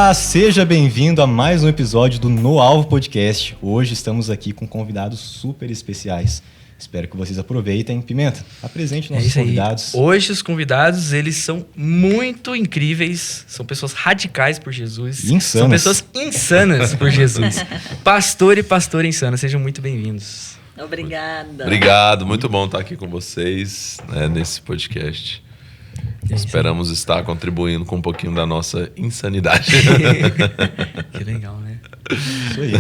Olá, seja bem-vindo a mais um episódio do No Alvo Podcast. Hoje estamos aqui com convidados super especiais. Espero que vocês aproveitem. Pimenta, apresente nossos convidados. Hoje os convidados, eles são muito incríveis, são pessoas radicais por Jesus. Insanas. São pessoas insanas por Jesus. Pastor e pastora insana, sejam muito bem-vindos. Obrigada. Obrigado, muito bom estar aqui com vocês, né, nesse podcast. Esperamos estar contribuindo com um pouquinho da nossa insanidade. Que legal, né? Isso aí.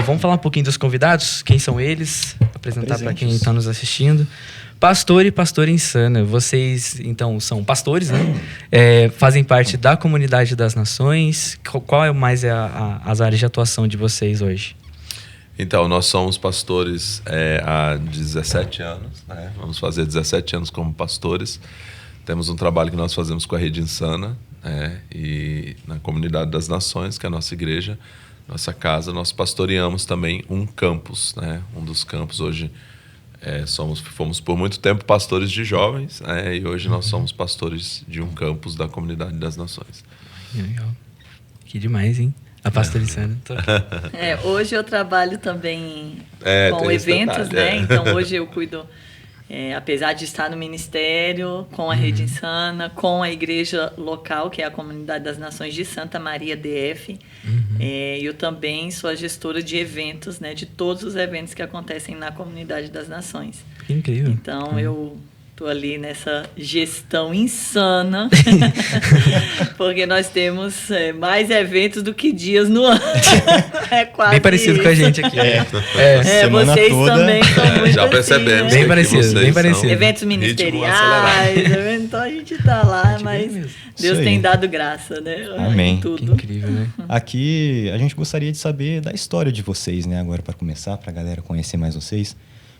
Vamos falar um pouquinho dos convidados? Quem são eles? Apresentar para quem está nos assistindo. Pastor e pastora insana. Vocês, então, são pastores, né? Fazem parte da Comunidade das Nações. Qual é mais as áreas de atuação de vocês hoje? Então, nós somos pastores há 17 anos, né? Vamos fazer 17 anos como pastores. Temos um trabalho que nós fazemos com a Rede Insana, e na Comunidade das Nações, que é a nossa igreja, nossa casa. Nós pastoreamos também um campus, né? Um dos campos hoje, fomos por muito tempo pastores de jovens, né? E hoje nós somos pastores de um campus da Comunidade das Nações. Que legal. Que demais, hein? A pastora insana. Hoje eu trabalho também com eventos, detalhe, né? Então hoje eu cuido, apesar de estar no ministério, com a Rede Insana, com a igreja local, que é a Comunidade das Nações de Santa Maria DF. Eu também sou a gestora de eventos, né? De todos os eventos que acontecem na Comunidade das Nações. Que incrível. Então eu estou ali nessa gestão insana, porque nós temos mais eventos do que dias no ano. É quase bem parecido isso. Com a gente aqui. Vocês toda, também são muito já percebemos. assim, Bem né? parecido, bem parecido. Eventos ministeriais, então a gente está lá, mas Deus tem dado graça, né? Amém. Em tudo. Que incrível, né? Aqui a gente gostaria de saber da história de vocês, né? Agora, para começar, para a galera conhecer mais vocês.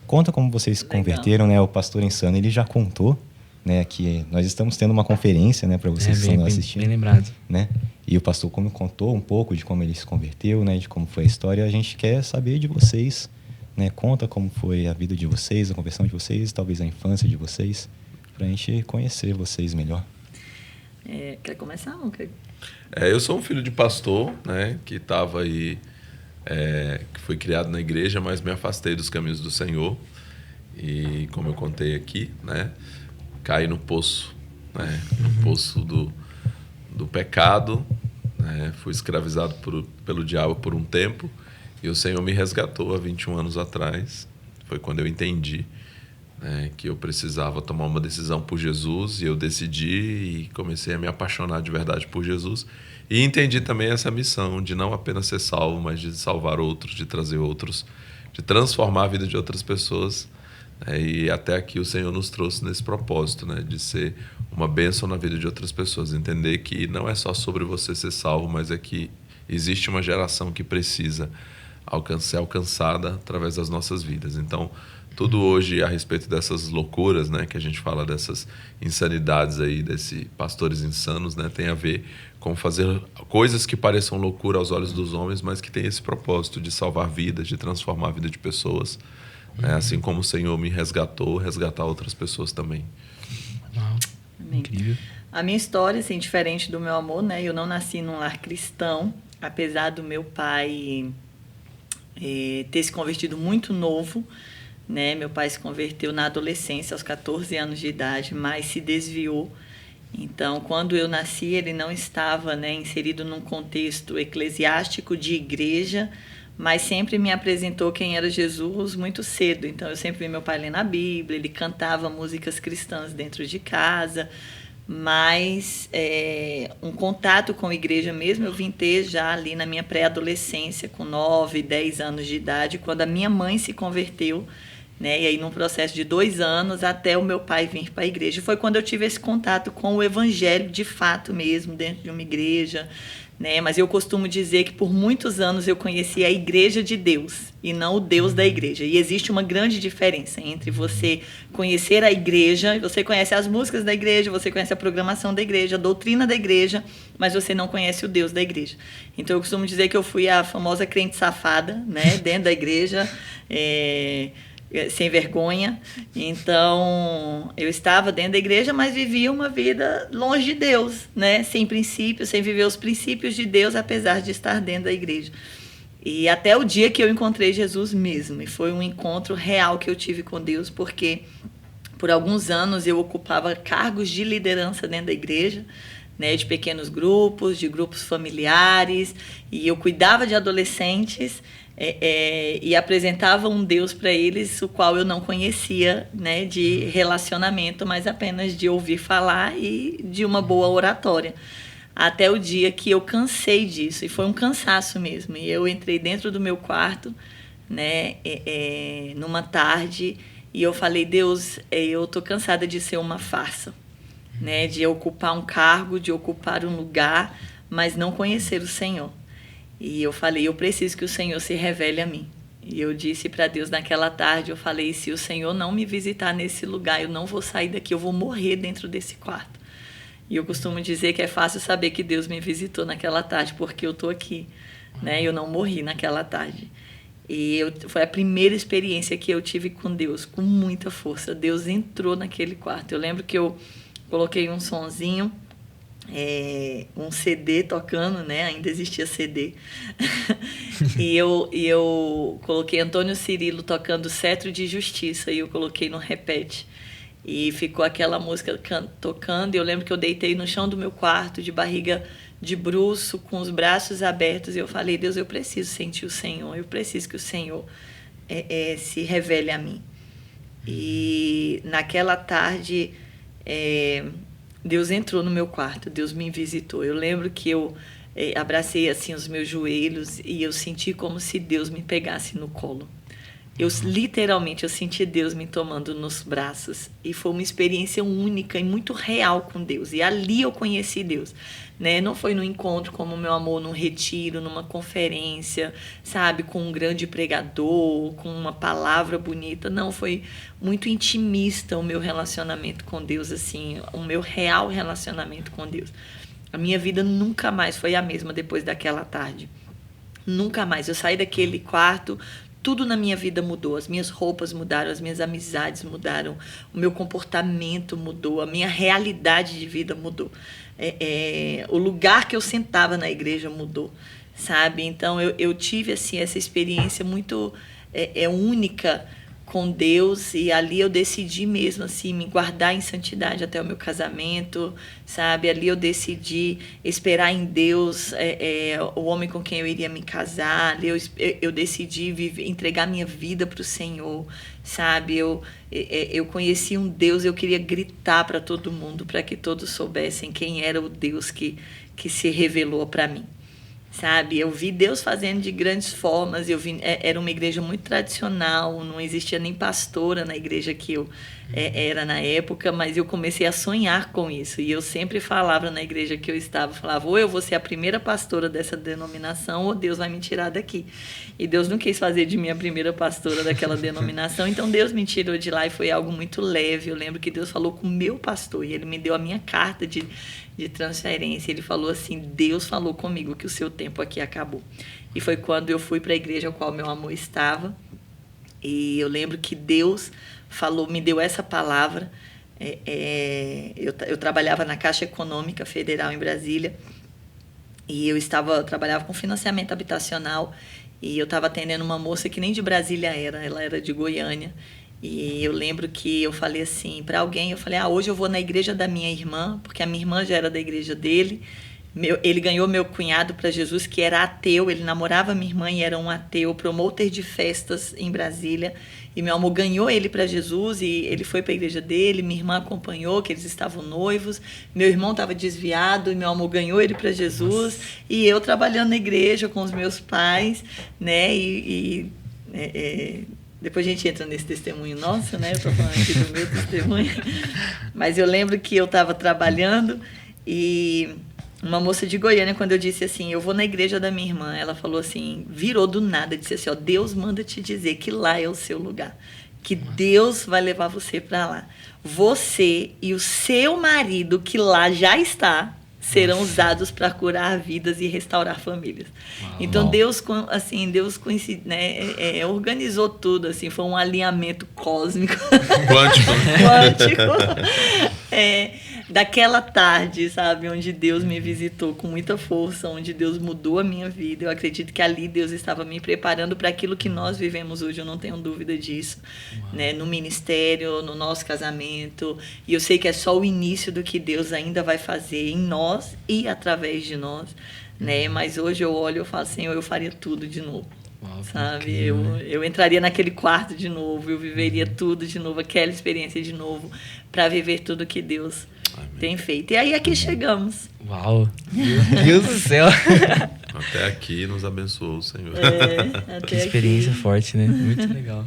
Conta como vocês se converteram, né? O pastor Insano, ele já contou, né? Que nós estamos tendo uma conferência, né? Para vocês que estão assistindo. Bem lembrado. Né? E o pastor como contou um pouco de como ele se converteu, né? De como foi a história. A gente quer saber de vocês, né? Conta como foi a vida de vocês, a conversão de vocês, talvez a infância de vocês, para a gente conhecer vocês melhor. Quer começar, Lucas? Eu sou um filho de pastor, né? Que estava aí... que fui criado na igreja, mas me afastei dos caminhos do Senhor. E como eu contei aqui, né, caí no poço, né, no poço do pecado, né, fui escravizado pelo diabo por um tempo, e o Senhor me resgatou há 21 anos atrás. Foi quando eu entendi, né, que eu precisava tomar uma decisão por Jesus, e eu decidi e comecei a me apaixonar de verdade por Jesus. E entendi também essa missão de não apenas ser salvo, mas de salvar outros, de trazer outros, de transformar a vida de outras pessoas. E até aqui o Senhor nos trouxe nesse propósito, né, de ser uma bênção na vida de outras pessoas. Entender que não é só sobre você ser salvo, mas é que existe uma geração que precisa ser alcançada através das nossas vidas. Então, tudo hoje a respeito dessas loucuras, né, que a gente fala dessas insanidades aí, desses pastores insanos, né, tem a ver com fazer coisas que pareçam loucura aos olhos dos homens, mas que tem esse propósito de salvar vidas, de transformar a vida de pessoas, né, assim como o Senhor me resgatou, resgatar outras pessoas também. Uau, incrível. A minha história, assim, diferente do meu amor, né, eu não nasci num lar cristão, apesar do meu pai ter se convertido muito novo, né? Meu pai se converteu na adolescência, aos 14 anos de idade, mas se desviou. Então, quando eu nasci, ele não estava, né, inserido num contexto eclesiástico de igreja, mas sempre me apresentou quem era Jesus muito cedo. Então, eu sempre vi meu pai lendo a Bíblia, ele cantava músicas cristãs dentro de casa, mas um contato com a igreja mesmo eu vim ter já ali na minha pré-adolescência, com 9, 10 anos de idade, quando a minha mãe se converteu, né? E aí, num processo de 2 anos, até o meu pai vir para a igreja. Foi quando eu tive esse contato com o evangelho, de fato mesmo, dentro de uma igreja, né? Mas eu costumo dizer que por muitos anos eu conheci a igreja de Deus e não o Deus da igreja. E existe uma grande diferença entre você conhecer a igreja, você conhece as músicas da igreja, você conhece a programação da igreja, a doutrina da igreja, mas você não conhece o Deus da igreja. Então, eu costumo dizer que eu fui a famosa crente safada, né? Dentro da igreja, sem vergonha. Então, eu estava dentro da igreja, mas vivia uma vida longe de Deus, né? Sem princípios, sem viver os princípios de Deus, apesar de estar dentro da igreja. E até o dia que eu encontrei Jesus mesmo. E foi um encontro real que eu tive com Deus, porque por alguns anos eu ocupava cargos de liderança dentro da igreja, né, de pequenos grupos, de grupos familiares, e eu cuidava de adolescentes e apresentava um Deus para eles, o qual eu não conhecia, né, de relacionamento, mas apenas de ouvir falar e de uma boa oratória. Até o dia que eu cansei disso, e foi um cansaço mesmo. E eu entrei dentro do meu quarto, né, numa tarde, e eu falei: Deus, eu estou cansada de ser uma farsa, né, de ocupar um cargo, de ocupar um lugar, mas não conhecer o Senhor. E eu falei: eu preciso que o Senhor se revele a mim. E eu disse para Deus naquela tarde, eu falei: se o Senhor não me visitar nesse lugar, eu não vou sair daqui, eu vou morrer dentro desse quarto. E eu costumo dizer que é fácil saber que Deus me visitou naquela tarde, porque eu estou aqui, né? Eu não morri naquela tarde. E foi a primeira experiência que eu tive com Deus, com muita força. Deus entrou naquele quarto. Eu lembro que eu coloquei um sonzinho, um CD tocando, né? Ainda existia CD. e eu coloquei Antônio Cirilo tocando Cetro de Justiça, e eu coloquei no repete. E ficou aquela música tocando, e eu lembro que eu deitei no chão do meu quarto, de barriga de bruço, com os braços abertos, e eu falei: Deus, eu preciso sentir o Senhor, eu preciso que o Senhor se revele a mim. E naquela tarde, Deus entrou no meu quarto, Deus me visitou. Eu lembro que eu abracei assim os meus joelhos, e eu senti como se Deus me pegasse no colo. Literalmente, eu senti Deus me tomando nos braços. E foi uma experiência única e muito real com Deus. E ali eu conheci Deus, né? Não foi num encontro como meu amor, num retiro, numa conferência, sabe? Com um grande pregador, com uma palavra bonita. Não, foi muito intimista o meu relacionamento com Deus, assim, o meu real relacionamento com Deus. A minha vida nunca mais foi a mesma depois daquela tarde. Nunca mais. Eu saí daquele quarto, tudo na minha vida mudou, as minhas roupas mudaram, as minhas amizades mudaram, o meu comportamento mudou, a minha realidade de vida mudou. O lugar que eu sentava na igreja mudou, sabe? Então, eu tive assim, essa experiência muito única com Deus, e ali eu decidi mesmo assim, me guardar em santidade até o meu casamento, sabe? Ali eu decidi esperar em Deus o homem com quem eu iria me casar. Ali eu decidi entregar minha vida para o Senhor, sabe? Eu conheci um Deus, eu queria gritar para todo mundo, para que todos soubessem quem era o Deus que se revelou para mim. Sabe, eu vi Deus fazendo de grandes formas. Era uma igreja muito tradicional, não existia nem pastora na igreja que eu era na época, mas eu comecei a sonhar com isso. E eu sempre falava na igreja que eu estava, ou eu vou ser a primeira pastora dessa denominação, ou Deus vai me tirar daqui. E Deus não quis fazer de mim a primeira pastora daquela denominação, então Deus me tirou de lá, e foi algo muito leve. Eu lembro que Deus falou com o meu pastor, e ele me deu a minha carta de transferência. Ele falou assim: Deus falou comigo que o seu tempo aqui acabou. E foi quando eu fui para a igreja ao qual meu amor estava, e eu lembro que Deus me deu essa palavra. Eu trabalhava na Caixa Econômica Federal em Brasília, e eu trabalhava com financiamento habitacional, e eu estava atendendo uma moça que nem de Brasília ela era de Goiânia. E eu lembro que eu falei assim para alguém, eu falei: hoje eu vou na igreja da minha irmã, porque a minha irmã já era da igreja dele. Ele ganhou meu cunhado para Jesus, que era ateu, ele namorava minha irmã e era um ateu, promotor de festas em Brasília. E meu amor ganhou ele para Jesus, e ele foi para a igreja dele, minha irmã acompanhou, que eles estavam noivos, meu irmão estava desviado, e meu amor ganhou ele para Jesus. Nossa. E eu trabalhando na igreja com os meus pais, né? Depois a gente entra nesse testemunho nosso, né? Eu estou falando aqui do meu testemunho. Mas eu lembro que eu estava trabalhando, e uma moça de Goiânia, quando eu disse assim: eu vou na igreja da minha irmã, ela falou assim, virou do nada, disse assim: Deus manda te dizer que lá é o seu lugar, que Deus vai levar você para lá. Você e o seu marido, que lá já está, serão usados para curar vidas e restaurar famílias. Então Deus coincide, né, organizou tudo, assim, foi um alinhamento cósmico, quântico, daquela tarde, sabe, onde Deus me visitou com muita força, onde Deus mudou a minha vida. Eu acredito que ali Deus estava me preparando para aquilo que nós vivemos hoje, eu não tenho dúvida disso, né, no ministério, no nosso casamento, e eu sei que é só o início do que Deus ainda vai fazer em nós e através de nós, né? Mas hoje eu olho e eu falo, Senhor, eu faria tudo de novo. Sabe? Eu entraria naquele quarto de novo, eu viveria tudo de novo, aquela experiência de novo, para viver tudo que Deus tem feito. E aí aqui chegamos. Uau! Meu Deus do céu! Até aqui nos abençoou o Senhor. Que experiência forte, né? Muito legal.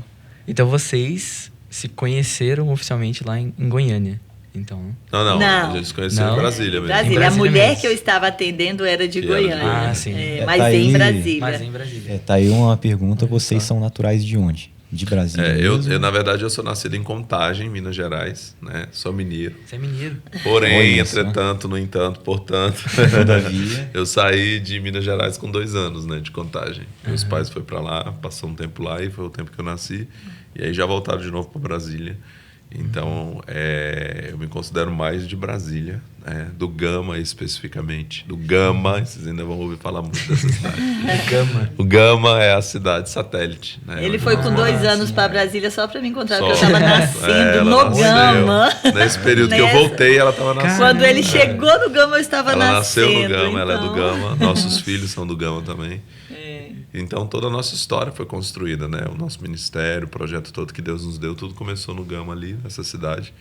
Então vocês se conheceram oficialmente lá em Goiânia. Então... Não. A gente se conheceu em Brasília mesmo. Brasília. A mulher que eu estava atendendo era de Goiânia. Ah, sim. Mas tá em aí, Brasília. Mas em Brasília. Tá aí uma pergunta, vocês são naturais de onde? De Brasília? Eu, na verdade, eu sou nascido em Contagem, Minas Gerais, né? Sou mineiro. Você é mineiro. Porém, entretanto, no entanto, portanto, todavia, eu saí de Minas Gerais com 2 anos, né? De Contagem. Meus pais foram para lá, passou um tempo lá e foi o tempo que eu nasci. E aí já voltaram de novo para Brasília. Então, eu me considero mais de Brasília, né? Do Gama especificamente. Do Gama, vocês ainda vão ouvir falar muito dessa cidade. O Gama é a cidade satélite. Né? Ele foi com 2 anos para Brasília só para me encontrar, porque eu estava ela nascendo no nasceu. Gama. Nesse período que eu voltei, ela estava nascendo. Quando ele chegou no Gama, eu estava ela nascendo. Ela nasceu no Gama, então... ela é do Gama. Nossos filhos são do Gama também. Então, toda a nossa história foi construída, né? O nosso ministério, o projeto todo que Deus nos deu, tudo começou no Gama ali, nessa cidade.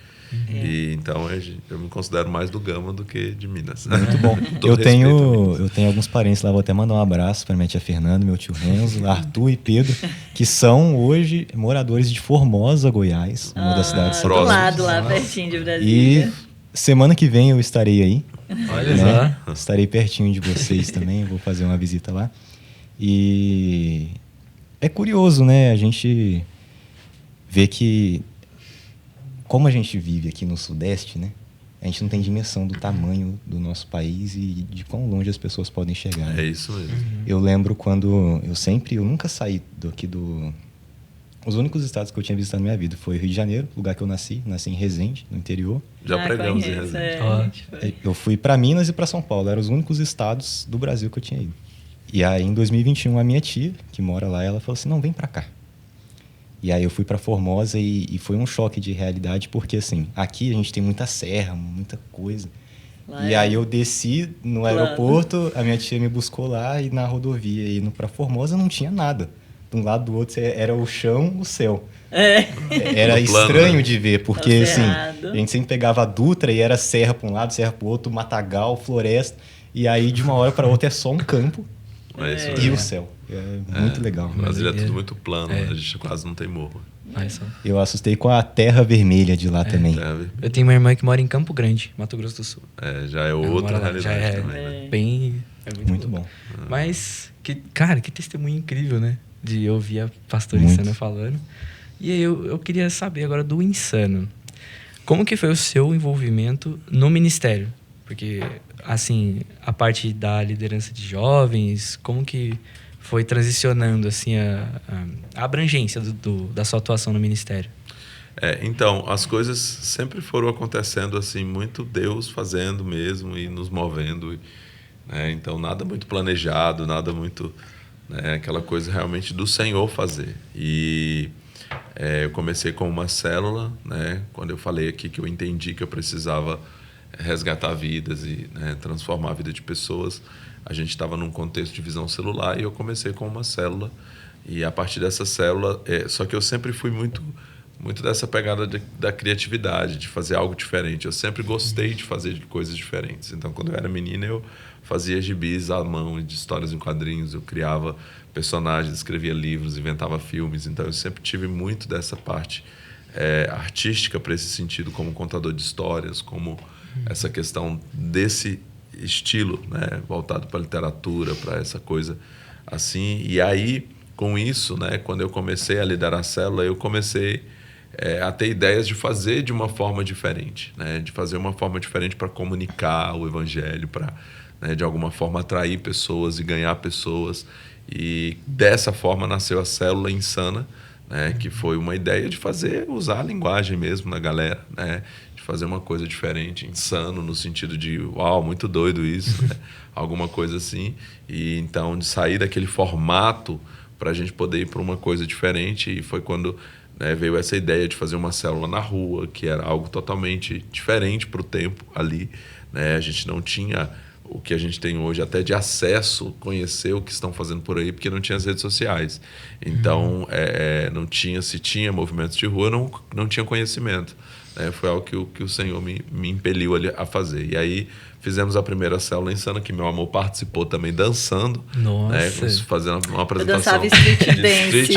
E então, eu me considero mais do Gama do que de Minas. Muito bom. Eu tenho alguns parentes lá, vou até mandar um abraço para minha tia Fernanda, meu tio Renzo, Arthur e Pedro, que são hoje moradores de Formosa, Goiás, uma das cidades do lado, lá pertinho de Brasília. E semana que vem eu estarei aí. Olha só. Estarei pertinho de vocês também, vou fazer uma visita lá. E é curioso, né? A gente vê que, como a gente vive aqui no Sudeste, né? A gente não tem dimensão do tamanho do nosso país e de quão longe as pessoas podem chegar. Né? É isso mesmo. Eu lembro quando eu nunca saí daqui do... Os únicos estados que eu tinha visitado na minha vida foi Rio de Janeiro, lugar que eu nasci em Resende, no interior. Já pregamos em Resende. Eu fui para Minas e para São Paulo, eram os únicos estados do Brasil que eu tinha ido. E aí, em 2021, a minha tia, que mora lá, ela falou assim, não, vem pra cá. E aí eu fui pra Formosa e foi um choque de realidade, porque assim, aqui a gente tem muita serra, muita coisa. E aí eu desci no aeroporto, a minha tia me buscou lá e na rodovia, indo pra Formosa, não tinha nada. De um lado do outro era o chão, o céu. Era estranho de ver, porque assim, a gente sempre pegava a Dutra e era serra pra um lado, serra pro outro, matagal, floresta. E aí, de uma hora pra outra, é só um campo. E o céu. É muito legal. Brasília é tudo muito plano, a gente quase não tem morro. Eu assustei com a terra vermelha de lá também. Eu tenho uma irmã que mora em Campo Grande, Mato Grosso do Sul. Já é outra realidade também. Bem... muito bom. Mas, cara, que testemunho incrível, né? De ouvir a pastora Insana falando. E aí eu queria saber agora do Insano. Como que foi o seu envolvimento no ministério? Porque, assim, a parte da liderança de jovens, como que foi transicionando, assim, a abrangência da sua atuação no ministério? Então, as coisas sempre foram acontecendo, assim, muito Deus fazendo mesmo e nos movendo. Né? Então, nada muito planejado, nada muito... Né? Aquela coisa realmente do Senhor fazer. E eu comecei com uma célula, né? Quando eu falei aqui que eu entendi que eu precisava resgatar vidas e, né, transformar a vida de pessoas. A gente estava num contexto de visão celular e eu comecei com uma célula. E a partir dessa célula... só que eu sempre fui muito dessa pegada da criatividade, de fazer algo diferente. Eu sempre gostei de fazer coisas diferentes. Então, quando eu era menina, eu fazia gibis à mão, de histórias em quadrinhos. Eu criava personagens, escrevia livros, inventava filmes. Então, eu sempre tive muito dessa parte artística para esse sentido, como contador de histórias, como essa questão desse estilo, né, voltado para a literatura, para essa coisa assim. E aí, com isso, né, quando eu comecei a liderar a célula, eu comecei a ter ideias de fazer de uma forma diferente, né? De fazer uma forma diferente para comunicar o evangelho, para, né, de alguma forma atrair pessoas e ganhar pessoas. E dessa forma nasceu a Célula Insana, né? Que foi uma ideia de usar a linguagem mesmo na galera, né? De fazer uma coisa diferente, insano no sentido de, uau, muito doido isso, né? Alguma coisa assim. E então de sair daquele formato para a gente poder ir para uma coisa diferente. E foi quando, né, veio essa ideia de fazer uma célula na rua, que era algo totalmente diferente para o tempo ali, né? A gente não tinha o que a gente tem hoje, até de acesso, conhecer o que estão fazendo por aí, porque não tinha as redes sociais. Então, não tinha, se tinha movimentos de rua, não tinha conhecimento. Foi algo que o Senhor me impeliu a fazer. E aí fizemos a primeira célula insana, que meu amor participou também dançando. Nossa. Né, fazendo uma apresentação. Eu dançava street dance, gente.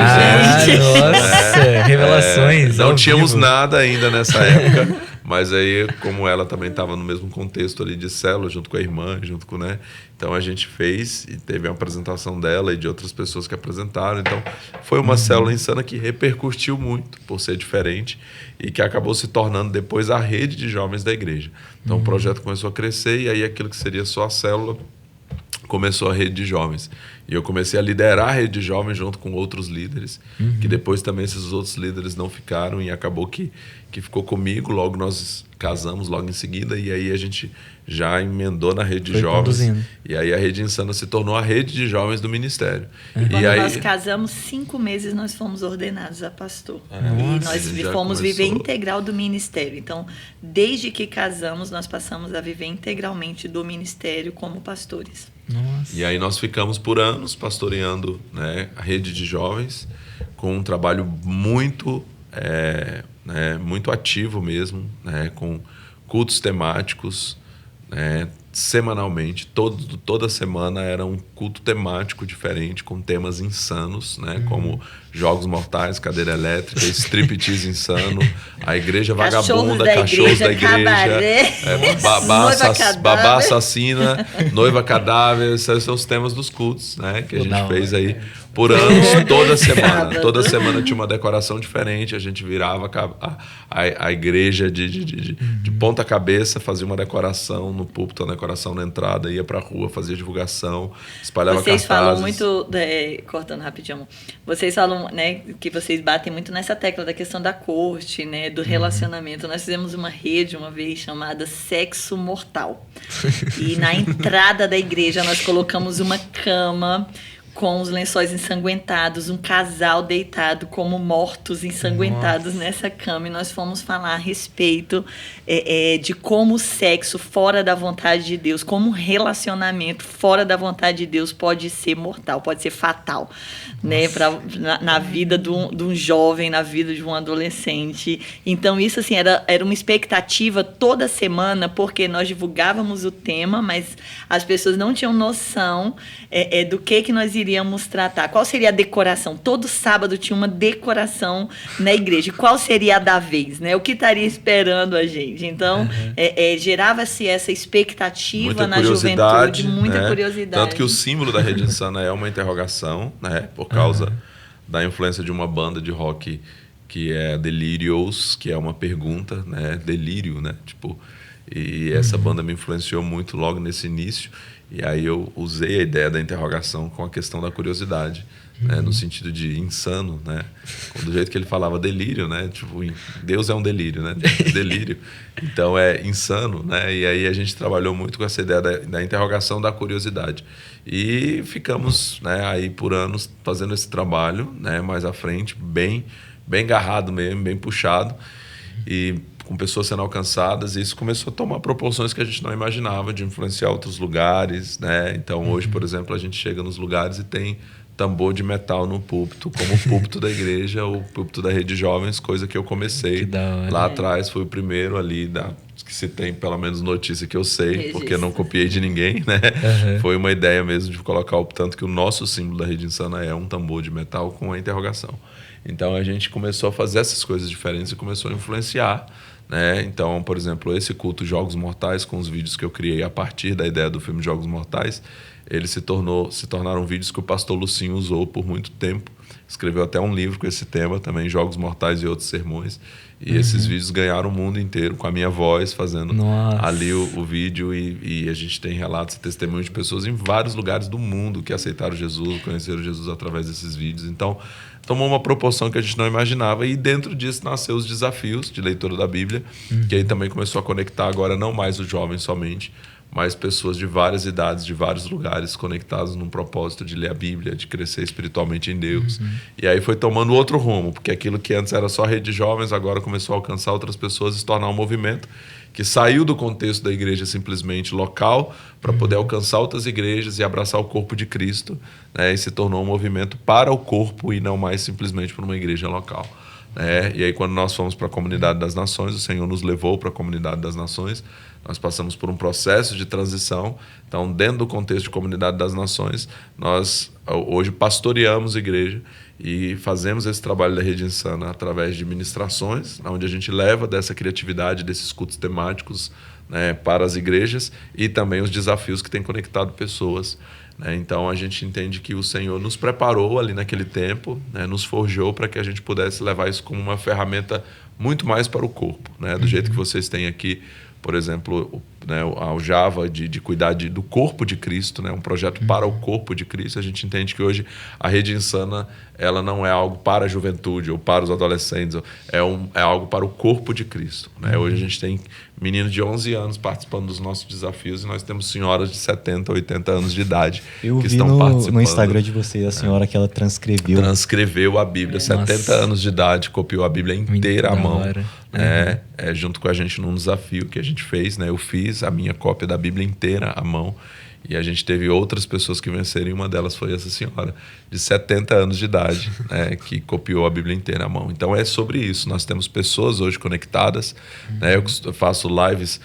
Nossa, revelações. Não tínhamos nada ainda nessa época. Mas aí, como ela também estava no mesmo contexto ali de célula, junto com a irmã, junto com, né? Então a gente fez e teve a apresentação dela e de outras pessoas que apresentaram. Então foi uma célula insana que repercutiu muito por ser diferente e que acabou se tornando depois a rede de jovens da igreja. Então o projeto começou a crescer e aí aquilo que seria só a célula começou a rede de jovens. E eu comecei a liderar a rede de jovens junto com outros líderes, que depois também esses outros líderes não ficaram e acabou que ficou comigo. Logo nós casamos logo em seguida e aí a gente já emendou na rede de jovens. Conduzindo. E aí a Rede Insana se tornou a rede de jovens do ministério. Quando aí, nós casamos, 5 meses nós fomos ordenados a pastor. Nossa, e nós fomos viver integral do ministério. Então, desde que casamos, nós passamos a viver integralmente do ministério como pastores. Nossa. E aí nós ficamos por anos pastoreando, né, a rede de jovens, com um trabalho muito, muito ativo mesmo, né, com cultos temáticos, né, semanalmente. Toda semana era um culto temático diferente, com temas insanos, né, como jogos mortais, cadeira elétrica, striptease insano, a igreja vagabunda, cachorros da igreja, babá assassina, noiva cadáver. Esses são os temas dos cultos, né, que a gente fez aí por anos, toda semana. Toda semana tinha uma decoração diferente, a gente virava a igreja de ponta cabeça, fazia uma decoração no púlpito, uma decoração na entrada, ia pra rua, fazia divulgação, espalhava cartazes. Vocês falam muito, cortando rapidinho, amor. Vocês falam, né, que vocês batem muito nessa tecla da questão da corte, né, do relacionamento. Nós fizemos uma rede uma vez chamada Sexo Mortal. E na entrada da igreja nós colocamos uma cama com os lençóis ensanguentados, um casal deitado como mortos ensanguentados nessa cama. E nós fomos falar a respeito de como o sexo fora da vontade de Deus, como um relacionamento fora da vontade de Deus pode ser mortal, pode ser fatal, né, na vida de um jovem, na vida de um adolescente. Então isso assim, era uma expectativa toda semana, porque nós divulgávamos o tema, mas as pessoas não tinham noção do que nós iríamos tratar. Qual seria a decoração? Todo sábado tinha uma decoração na igreja. Qual seria a da vez, né? O que estaria esperando a gente? Então, gerava-se essa expectativa muita na juventude, muita curiosidade. Tanto que o símbolo da Rede Insana é uma interrogação, né? Por causa da influência de uma banda de rock que é Delirious, que é uma pergunta, né? Delírio, né? Tipo, e essa banda me influenciou muito logo nesse início. E aí eu usei a ideia da interrogação com a questão da curiosidade, né, no sentido de insano, né? Do jeito que ele falava delírio, né? Tipo, Deus é um delírio, né? Delírio. Então é insano, né? E aí a gente trabalhou muito com essa ideia da interrogação, da curiosidade. E ficamos, né, aí por anos fazendo esse trabalho, né, mais à frente, bem agarrado mesmo, bem puxado. E com pessoas sendo alcançadas, e isso começou a tomar proporções que a gente não imaginava, de influenciar outros lugares, né? Então, hoje, por exemplo, a gente chega nos lugares e tem tambor de metal no púlpito, como o púlpito da igreja, o púlpito da Rede Jovens, coisa que eu comecei lá atrás, foi o primeiro ali, que se tem pelo menos notícia que eu sei, porque eu não copiei de ninguém, né? Foi uma ideia mesmo de colocar tanto que o nosso símbolo da Rede Insana é um tambor de metal com a interrogação. Então, a gente começou a fazer essas coisas diferentes e começou a influenciar, né? Então, por exemplo, esse culto Jogos Mortais, com os vídeos que eu criei a partir da ideia do filme Jogos Mortais, eles se tornaram vídeos que o pastor Lucinho usou por muito tempo. Escreveu até um livro com esse tema também, Jogos Mortais e Outros Sermões. E esses vídeos ganharam o mundo inteiro com a minha voz fazendo ali o vídeo. E a gente tem relatos e testemunhos de pessoas em vários lugares do mundo que aceitaram Jesus, conheceram Jesus através desses vídeos. Então, tomou uma proporção que a gente não imaginava. E dentro disso nasceu os desafios de leitura da Bíblia, que aí também começou a conectar agora não mais os jovens somente, mas pessoas de várias idades, de vários lugares, conectados num propósito de ler a Bíblia, de crescer espiritualmente em Deus. E aí foi tomando outro rumo, porque aquilo que antes era só rede de jovens, agora começou a alcançar outras pessoas e se tornar um movimento que saiu do contexto da igreja simplesmente local para poder alcançar outras igrejas e abraçar o corpo de Cristo, né? E se tornou um movimento para o corpo e não mais simplesmente para uma igreja local. E aí quando nós fomos para a Comunidade das Nações, o Senhor nos levou para a Comunidade das Nações, nós passamos por um processo de transição. Então, dentro do contexto de Comunidade das Nações, nós hoje pastoreamos a igreja e fazemos esse trabalho da Rede Insana através de ministrações, onde a gente leva dessa criatividade, desses cultos temáticos, né, para as igrejas e também os desafios que têm conectado pessoas. Então, a gente entende que o Senhor nos preparou ali naquele tempo, né, nos forjou para que a gente pudesse levar isso como uma ferramenta muito mais para o corpo, né, do jeito que vocês têm aqui, por exemplo, né, ao Java de cuidar do corpo de Cristo, né, um projeto para o corpo de Cristo. A gente entende que hoje a Rede Insana ela não é algo para a juventude ou para os adolescentes, é algo para o corpo de Cristo, né? Hoje a gente tem meninos de 11 anos participando dos nossos desafios e nós temos senhoras de 70, 80 anos de idade que estão participando. No Instagram de vocês, a senhora que ela transcreveu a Bíblia, 70 anos de idade, copiou a Bíblia inteira à mão, junto com a gente num desafio que a gente fez, né? Eu fiz a minha cópia da Bíblia inteira à mão e a gente teve outras pessoas que venceram e uma delas foi essa senhora de 70 anos de idade, né, que copiou a Bíblia inteira à mão. Então é sobre isso, nós temos pessoas hoje conectadas, né? Eu faço lives,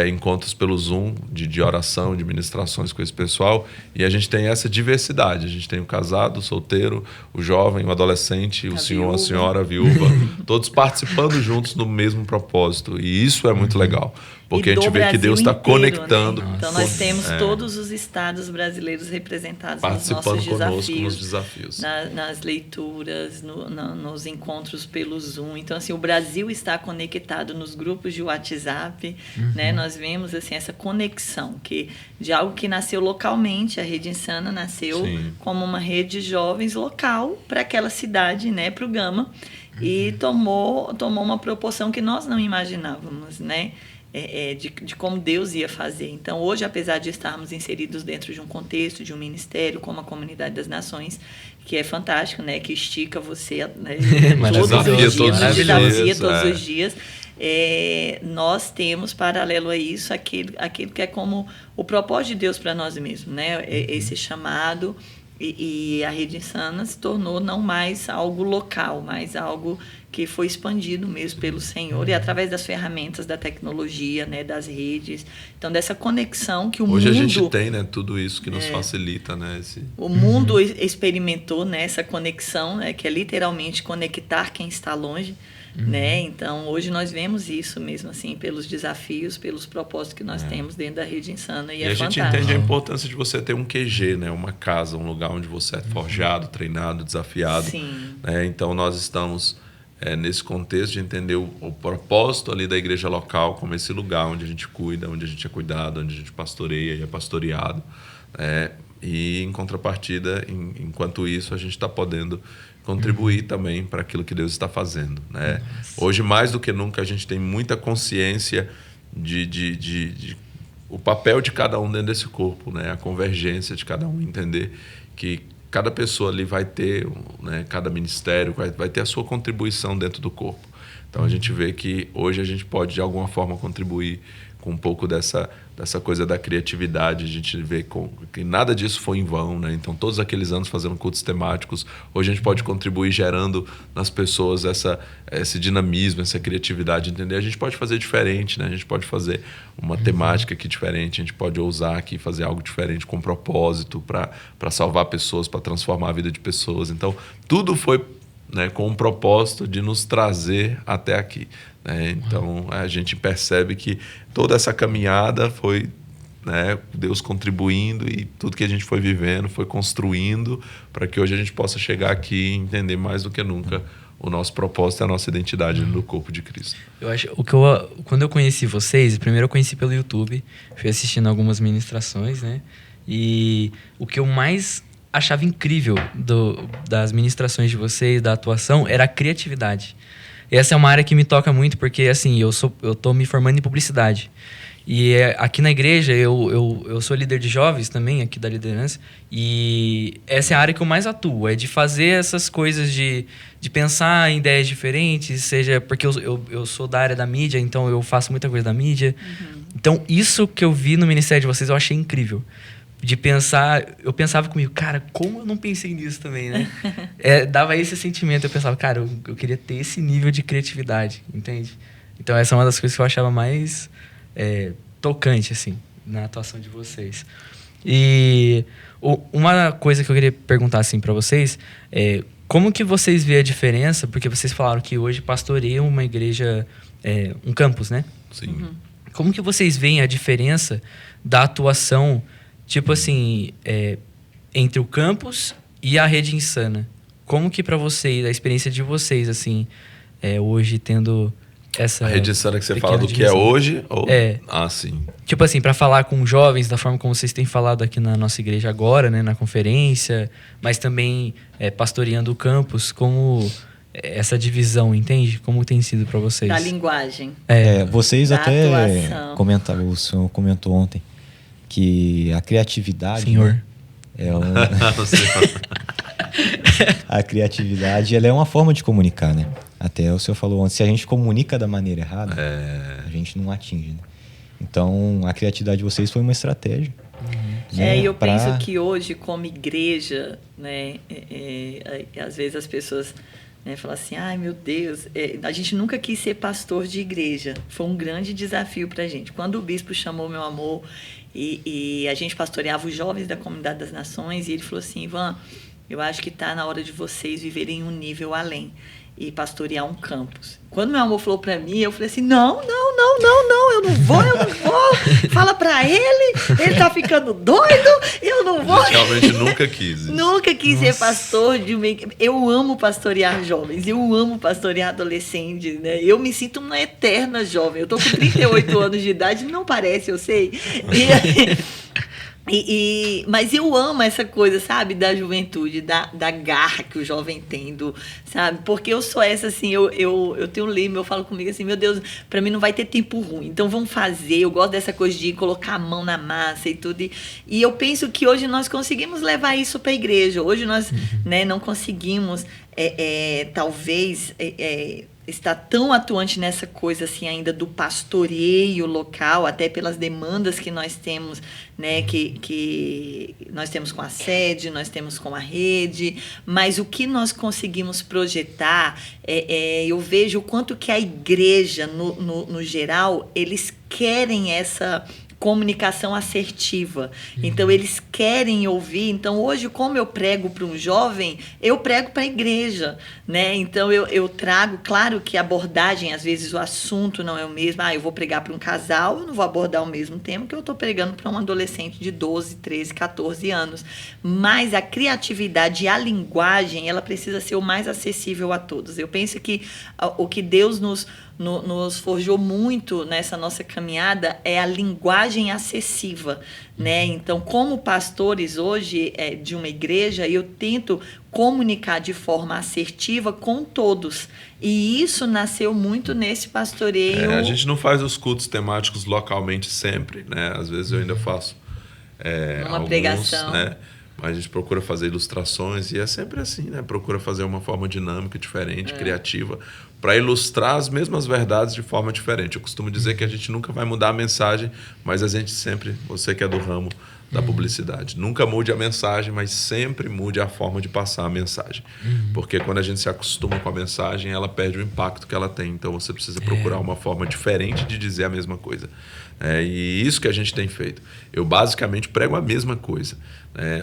encontros pelo Zoom de oração, de ministrações com esse pessoal, e a gente tem essa diversidade. A gente tem o casado, o solteiro, o jovem, o adolescente, o senhor, a senhora, a viúva, todos participando juntos no mesmo propósito. E isso é muito legal, porque a gente vê que Deus está conectando. Né? Então nós temos todos os estados brasileiros representados participando nos nossos conosco nos desafios. Nas leituras, nos encontros pelo Zoom. Então, assim, o Brasil está conectado nos grupos de WhatsApp, né? Nós vemos assim, essa conexão de algo que nasceu localmente. A Rede Insana nasceu como uma rede de jovens local para aquela cidade, né? Para o Gama. E tomou uma proporção que nós não imaginávamos, né? De como Deus ia fazer. Então, hoje, apesar de estarmos inseridos dentro de um contexto, de um ministério, como a Comunidade das Nações, que é fantástico, né? Que estica você, né? Desafia todos os dias. Nós temos, paralelo a isso, aquilo que é como o propósito de Deus para nós mesmos, né? Esse chamado. E a Rede Insana se tornou não mais algo local, mas algo que foi expandido mesmo pelo Senhor e através das ferramentas da tecnologia, né, das redes. Então, dessa conexão que hoje a gente tem, né, tudo isso que nos facilita, né? O mundo experimentou, né, essa conexão, né, que é literalmente conectar quem está longe. Né? Então, hoje nós vemos isso mesmo, assim, pelos desafios, pelos propósitos que nós temos dentro da Rede Insana. E é a fantástico. gente entende a importância de você ter um QG, né? Uma casa, um lugar onde você é forjado, treinado, desafiado. Né? Então, nós estamos nesse contexto de entender o propósito ali da igreja local como esse lugar onde a gente cuida, onde a gente é cuidado, onde a gente pastoreia e é pastoreado. E, em contrapartida, enquanto isso, a gente está podendo contribuir também para aquilo que Deus está fazendo, né? Hoje, mais do que nunca, a gente tem muita consciência de o papel de cada um dentro desse corpo, né? A convergência de cada um, entender que cada pessoa ali vai ter, né? Cada ministério vai ter a sua contribuição dentro do corpo. Então, a gente vê que hoje a gente pode, de alguma forma, contribuir com um pouco dessa coisa da criatividade. A gente vê que nada disso foi em vão, né? Então, todos aqueles anos fazendo cultos temáticos, hoje a gente pode contribuir gerando nas pessoas esse dinamismo, essa criatividade, entender? A gente pode fazer diferente, né? A gente pode fazer uma temática aqui diferente, a gente pode ousar aqui fazer algo diferente com propósito para salvar pessoas, para transformar a vida de pessoas. Então, tudo foi, né, com um propósito de nos trazer até aqui. Então, a gente percebe que toda essa caminhada foi né? Deus contribuindo e tudo que a gente foi vivendo, foi construindo para que hoje a gente possa chegar aqui e entender mais do que nunca o nosso propósito e a nossa identidade no corpo de Cristo. Eu acho quando eu conheci vocês, primeiro eu conheci pelo YouTube, fui assistindo algumas ministrações, né? E o que eu mais achava incrível das ministrações de vocês, da atuação, era a criatividade. E essa é uma área que me toca muito, porque assim, eu tô me formando em publicidade. E aqui na igreja, eu sou líder de jovens também, aqui da liderança, e essa é a área que eu mais atuo, é de fazer essas coisas de pensar em ideias diferentes, seja porque eu sou da área da mídia, então eu faço muita coisa da mídia. Uhum. Então, isso que eu vi no ministério de vocês, eu achei incrível. De pensar, eu pensava comigo, cara, como eu não pensei nisso também, né? Dava esse sentimento, eu pensava, cara, eu queria ter esse nível de criatividade, entende? Então, essa é uma das coisas que eu achava mais tocante, assim, na atuação de vocês. E uma coisa que eu queria perguntar, assim, para vocês é como que vocês veem a diferença, porque vocês falaram que hoje pastoreiam uma igreja, um campus, né? Sim. Uhum. Como que vocês veem a diferença da atuação, tipo assim, entre o campus e a Rede Insana? Como que para vocês, a experiência de vocês, assim, hoje tendo essa... A Rede Insana que você fala do divisão. Que é hoje? Ou... Ah, sim. Tipo assim, para falar com jovens, da forma como vocês têm falado aqui na nossa igreja agora, né, na conferência, mas também pastoreando o campus, como essa divisão, entende? Como tem sido para vocês? Da linguagem. Vocês da até atuação. comentaram, o senhor comentou ontem, que a criatividade... Senhor. Né, a criatividade, ela é uma forma de comunicar, né? Até o senhor falou ontem, se a gente comunica da maneira errada, a gente não atinge, né? Então, a criatividade de vocês foi uma estratégia. Né, eu penso que hoje, como igreja, né, às vezes as pessoas, né, falam assim, ai meu Deus, a gente nunca quis ser pastor de igreja. Foi um grande desafio pra gente. Quando o bispo chamou meu amor e a gente pastoreava os jovens da Comunidade das Nações, e ele falou assim, Ivan, eu acho que está na hora de vocês viverem um nível além e pastorear um campus. Quando meu amor falou para mim, eu falei assim, não, eu não vou. Fala para ele tá ficando doido, eu não vou. Realmente nunca quis isso. Nunca quis ser pastor de uma... Eu amo pastorear jovens, eu amo pastorear adolescentes, né? Eu me sinto uma eterna jovem. Eu tô com 38 anos de idade, não parece, eu sei. Mas eu amo essa coisa, sabe, da juventude, da garra que o jovem tem, sabe? Porque eu sou essa, assim, eu tenho um lema, eu falo comigo assim, meu Deus, pra mim não vai ter tempo ruim, então vamos fazer. Eu gosto dessa coisa de colocar a mão na massa e tudo. E eu penso que hoje nós conseguimos levar isso pra igreja. Hoje nós né, não conseguimos, talvez... está tão atuante nessa coisa assim ainda do pastoreio local, até pelas demandas que nós temos, né, que nós temos com a sede, nós temos com a rede, mas o que nós conseguimos projetar, eu vejo o quanto que a igreja, no geral, eles querem essa comunicação assertiva. Então, eles querem ouvir. Então, hoje, como eu prego para um jovem, eu prego para a igreja, né? Então, eu trago, claro que a abordagem, às vezes, o assunto não é o mesmo. Eu vou pregar para um casal, eu não vou abordar o mesmo tema que eu estou pregando para um adolescente de 12, 13, 14 anos. Mas a criatividade e a linguagem, ela precisa ser o mais acessível a todos. Eu penso que o que Deus nos forjou muito nessa nossa caminhada é a linguagem acessível, né? Então, como pastores hoje de uma igreja, eu tento comunicar de forma assertiva com todos. E isso nasceu muito nesse pastoreio. A gente não faz os cultos temáticos localmente sempre, né? Às vezes eu ainda faço uma pregação, né? Mas a gente procura fazer ilustrações e é sempre assim, né? Procura fazer uma forma dinâmica, diferente, criativa, para ilustrar as mesmas verdades de forma diferente. Eu costumo dizer que a gente nunca vai mudar a mensagem, mas a gente sempre, você que é do ramo da publicidade. Nunca mude a mensagem, mas sempre mude a forma de passar a mensagem. Porque quando a gente se acostuma com a mensagem, ela perde o impacto que ela tem. Então você precisa procurar uma forma diferente de dizer a mesma coisa. E isso que a gente tem feito. Eu basicamente prego a mesma coisa,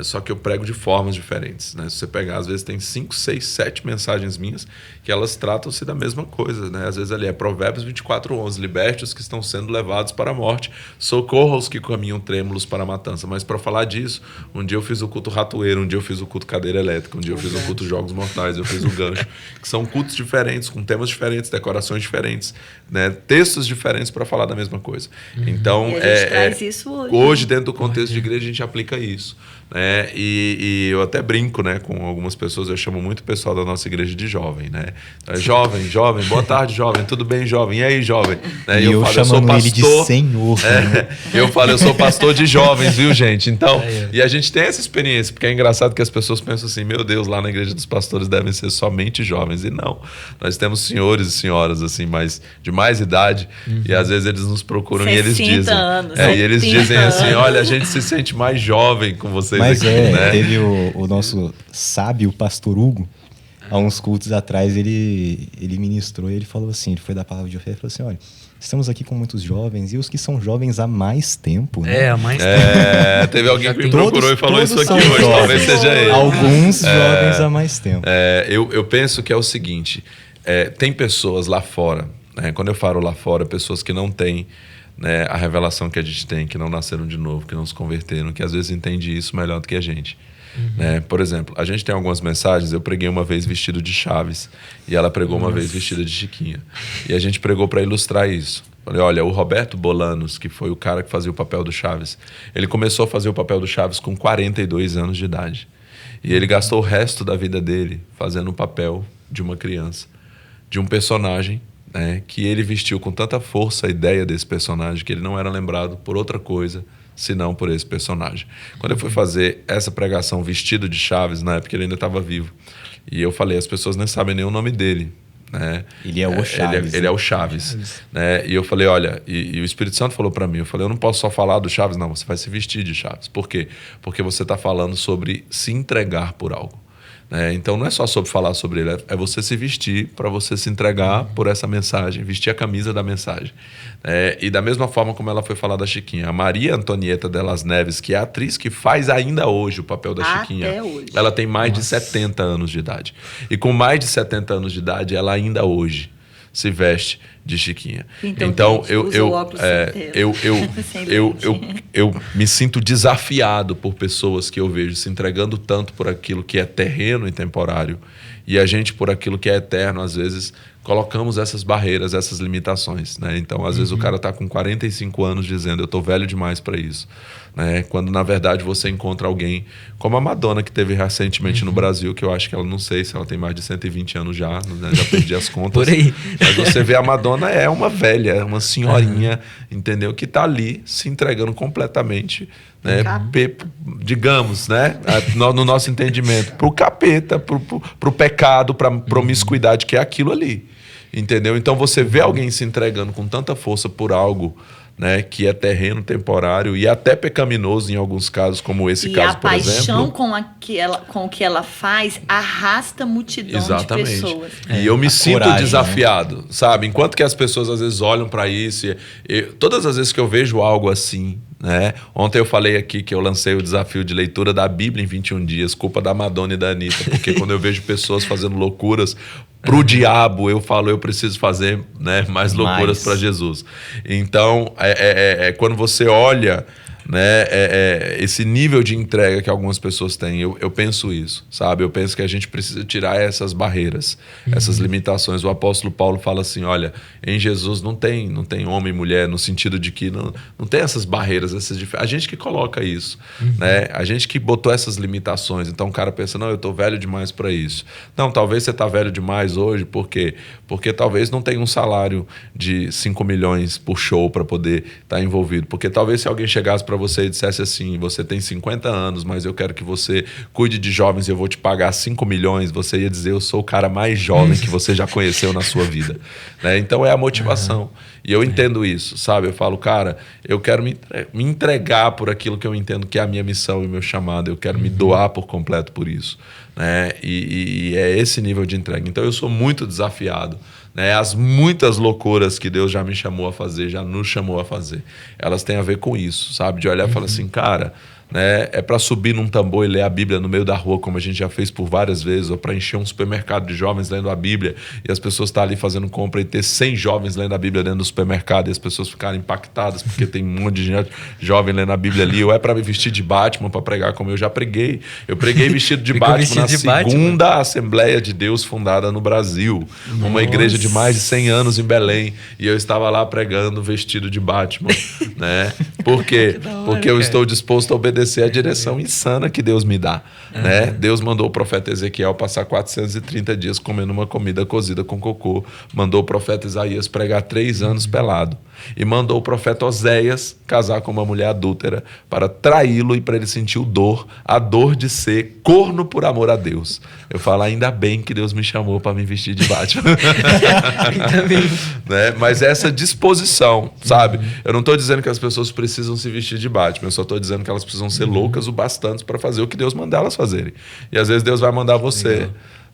só que eu prego de formas diferentes. Se você pegar, às vezes tem 5, 6, 7 mensagens minhas que elas tratam-se da mesma coisa. Às vezes ali é Provérbios 24:11, liberte os que estão sendo levados para a morte, socorra os que caminham trêmulos para a matança. Mas para falar disso, um dia eu fiz o culto ratoeiro, um dia eu fiz o culto cadeira elétrica, um dia eu fiz o culto jogos mortais, eu fiz o gancho, que são cultos diferentes, com temas diferentes, decorações diferentes, textos diferentes para falar da mesma coisa. Então, e a gente traz isso hoje, dentro do contexto de igreja, a gente aplica isso. E eu até brinco com algumas pessoas, eu chamo muito o pessoal da nossa igreja de jovem. Jovem, boa tarde, jovem, tudo bem, jovem? E aí, jovem? E eu chamando ele de senhor. Eu falo, eu sou pastor de jovens, viu, gente? Então, e a gente tem essa experiência, porque é engraçado que as pessoas pensam assim, meu Deus, lá na igreja dos pastores devem ser somente jovens. E não, nós temos senhores e senhoras assim, de mais idade, e às vezes eles nos procuram e eles dizem... e eles dizem assim, olha, a gente se sente mais jovem com vocês. Mas teve o nosso sábio, pastor Hugo, há uns cultos atrás, ele ministrou e ele falou assim, ele foi dar palavra de oferta e falou assim, olha, estamos aqui com muitos jovens e os que são jovens há mais tempo. Há mais tempo. Teve alguém que me procurou e falou isso aqui hoje, jovens, talvez seja ele. Alguns jovens há mais tempo. Eu penso que é o seguinte, tem pessoas lá fora, quando eu falo lá fora, pessoas que não têm a revelação que a gente tem, que não nasceram de novo, que não se converteram, que às vezes entende isso melhor do que a gente. Por exemplo, a gente tem algumas mensagens, eu preguei uma vez vestido de Chaves e ela pregou uma vez vestida de Chiquinha. E a gente pregou para ilustrar isso. Falei, olha, o Roberto Bolanos, que foi o cara que fazia o papel do Chaves, ele começou a fazer o papel do Chaves com 42 anos de idade. E ele gastou o resto da vida dele fazendo o papel de uma criança, de um personagem que ele vestiu com tanta força a ideia desse personagem que ele não era lembrado por outra coisa senão por esse personagem. Quando eu fui fazer essa pregação vestido de Chaves, na época ele ainda estava vivo, e eu falei, as pessoas nem sabem nem o nome dele. Ele é o Chaves. Ele é o Chaves. E eu falei, olha, e o Espírito Santo falou para mim, eu falei, eu não posso só falar do Chaves, não, você vai se vestir de Chaves. Por quê? Porque você está falando sobre se entregar por algo. Então não é só sobre falar sobre ele, é você se vestir para você se entregar por essa mensagem, vestir a camisa da mensagem. E da mesma forma como ela foi falar da Chiquinha, a Maria Antonieta de las Neves, que é a atriz que faz ainda hoje o papel da Chiquinha, ela tem mais de 70 anos de idade. E com mais de 70 anos de idade, ela ainda hoje se veste de Chiquinha. Então eu me sinto desafiado por pessoas que eu vejo se entregando tanto por aquilo que é terreno e temporário, e a gente, por aquilo que é eterno, às vezes colocamos essas barreiras, essas limitações. Então, às vezes o cara está com 45 anos dizendo, eu estou velho demais para isso. Quando, na verdade, você encontra alguém como a Madonna, que teve recentemente no Brasil, que eu acho que ela, não sei se ela tem mais de 120 anos já, já perdi as contas. Por aí. Mas você vê a Madonna é uma velha, uma senhorinha, entendeu? Que está ali se entregando completamente, digamos, no nosso entendimento, para o capeta, para o pecado, para a promiscuidade, que é aquilo ali. Entendeu? Então você vê alguém se entregando com tanta força por algo, que é terreno, temporário e até pecaminoso em alguns casos, como esse caso, por exemplo. E a paixão com o que ela faz arrasta multidão de pessoas. E eu me sinto desafiado, sabe? Enquanto que as pessoas às vezes olham para isso, todas as vezes que eu vejo algo assim, ontem eu falei aqui que eu lancei o desafio de leitura da Bíblia em 21 dias, culpa da Madonna e da Anitta, porque quando eu vejo pessoas fazendo loucuras pro diabo, eu falo, eu preciso fazer mais loucuras para Jesus. Então, quando você olha esse nível de entrega que algumas pessoas têm, eu penso isso, sabe? Eu penso que a gente precisa tirar essas barreiras, essas limitações. O apóstolo Paulo fala assim, olha, em Jesus não tem homem e mulher, no sentido de que não tem essas barreiras, a gente que coloca isso, a gente que botou essas limitações. Então o cara pensa, não, eu tô velho demais para isso. Não, talvez você tá velho demais hoje, por quê? Porque talvez não tenha um salário de 5 milhões por show para poder estar envolvido, porque talvez se alguém chegasse para para você e dissesse assim, você tem 50 anos, mas eu quero que você cuide de jovens e eu vou te pagar 5 milhões, você ia dizer, eu sou o cara mais jovem que você já conheceu na sua vida. Né? Então é a motivação. E eu entendo isso, sabe? Eu falo, cara, eu quero me entregar por aquilo que eu entendo que é a minha missão e o meu chamado. Eu quero me doar por completo por isso. Né? E é esse nível de entrega. Então eu sou muito desafiado. Né? As muitas loucuras que Deus já me chamou a fazer, já nos chamou a fazer, elas têm a ver com isso, sabe? De olhar e falar assim, cara... Né? É para subir num tambor e ler a Bíblia no meio da rua, como a gente já fez por várias vezes, ou para encher um supermercado de jovens lendo a Bíblia e as pessoas estar ali fazendo compra e ter 100 jovens lendo a Bíblia dentro do supermercado e as pessoas ficarem impactadas porque tem um monte de gente jovem lendo a Bíblia ali, ou é para me vestir de Batman para pregar como eu já preguei. Eu preguei vestido de Batman na segunda Assembleia de Deus fundada no Brasil, uma igreja de mais de 100 anos em Belém, e eu estava lá pregando vestido de Batman. Né? Por quê? Porque eu estou disposto a obedecer a direção insana que Deus me dá. Né? Deus mandou o profeta Ezequiel passar 430 dias comendo uma comida cozida com cocô. Mandou o profeta Isaías pregar 3 anos pelado. E mandou o profeta Oséias casar com uma mulher adúltera para traí-lo e para ele sentir a dor de ser corno por amor a Deus. Eu falo, ainda bem que Deus me chamou para me vestir de Batman. Né? Mas essa disposição, sabe? Eu não estou dizendo que as pessoas precisam se vestir de Batman, eu só estou dizendo que elas precisam ser loucas o bastante para fazer o que Deus mandar elas fazerem. E às vezes Deus vai mandar você...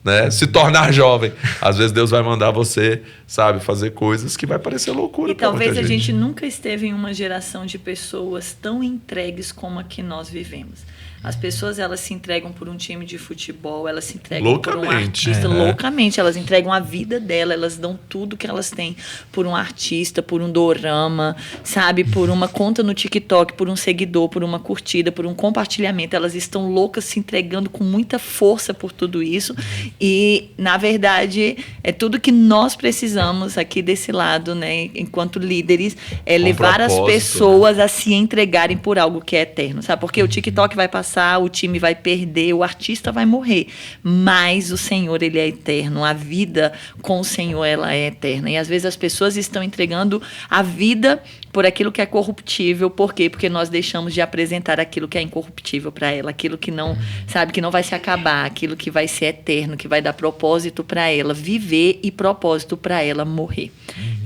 Né? Se tornar jovem. Às vezes Deus vai mandar você, sabe, fazer coisas que vai parecer loucura. E talvez a gente nunca esteve em uma geração de pessoas tão entregues como a que nós vivemos. As pessoas, elas se entregam por um time de futebol, elas se entregam por um artista, loucamente. Elas entregam a vida dela, elas dão tudo que elas têm por um artista, por um dorama, sabe? Por uma conta no TikTok, por um seguidor, por uma curtida, por um compartilhamento. Elas estão loucas, se entregando com muita força por tudo isso. E, na verdade, é tudo que nós precisamos aqui desse lado, né? Enquanto líderes, é levar as pessoas a se entregarem por algo que é eterno, sabe? Porque o TikTok vai passar, o time vai perder, o artista vai morrer, mas o Senhor, ele é eterno, a vida com o Senhor, ela é eterna, e às vezes as pessoas estão entregando a vida por aquilo que é corruptível. Por quê? Porque nós deixamos de apresentar aquilo que é incorruptível para ela, aquilo que não, sabe, que não vai se acabar, aquilo que vai ser eterno, que vai dar propósito para ela viver e propósito para ela morrer.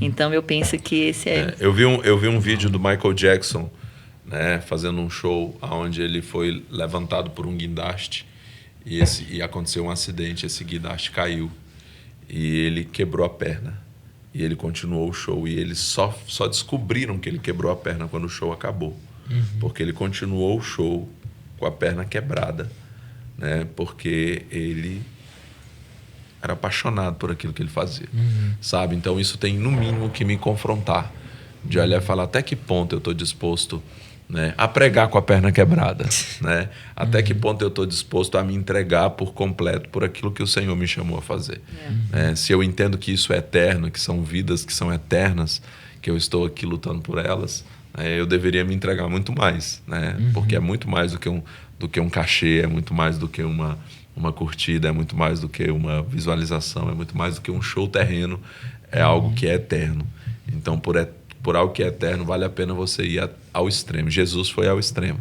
Então eu penso que esse é... Eu vi um vídeo do Michael Jackson, né, fazendo um show onde ele foi levantado por um guindaste e aconteceu um acidente, esse guindaste caiu e ele quebrou a perna e ele continuou o show e eles só descobriram que ele quebrou a perna quando o show acabou, porque ele continuou o show com a perna quebrada, né, porque ele era apaixonado por aquilo que ele fazia, sabe? Então isso tem no mínimo que me confrontar, de olhar e falar até que ponto eu estou disposto, né, a pregar com a perna quebrada, né? Até que ponto eu estou disposto a me entregar por completo por aquilo que o Senhor me chamou a fazer. Se eu entendo que isso é eterno, que são vidas que são eternas, que eu estou aqui lutando por elas, eu deveria me entregar muito mais, né? Porque é muito mais do que um cachê, é muito mais do que uma curtida, é muito mais do que uma visualização, é muito mais do que um show terreno, é algo que é eterno. Então, por algo que é eterno, vale a pena você ir ao extremo. Jesus foi ao extremo.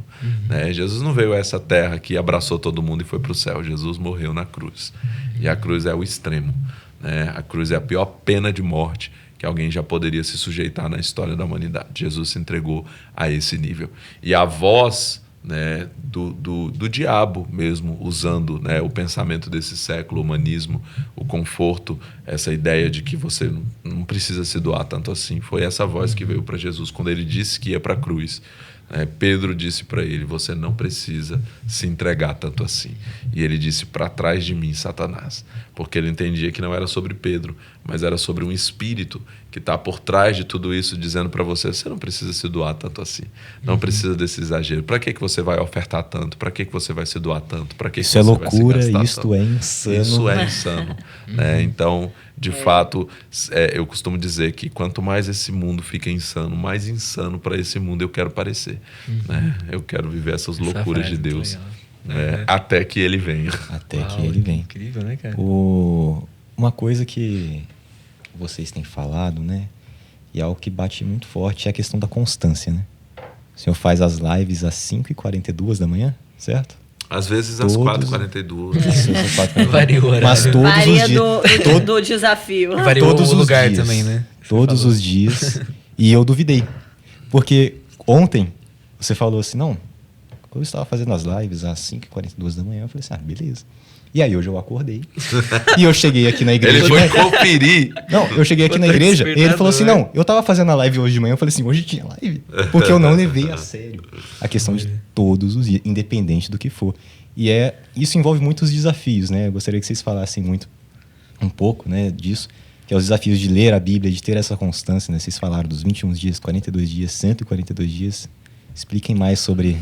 Né? Jesus não veio a essa terra que abraçou todo mundo e foi para o céu. Jesus morreu na cruz. E a cruz é o extremo. Né? A cruz é a pior pena de morte que alguém já poderia se sujeitar na história da humanidade. Jesus se entregou a esse nível. E a voz, né, do diabo mesmo, usando, né, o pensamento desse século, o humanismo, o conforto, essa ideia de que você não precisa se doar tanto assim. Foi essa voz que veio para Jesus quando ele disse que ia para a cruz. Pedro disse para ele, você não precisa se entregar tanto assim. E ele disse, para trás de mim, Satanás. Porque ele entendia que não era sobre Pedro, mas era sobre um espírito que está por trás de tudo isso, dizendo para você, você não precisa se doar tanto assim. Não precisa desse exagero. Para que você vai ofertar tanto? Para que você vai se doar tanto? Para que isso você é loucura, vai se gastar isto tanto? É insano. Isso é insano. Né? Então, de fato, eu costumo dizer que quanto mais esse mundo fica insano, mais insano para esse mundo eu quero parecer. Né? Eu quero viver essas loucuras de Deus. Até que ele venha. Até que ele venha. Incrível, né, cara? Uma coisa que vocês têm falado, né? E algo que bate muito forte é a questão da constância, né? O senhor faz as lives às 5h42 da manhã, certo? Às vezes às 4h42. Varia o horário. Mas todos Varia os dias. do desafio. Varia Todos o os lugar dias. também, né? Todos os dias. E eu duvidei. Porque ontem você falou assim, não, eu estava fazendo as lives às 5h42 da manhã. Eu falei assim, beleza. E aí hoje eu acordei. E eu cheguei aqui na igreja. Ele foi conferir. Não, eu cheguei aqui na igreja e ele falou assim, não, eu tava fazendo a live hoje de manhã. Eu falei assim, hoje tinha live. Porque eu não levei a sério a questão de todos os dias, independente do que for. E isso envolve muitos desafios, né? Eu gostaria que vocês falassem um pouco, né, disso, que é os desafios de ler a Bíblia, de ter essa constância, né? Vocês falaram dos 21 dias, 42 dias, 142 dias. Expliquem mais sobre...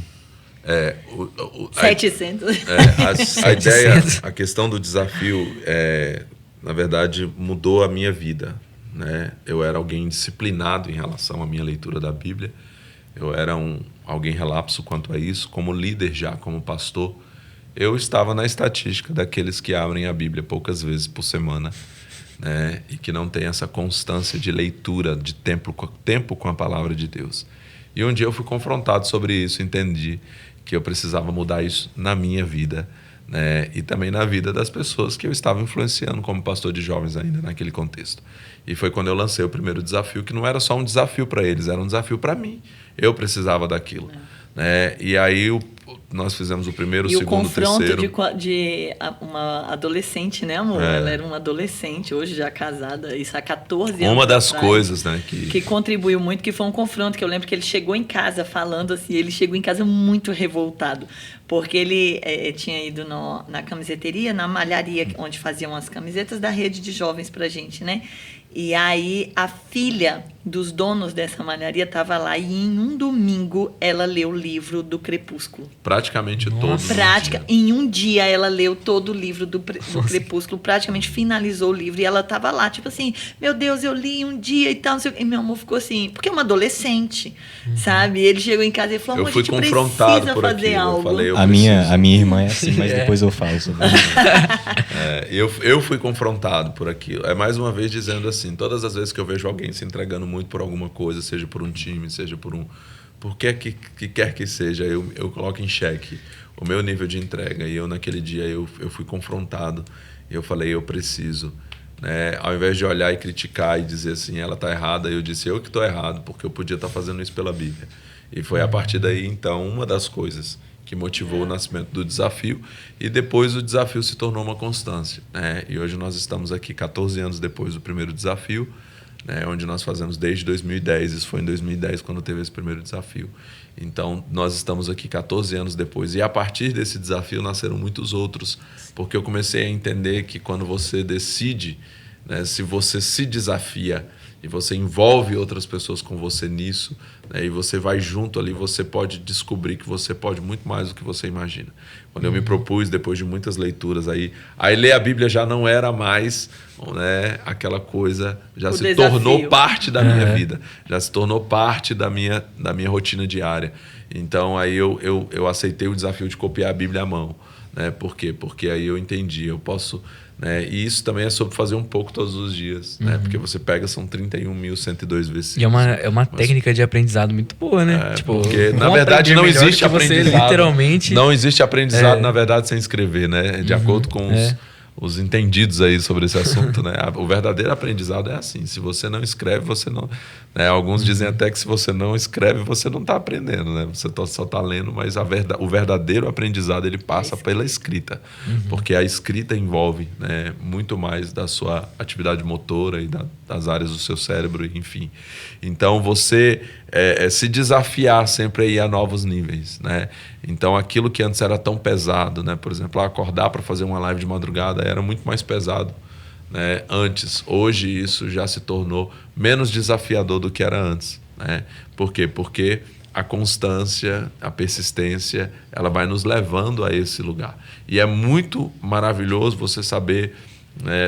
700. A ideia, a questão do desafio, na verdade, mudou a minha vida, né? Eu era alguém disciplinado em relação à minha leitura da Bíblia. Eu era alguém relapso quanto a isso. Como líder já, como pastor, eu estava na estatística daqueles que abrem a Bíblia poucas vezes por semana, né? E que não tem essa constância de leitura, de tempo com a palavra de Deus. E um dia eu fui confrontado sobre isso, entendi que eu precisava mudar isso na minha vida, né? E também na vida das pessoas que eu estava influenciando como pastor de jovens ainda naquele contexto. E foi quando eu lancei o primeiro desafio, que não era só um desafio para eles, era um desafio para mim. Eu precisava daquilo. Né? E aí nós fizemos o primeiro, o segundo, o terceiro. E o confronto de uma adolescente, né, amor? Ela era uma adolescente, hoje já casada, isso há 14 anos. Uma das coisas, né? Que contribuiu muito, que foi um confronto, que eu lembro que ele chegou em casa falando assim, ele chegou em casa muito revoltado, porque ele tinha ido na camiseteria, na malharia, onde faziam as camisetas da rede de jovens pra gente, né? E aí a filha dos donos dessa malharia estava lá e em um domingo ela leu o livro do Crepúsculo. Praticamente todo. Em um dia ela leu todo o livro do Crepúsculo, praticamente finalizou o livro e ela estava lá, tipo assim, meu Deus, eu li um dia e tal, não sei o quê. E meu amor ficou assim, porque é uma adolescente, sabe? Ele chegou em casa e falou, amor, eu fui confrontado por fazer aquilo. algo. Eu falei, a minha irmã é assim, mas depois eu falo sobre isso. Eu fui confrontado por aquilo. É mais uma vez dizendo assim, todas as vezes que eu vejo alguém se entregando muito por alguma coisa, seja por um time, seja por que quer que seja, eu coloco em xeque o meu nível de entrega. E naquele dia eu fui confrontado e eu falei, eu preciso, né? Ao invés de olhar e criticar e dizer assim, ela está errada, eu disse, eu que estou errado, porque eu podia estar fazendo isso pela Bíblia. E foi a partir daí, então, uma das coisas que motivou o nascimento do desafio, e depois o desafio se tornou uma constância, né? E hoje nós estamos aqui 14 anos depois do primeiro desafio, né? Onde nós fazemos desde 2010, isso foi em 2010 quando teve esse primeiro desafio. Então nós estamos aqui 14 anos depois, e a partir desse desafio nasceram muitos outros, porque eu comecei a entender que quando você decide, né, se você se desafia e você envolve outras pessoas com você nisso, né, e você vai junto ali, você pode descobrir que você pode muito mais do que você imagina. Quando eu me propus, depois de muitas leituras, aí ler a Bíblia já não era mais, né, aquela coisa, já se tornou parte da minha vida, já se tornou parte da minha rotina diária. Então aí eu aceitei o desafio de copiar a Bíblia à mão, né? Por quê? Porque aí eu entendi, eu posso... Né? E isso também é sobre fazer um pouco todos os dias, né? Porque você pega, são 31.102 versículos. E é uma técnica de aprendizado muito boa, né? Porque, na verdade, não existe aprendizado. Literalmente... Não existe aprendizado, na verdade, sem escrever, né? De acordo com os entendidos aí sobre esse assunto, né? O verdadeiro aprendizado é assim, se você não escreve, você não... Né? Alguns dizem até que se você não escreve, você não está aprendendo, né? Você só está lendo, mas o verdadeiro aprendizado, ele passa pela escrita, porque a escrita envolve, né, muito mais da sua atividade motora e das áreas do seu cérebro, enfim. Então, você se desafiar sempre a ir a novos níveis, né? Então, aquilo que antes era tão pesado, né? Por exemplo, acordar para fazer uma live de madrugada era muito mais pesado, né? Antes. Hoje isso já se tornou menos desafiador do que era antes, né? Por quê? Porque a constância, a persistência, ela vai nos levando a esse lugar. E é muito maravilhoso você saber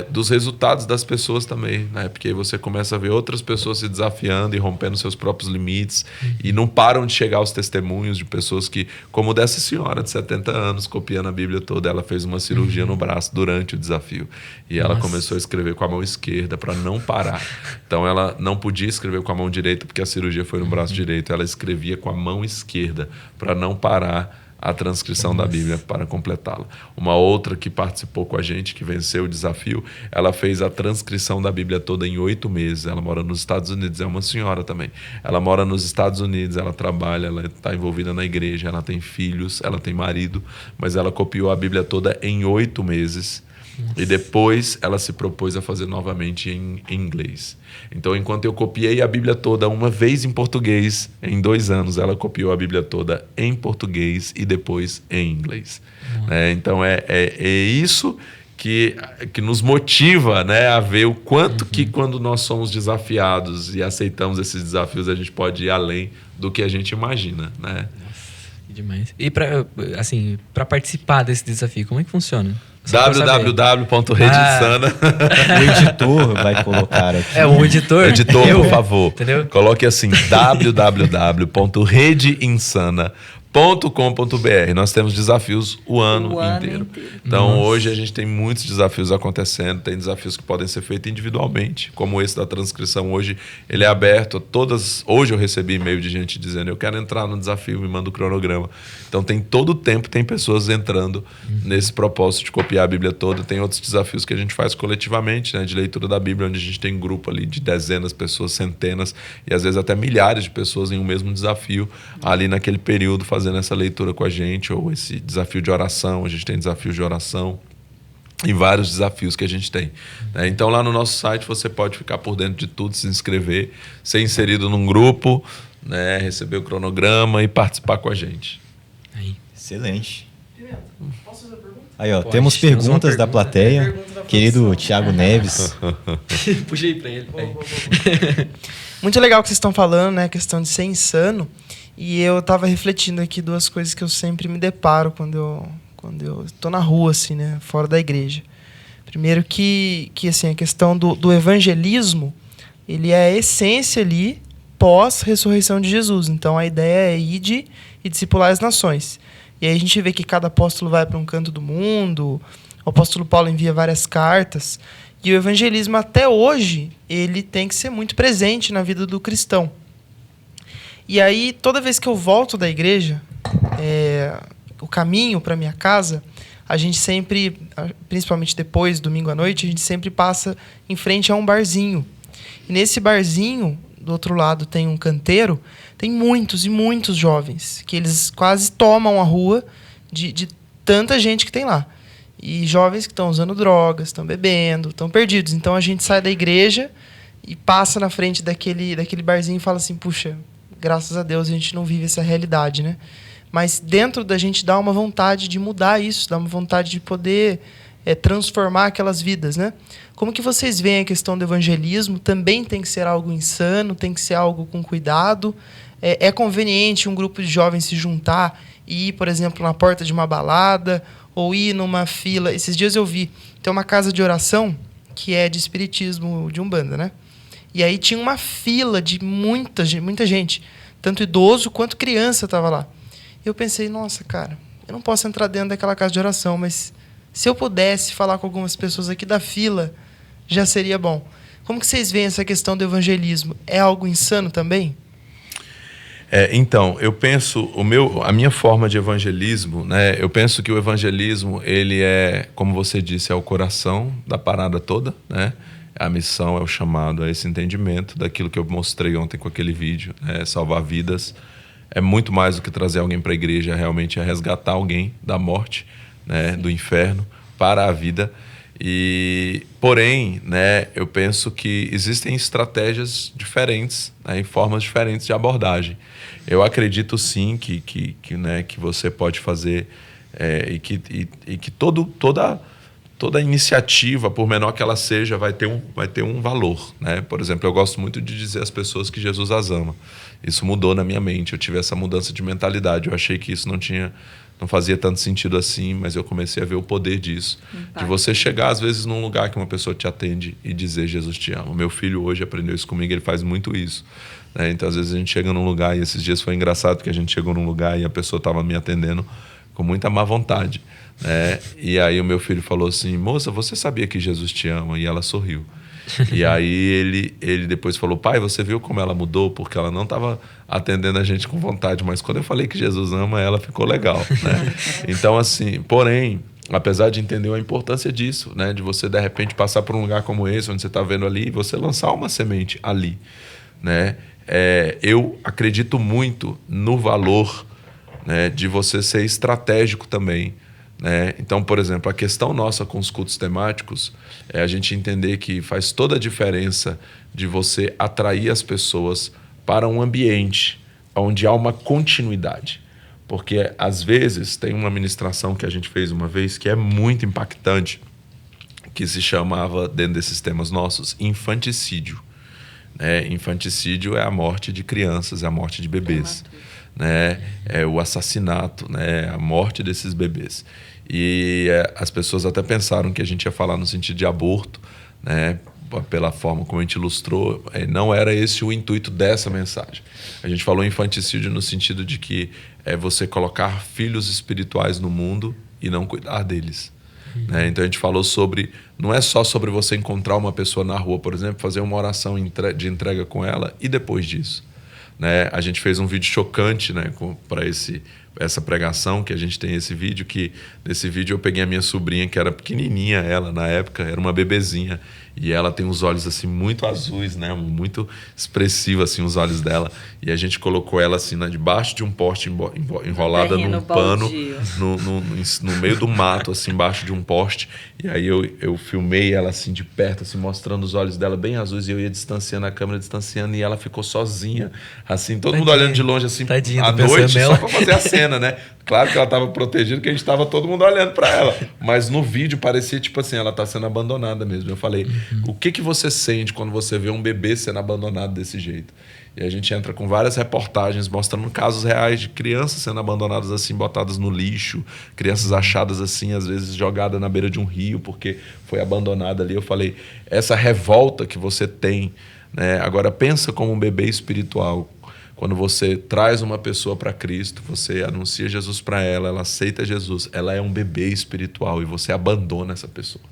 dos resultados das pessoas também, né? Porque aí você começa a ver outras pessoas se desafiando e rompendo seus próprios limites e não param de chegar aos testemunhos de pessoas que, como dessa senhora de 70 anos, copiando a Bíblia toda, ela fez uma cirurgia no braço durante o desafio e ela começou a escrever com a mão esquerda para não parar. Então ela não podia escrever com a mão direita porque a cirurgia foi no braço direito, ela escrevia com a mão esquerda para não parar a transcrição da Bíblia para completá-la. Uma outra que participou com a gente, que venceu o desafio, ela fez a transcrição da Bíblia toda em 8 meses. Ela mora nos Estados Unidos, é uma senhora também. Ela mora nos Estados Unidos, ela trabalha, ela está envolvida na igreja, ela tem filhos, ela tem marido, mas ela copiou a Bíblia toda em 8 meses. E depois ela se propôs a fazer novamente em inglês. Então, enquanto eu copiei a Bíblia toda uma vez em português, em 2 anos ela copiou a Bíblia toda em português e depois em inglês. Então, é isso que nos motiva, né, a ver o quanto que quando nós somos desafiados e aceitamos esses desafios, a gente pode ir além do que a gente imagina, né? Demais. E para participar desse desafio, como é que funciona? www.redeinsana. O editor vai colocar aqui. O editor? Editor, por favor. Entendeu? Coloque assim, www.redeinsana.com.br. Nós temos desafios o ano inteiro. Então, hoje a gente tem muitos desafios acontecendo. Tem desafios que podem ser feitos individualmente, como esse da transcrição. Hoje ele é aberto a todas. Hoje eu recebi e-mail de gente dizendo: eu quero entrar no desafio, me manda o cronograma. Então, tem todo o tempo, tem pessoas entrando nesse propósito de copiar a Bíblia toda. Tem outros desafios que a gente faz coletivamente, né, de leitura da Bíblia, onde a gente tem grupo ali de dezenas de pessoas, centenas e às vezes até milhares de pessoas em um mesmo desafio, ali naquele período, fazendo essa leitura com a gente, ou esse desafio de oração. A gente tem desafios de oração e vários desafios que a gente tem, né? Então, lá no nosso site você pode ficar por dentro de tudo, se inscrever, ser inserido num grupo, né, receber o cronograma e participar com a gente. Aí. Excelente. Posso fazer a pergunta? Aí, ó, temos perguntas da plateia. Querido Thiago Neves. Puxei pra ele. Muito legal o que vocês estão falando, né? A questão de ser insano. E eu tava refletindo aqui 2 coisas que eu sempre me deparo quando eu tô na rua, assim, né? Fora da igreja. Primeiro que assim, a questão do evangelismo, ele é a essência ali pós-ressurreição de Jesus. Então, a ideia é ir e discipular as nações. E aí a gente vê que cada apóstolo vai para um canto do mundo, o apóstolo Paulo envia várias cartas, e o evangelismo até hoje, ele tem que ser muito presente na vida do cristão. E aí, toda vez que eu volto da igreja, o caminho para minha casa, a gente sempre, principalmente depois, domingo à noite, a gente sempre passa em frente a um barzinho. E nesse barzinho, do outro lado tem um canteiro, tem muitos e muitos jovens, que eles quase tomam a rua de tanta gente que tem lá. E jovens que estão usando drogas, estão bebendo, estão perdidos. Então a gente sai da igreja e passa na frente daquele barzinho e fala assim: puxa, graças a Deus a gente não vive essa realidade, né? Mas dentro da gente dá uma vontade de mudar isso, dá uma vontade de poder transformar aquelas vidas, né? Como que vocês veem a questão do evangelismo? Também tem que ser algo insano, tem que ser algo com cuidado? É conveniente um grupo de jovens se juntar e ir, por exemplo, na porta de uma balada ou ir numa fila? Esses dias eu vi, tem uma casa de oração que é de espiritismo de Umbanda, né? E aí tinha uma fila de muita gente, tanto idoso quanto criança estava lá. Eu pensei, nossa, cara, eu não posso entrar dentro daquela casa de oração, mas se eu pudesse falar com algumas pessoas aqui da fila, já seria bom. Como que vocês veem essa questão do evangelismo? É algo insano também? Então, eu penso, a minha forma de evangelismo, né? Eu penso que o evangelismo, ele é, como você disse, é o coração da parada toda, né? A missão, é o chamado, é esse entendimento daquilo que eu mostrei ontem com aquele vídeo, né? Salvar vidas. É muito mais do que trazer alguém para a igreja, realmente é resgatar alguém da morte, né? Do inferno para a vida. Porém, né, eu penso que existem estratégias diferentes, né, e formas diferentes de abordagem. Eu acredito sim que você pode fazer e que toda iniciativa, por menor que ela seja, vai ter um valor, né? Por exemplo, eu gosto muito de dizer às pessoas que Jesus as ama. Isso mudou na minha mente, eu tive essa mudança de mentalidade. Eu achei que isso não tinha não fazia tanto sentido assim, mas eu comecei a ver o poder disso. De você chegar, às vezes, num lugar que uma pessoa te atende e dizer Jesus te ama. O meu filho hoje aprendeu isso comigo, ele faz muito isso. Né? Então, às vezes, a gente chega num lugar, e esses dias foi engraçado, porque a gente chegou num lugar e a pessoa estava me atendendo com muita má vontade. Né? E aí o meu filho falou assim, moça, você sabia que Jesus te ama? E ela sorriu. E aí ele depois falou, pai, você viu como ela mudou? Porque ela não estava atendendo a gente com vontade, mas quando eu falei que Jesus ama, ela ficou legal. Né? Então, assim, porém, apesar de entender a importância disso, né? De você, de repente, passar por um lugar como esse, onde você está vendo ali, e você lançar uma semente ali. Né? Eu acredito muito no valor, né, de você ser estratégico também. Né? Então, por exemplo, a questão nossa com os cultos temáticos é a gente entender que faz toda a diferença de você atrair as pessoas para um ambiente onde há uma continuidade. Porque, às vezes, tem uma ministração que a gente fez uma vez que é muito impactante, que se chamava, dentro desses temas nossos, infanticídio. Né? Infanticídio é a morte de crianças, é a morte de bebês. Né? É o assassinato, né? A morte desses bebês. E as pessoas até pensaram que a gente ia falar no sentido de aborto, né? Pela forma como a gente ilustrou, não era esse o intuito dessa mensagem. A gente falou infanticídio no sentido de que é você colocar filhos espirituais no mundo e não cuidar deles. Né? Então a gente falou sobre, não é só sobre você encontrar uma pessoa na rua, por exemplo, fazer uma oração de entrega com ela e depois disso. Né? A gente fez um vídeo chocante, né, para essa pregação, que a gente tem esse vídeo, que nesse vídeo eu peguei a minha sobrinha, que era pequenininha, ela na época, era uma bebezinha, e ela tem os olhos assim muito azuis, né, muito expressivo assim os olhos dela, e a gente colocou ela assim debaixo de um poste enrolada num pano, no meio do mato, assim, embaixo de um poste, e aí eu filmei ela assim de perto, assim, mostrando os olhos dela bem azuis, e eu ia distanciando a câmera, distanciando, e ela ficou sozinha, assim, todo mundo olhando de longe, assim, à noite, só pra fazer a cena, né? Claro que ela estava protegida, porque a gente estava todo mundo olhando para ela. Mas no vídeo parecia tipo assim, ela está sendo abandonada mesmo. Eu falei, o que você sente quando você vê um bebê sendo abandonado desse jeito? E a gente entra com várias reportagens mostrando casos reais de crianças sendo abandonadas assim, botadas no lixo, crianças achadas assim, às vezes jogadas na beira de um rio porque foi abandonada ali. Eu falei, essa revolta que você tem, né? Agora pensa como um bebê espiritual. Quando você traz uma pessoa para Cristo, você anuncia Jesus para ela, ela aceita Jesus, ela é um bebê espiritual e você abandona essa pessoa.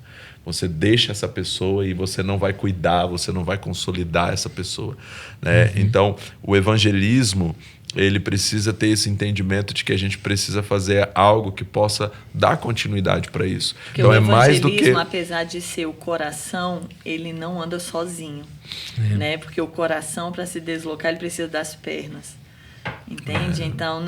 Você deixa essa pessoa e você não vai cuidar, você não vai consolidar essa pessoa. Né? Então, o evangelismo, ele precisa ter esse entendimento de que a gente precisa fazer algo que possa dar continuidade para isso. Porque então, o é mais do que... apesar de ser o coração, ele não anda sozinho. Né? Porque o coração, para se deslocar, ele precisa das pernas. Entende? Então,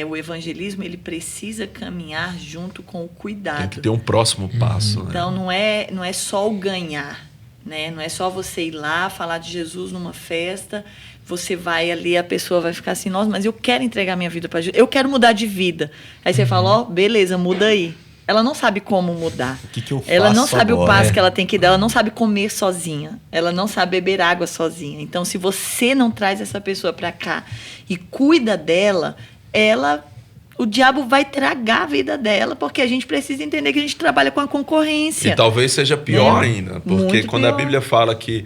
o evangelismo, ele precisa caminhar junto com o cuidado. Tem que ter um próximo passo. Então, né? não é só o ganhar. Né? Não é só você ir lá, falar de Jesus numa festa, você vai ali, a pessoa vai ficar assim, nossa, mas eu quero entregar minha vida para Jesus, eu quero mudar de vida. Aí você fala, beleza, muda aí. Ela não sabe como mudar. O que eu faço ela não sabe agora? O passo que ela tem que dar, ela não sabe comer sozinha, ela não sabe beber água sozinha. Então, se você não traz essa pessoa para cá e cuida dela, o diabo vai tragar a vida dela, porque a gente precisa entender que a gente trabalha com a concorrência. E talvez seja pior ainda, porque muito quando pior. A Bíblia fala que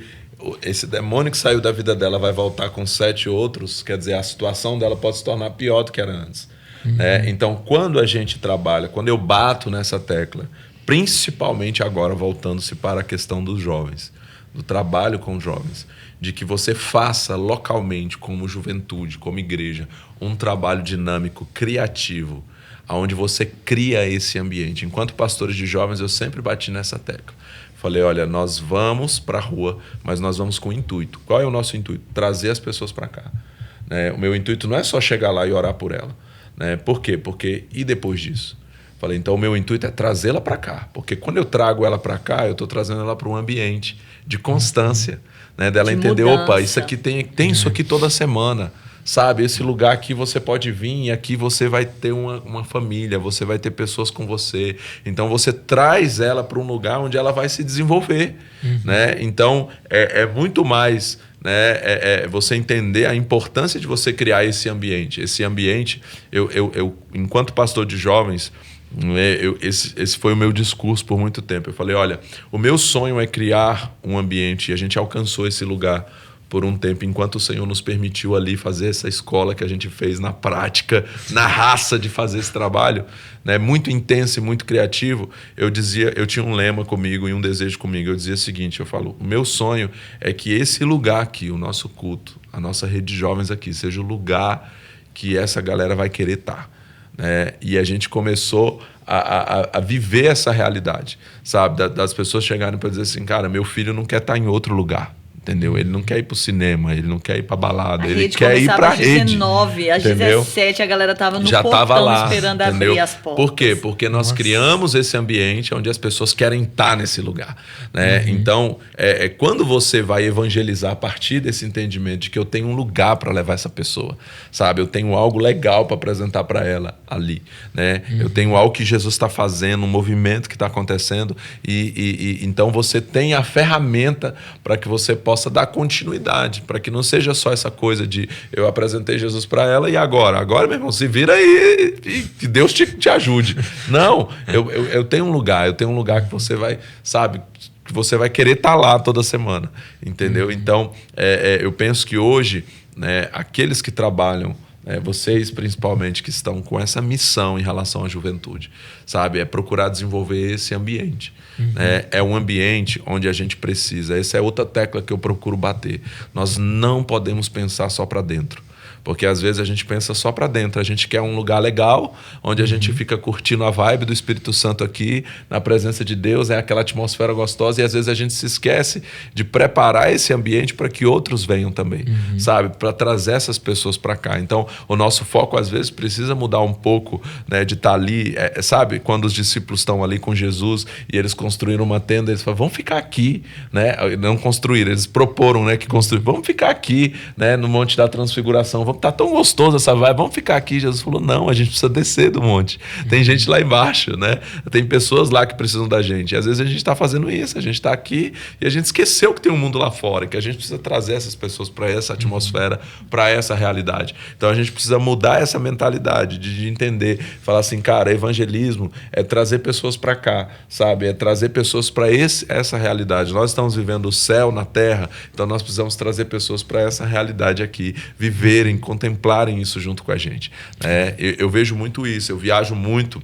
esse demônio que saiu da vida dela vai voltar com 7 outros, quer dizer, a situação dela pode se tornar pior do que era antes. Né? Então, quando a gente trabalha, quando eu bato nessa tecla, principalmente agora voltando-se para a questão dos jovens, do trabalho com jovens, de que você faça localmente, como juventude, como igreja, um trabalho dinâmico, criativo, onde você cria esse ambiente. Enquanto pastores de jovens, eu sempre bati nessa tecla. Falei, olha, nós vamos para a rua, mas nós vamos com intuito. Qual é o nosso intuito? Trazer as pessoas para cá. Né? O meu intuito não é só chegar lá e orar por ela. Né? Por quê? Porque, e depois disso? Falei, então o meu intuito é trazê-la para cá. Porque quando eu trago ela para cá, eu estou trazendo ela para um ambiente de constância. Né? Dela entender, opa, isso aqui tem isso aqui toda semana. Sabe, esse lugar aqui você pode vir e aqui você vai ter uma família, você vai ter pessoas com você. Então, você traz ela para um lugar onde ela vai se desenvolver. Né? Então, é muito mais né, você entender a importância de você criar esse ambiente. Esse ambiente, eu enquanto pastor de jovens, esse foi o meu discurso por muito tempo. Eu falei, olha, o meu sonho é criar um ambiente, e a gente alcançou esse lugar por um tempo, enquanto o Senhor nos permitiu ali fazer essa escola que a gente fez na prática, na raça de fazer esse trabalho, né, muito intenso e muito criativo. Eu tinha um lema comigo e um desejo comigo. Eu dizia o seguinte, eu falo, o meu sonho é que esse lugar aqui, o nosso culto, a nossa rede de jovens aqui, seja o lugar que essa galera vai querer estar. Né? E a gente começou a viver essa realidade, sabe? Das pessoas chegarem para dizer assim, cara, meu filho não quer estar em outro lugar. Entendeu? Ele não quer ir pro cinema, ele não quer ir pra balada, ele quer ir pra rede. Às 19, às 17 a galera tava no já portão tava lá, esperando entendeu? abrir as portas. Por quê? Porque nós criamos esse ambiente onde as pessoas querem estar nesse lugar. Né? Então, quando você vai evangelizar a partir desse entendimento de que eu tenho um lugar para levar essa pessoa, sabe? Eu tenho algo legal para apresentar para ela ali. Né? Eu tenho algo que Jesus está fazendo, um movimento que está acontecendo, e então você tem a ferramenta para que você possa dar continuidade, para que não seja só essa coisa de eu apresentei Jesus para ela e agora, meu irmão, se vira aí e que Deus te ajude. Não, eu tenho um lugar que você vai, sabe, que você vai querer estar lá toda semana, entendeu? Então, eu penso que hoje, né, aqueles que trabalham, vocês principalmente que estão com essa missão em relação à juventude, sabe? É procurar desenvolver esse ambiente. É um ambiente onde a gente precisa. Essa é outra tecla que eu procuro bater. Nós não podemos pensar só para dentro. Porque às vezes a gente pensa só para dentro. A gente quer um lugar legal, onde a gente fica curtindo a vibe do Espírito Santo aqui, na presença de Deus, é aquela atmosfera gostosa, e às vezes a gente se esquece de preparar esse ambiente para que outros venham também, sabe? Para trazer essas pessoas para cá. Então, o nosso foco às vezes precisa mudar um pouco, né, de estar ali, sabe? Quando os discípulos estão ali com Jesus e eles construíram uma tenda, eles falam, vamos ficar aqui, né? Não construíram, eles proporam, né, que construíram, vamos ficar aqui, né, no Monte da Transfiguração, tá tão gostoso essa vibe, vamos ficar aqui. Jesus falou, não, a gente precisa descer do monte. Tem gente lá embaixo, né? Tem pessoas lá que precisam da gente. E às vezes a gente está fazendo isso, a gente está aqui e a gente esqueceu que tem um mundo lá fora, que a gente precisa trazer essas pessoas para essa atmosfera, para essa realidade. Então a gente precisa mudar essa mentalidade de entender, falar assim, cara, evangelismo é trazer pessoas para cá, sabe? É trazer pessoas para essa realidade. Nós estamos vivendo o céu na terra, então nós precisamos trazer pessoas para essa realidade aqui, viverem, contemplarem isso junto com a gente. Eu vejo muito isso, eu viajo muito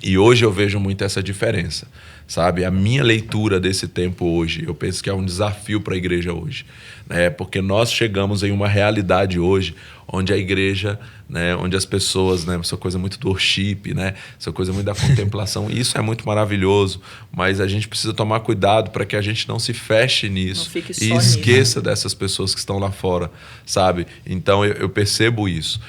e hoje eu vejo muito essa diferença, sabe? A minha leitura desse tempo hoje, eu penso que é um desafio para a igreja hoje, né? Porque nós chegamos em uma realidade hoje onde a igreja, né, onde as pessoas, né, essa coisa muito do worship, né, essa coisa muito da contemplação, isso é muito maravilhoso, mas a gente precisa tomar cuidado para que a gente não se feche nisso e esqueça dessas pessoas que estão lá fora, sabe? Então eu percebo isso.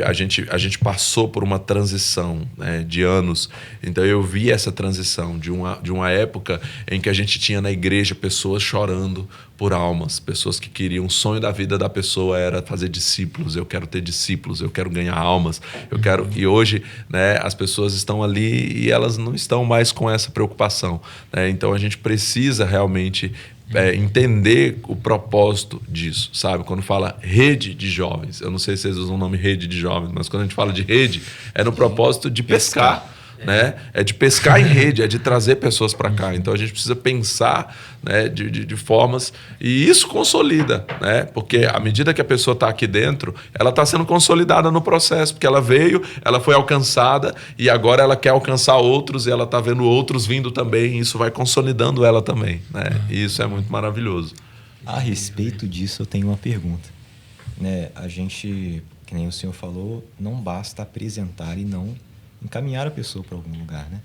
A gente passou por uma transição, né, de anos, então eu vi essa transição de uma época em que a gente tinha na igreja pessoas chorando por almas, pessoas que queriam, o sonho da vida da pessoa era fazer discípulos, eu quero ter discípulos, eu quero ganhar almas, eu quero... E hoje, né, as pessoas estão ali e elas não estão mais com essa preocupação, né? Então a gente precisa realmente entender o propósito disso, sabe? Quando fala rede de jovens, eu não sei se vocês usam o nome rede de jovens, mas quando a gente fala de rede, é no propósito de pescar. Né? É de pescar em rede, é de trazer pessoas para cá. Então a gente precisa pensar, né, de formas, e isso consolida, né? Porque à medida que a pessoa está aqui dentro, ela está sendo consolidada no processo, porque ela veio, ela foi alcançada e agora ela quer alcançar outros e ela está vendo outros vindo também, e isso vai consolidando ela também, né? E isso é muito maravilhoso. A respeito disso, eu tenho uma pergunta, né? A gente, que nem o senhor falou, não basta apresentar e não encaminhar a pessoa para algum lugar, né?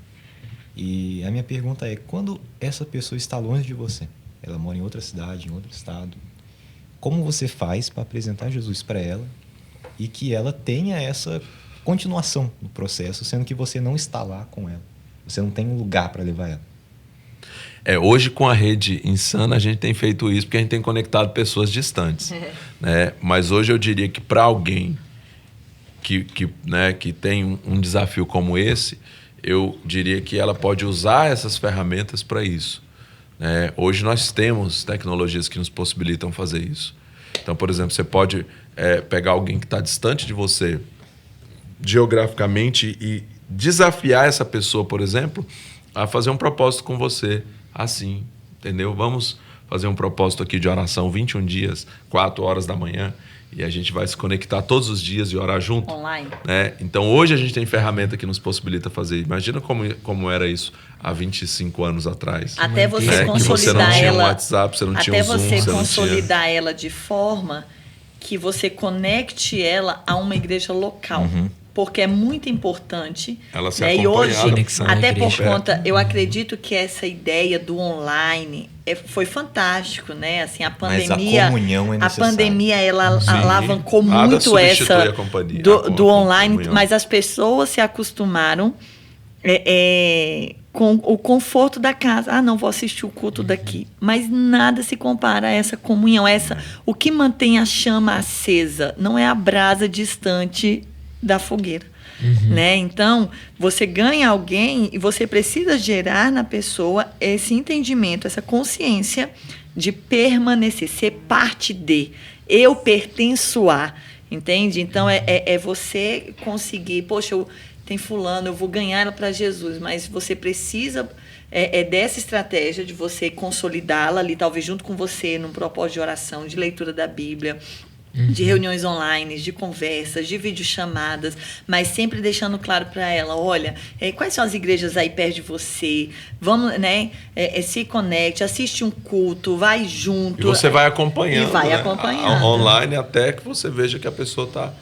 E a minha pergunta é, quando essa pessoa está longe de você, ela mora em outra cidade, em outro estado, como você faz para apresentar Jesus para ela e que ela tenha essa continuação do processo, sendo que você não está lá com ela, você não tem um lugar para levar ela? Hoje com a rede Insana a gente tem feito isso porque a gente tem conectado pessoas distantes, né? Mas hoje eu diria que para alguém que tem um desafio como esse, eu diria que ela pode usar essas ferramentas para isso, Hoje nós temos tecnologias que nos possibilitam fazer isso. Então, por exemplo, você pode pegar alguém que está distante de você geograficamente e desafiar essa pessoa, por exemplo, a fazer um propósito com você assim, entendeu? Vamos fazer um propósito aqui de oração 21 dias, 4 horas da manhã, e a gente vai se conectar todos os dias e orar junto. Online. Então, hoje a gente tem ferramenta que nos possibilita fazer. Imagina como era isso há 25 anos atrás. Até você consolidar que você não tinha ela, um WhatsApp, você não tinha um Zoom. Até você consolidar ela de forma que você conecte ela a uma igreja local. Porque é muito importante. Ela se E hoje, até por igreja. conta, eu acredito que essa ideia do online foi fantástico, né? Assim, a pandemia, a comunhão é necessária. A pandemia ela Sim. alavancou Nada muito essa substitui a companhia, do online, comunhão. mas as pessoas se acostumaram com o conforto da casa. Ah, não vou assistir o culto daqui. Mas nada se compara a essa comunhão. O que mantém a chama acesa não é a brasa distante da fogueira. Né? Então, você ganha alguém e você precisa gerar na pessoa esse entendimento, essa consciência de permanecer, ser parte de. Eu pertenço a. Entende? Então, é você conseguir... Poxa, tem fulano, eu vou ganhar ela para Jesus, mas você precisa dessa estratégia de você consolidá-la ali, talvez junto com você, num propósito de oração, de leitura da Bíblia, de reuniões online, de conversas, de videochamadas, mas sempre deixando claro para ela, olha, quais são as igrejas aí perto de você, vamos, né, se conecte, assiste um culto, vai junto. E você vai acompanhando, E vai acompanhando. Online até que você veja que a pessoa está...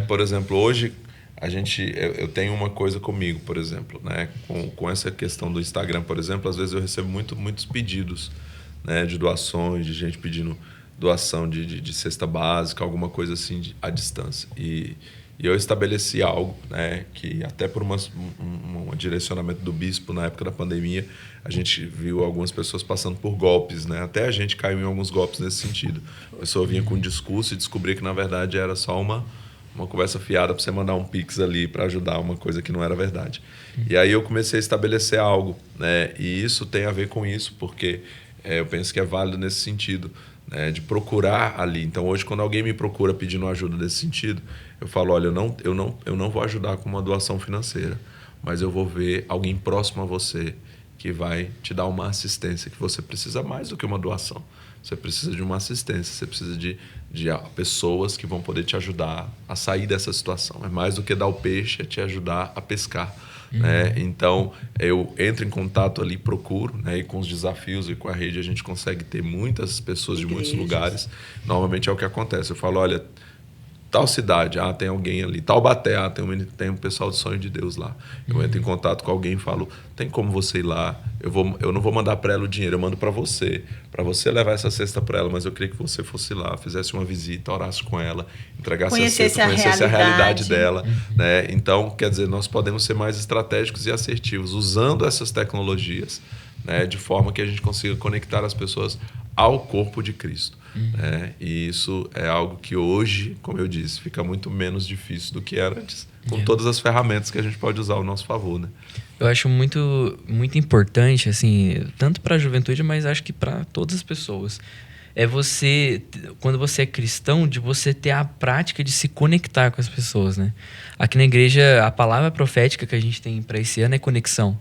Por exemplo, hoje eu tenho uma coisa comigo, por exemplo, né, com essa questão do Instagram, por exemplo, às vezes eu recebo muitos pedidos, né, de doações, de gente pedindo doação de cesta básica, alguma coisa assim à distância. E eu estabeleci algo, né, que até por um direcionamento do bispo na época da pandemia, a gente viu algumas pessoas passando por golpes, né? Até a gente caiu em alguns golpes nesse sentido. A pessoa vinha com um discurso e descobria que, na verdade, era só uma conversa fiada para você mandar um pix ali para ajudar uma coisa que não era verdade. E aí eu comecei a estabelecer algo, né? E isso tem a ver com isso, porque eu penso que é válido nesse sentido, de procurar ali. Então, hoje, quando alguém me procura pedindo ajuda nesse sentido, eu falo, olha, eu não vou ajudar com uma doação financeira, mas eu vou ver alguém próximo a você que vai te dar uma assistência, que você precisa mais do que uma doação. Você precisa de uma assistência, você precisa de pessoas que vão poder te ajudar a sair dessa situação. É mais do que dar o peixe, é te ajudar a pescar. Né? Então, eu entro em contato ali, procuro, né? E com os desafios e com a rede a gente consegue ter muitas pessoas de muitos lugares. Normalmente é o que acontece. Eu falo, olha, tal cidade, tem alguém ali. Taubaté, tem um pessoal do Sonho de Deus lá. Eu entro em contato com alguém e falo, tem como você ir lá? Eu não vou mandar para ela o dinheiro, eu mando para você levar essa cesta para ela, mas eu queria que você fosse lá, fizesse uma visita, orasse com ela, entregasse a cesta, conhecesse a realidade dela. Né? Então, quer dizer, nós podemos ser mais estratégicos e assertivos, usando essas tecnologias, né, de forma que a gente consiga conectar as pessoas ao corpo de Cristo. Né? E isso é algo que hoje, como eu disse, fica muito menos difícil do que era antes, com todas as ferramentas que a gente pode usar ao nosso favor. Né? Eu acho muito importante, assim, tanto para a juventude, mas acho que para todas as pessoas. Quando você é cristão, de você ter a prática de se conectar com as pessoas, né? Aqui na igreja, a palavra profética que a gente tem para esse ano é conexão.